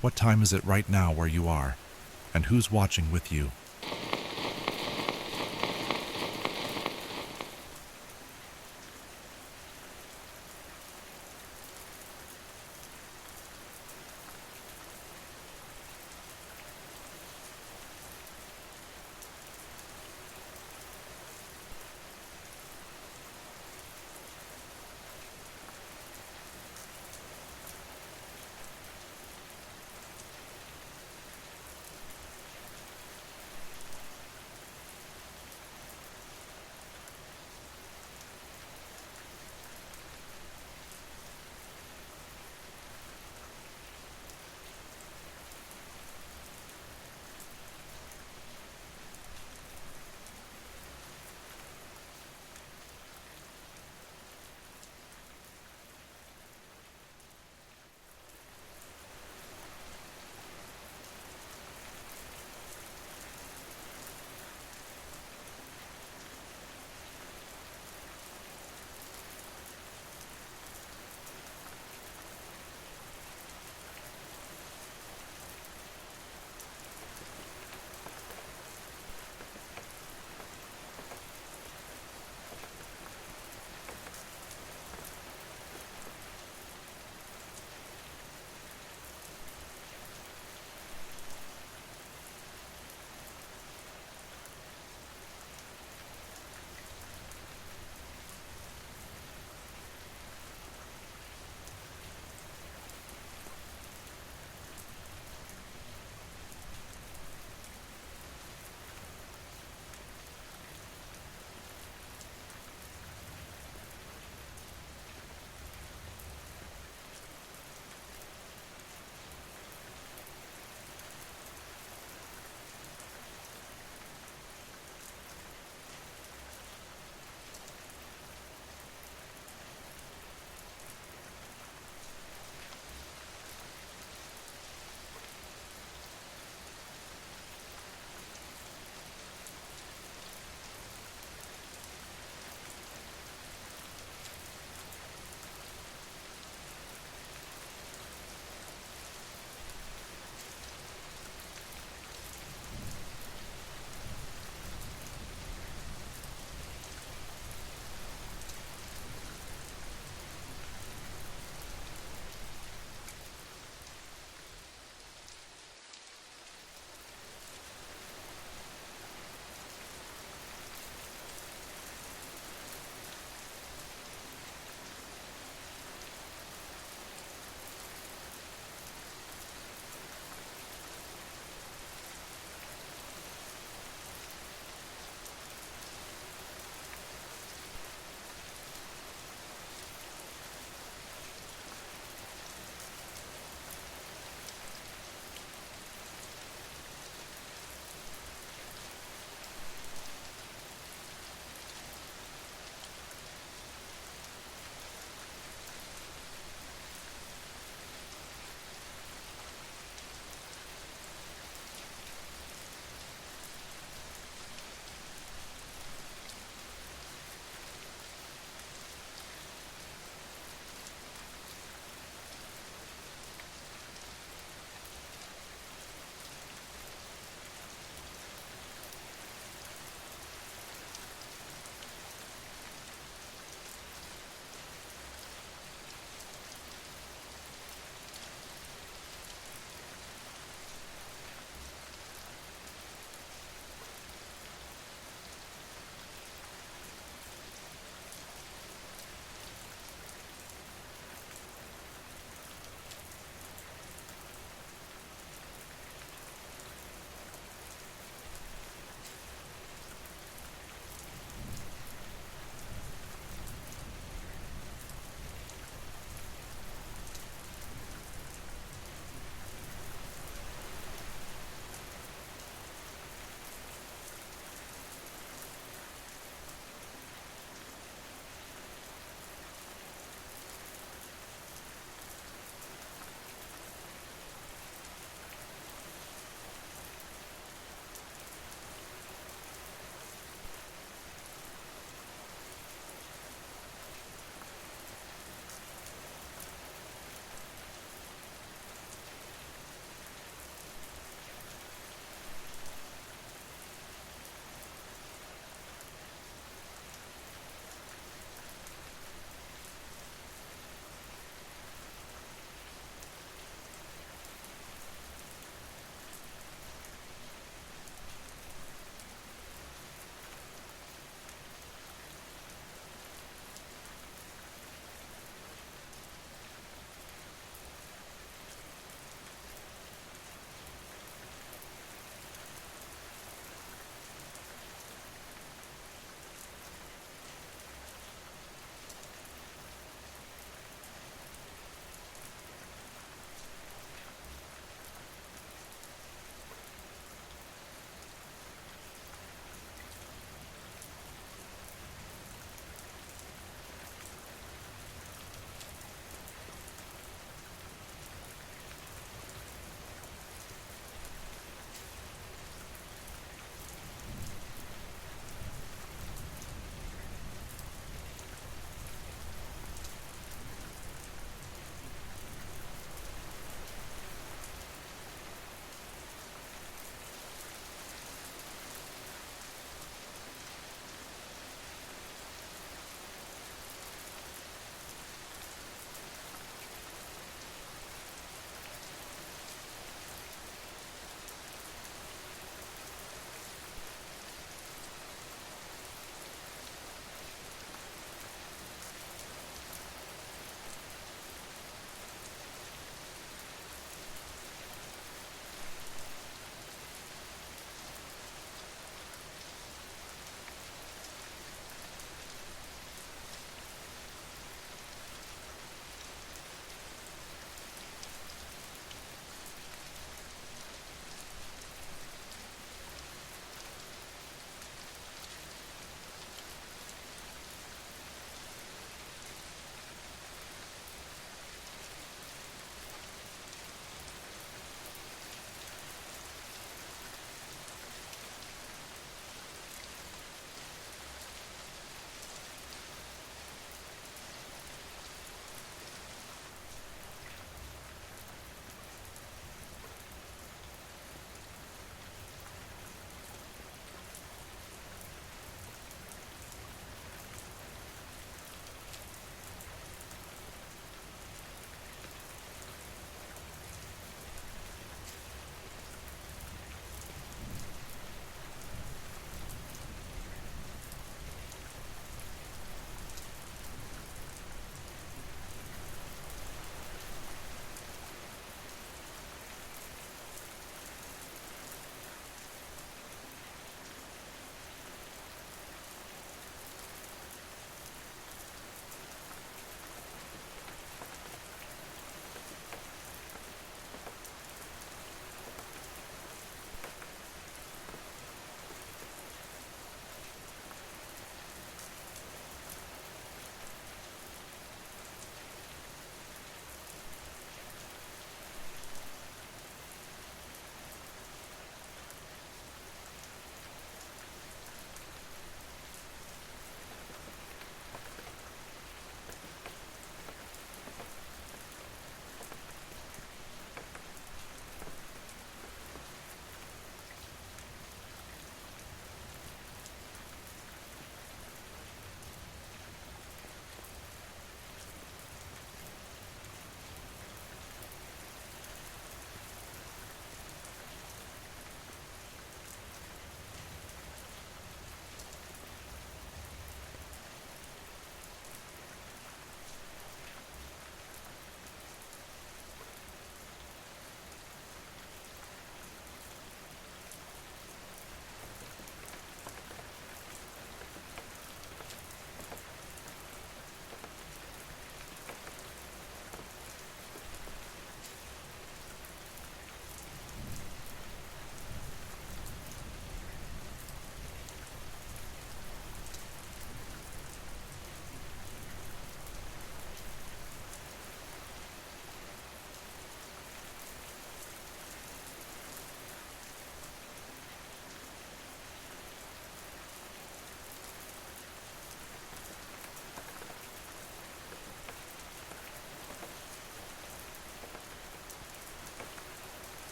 What time is it right now where you are? And who's watching with you?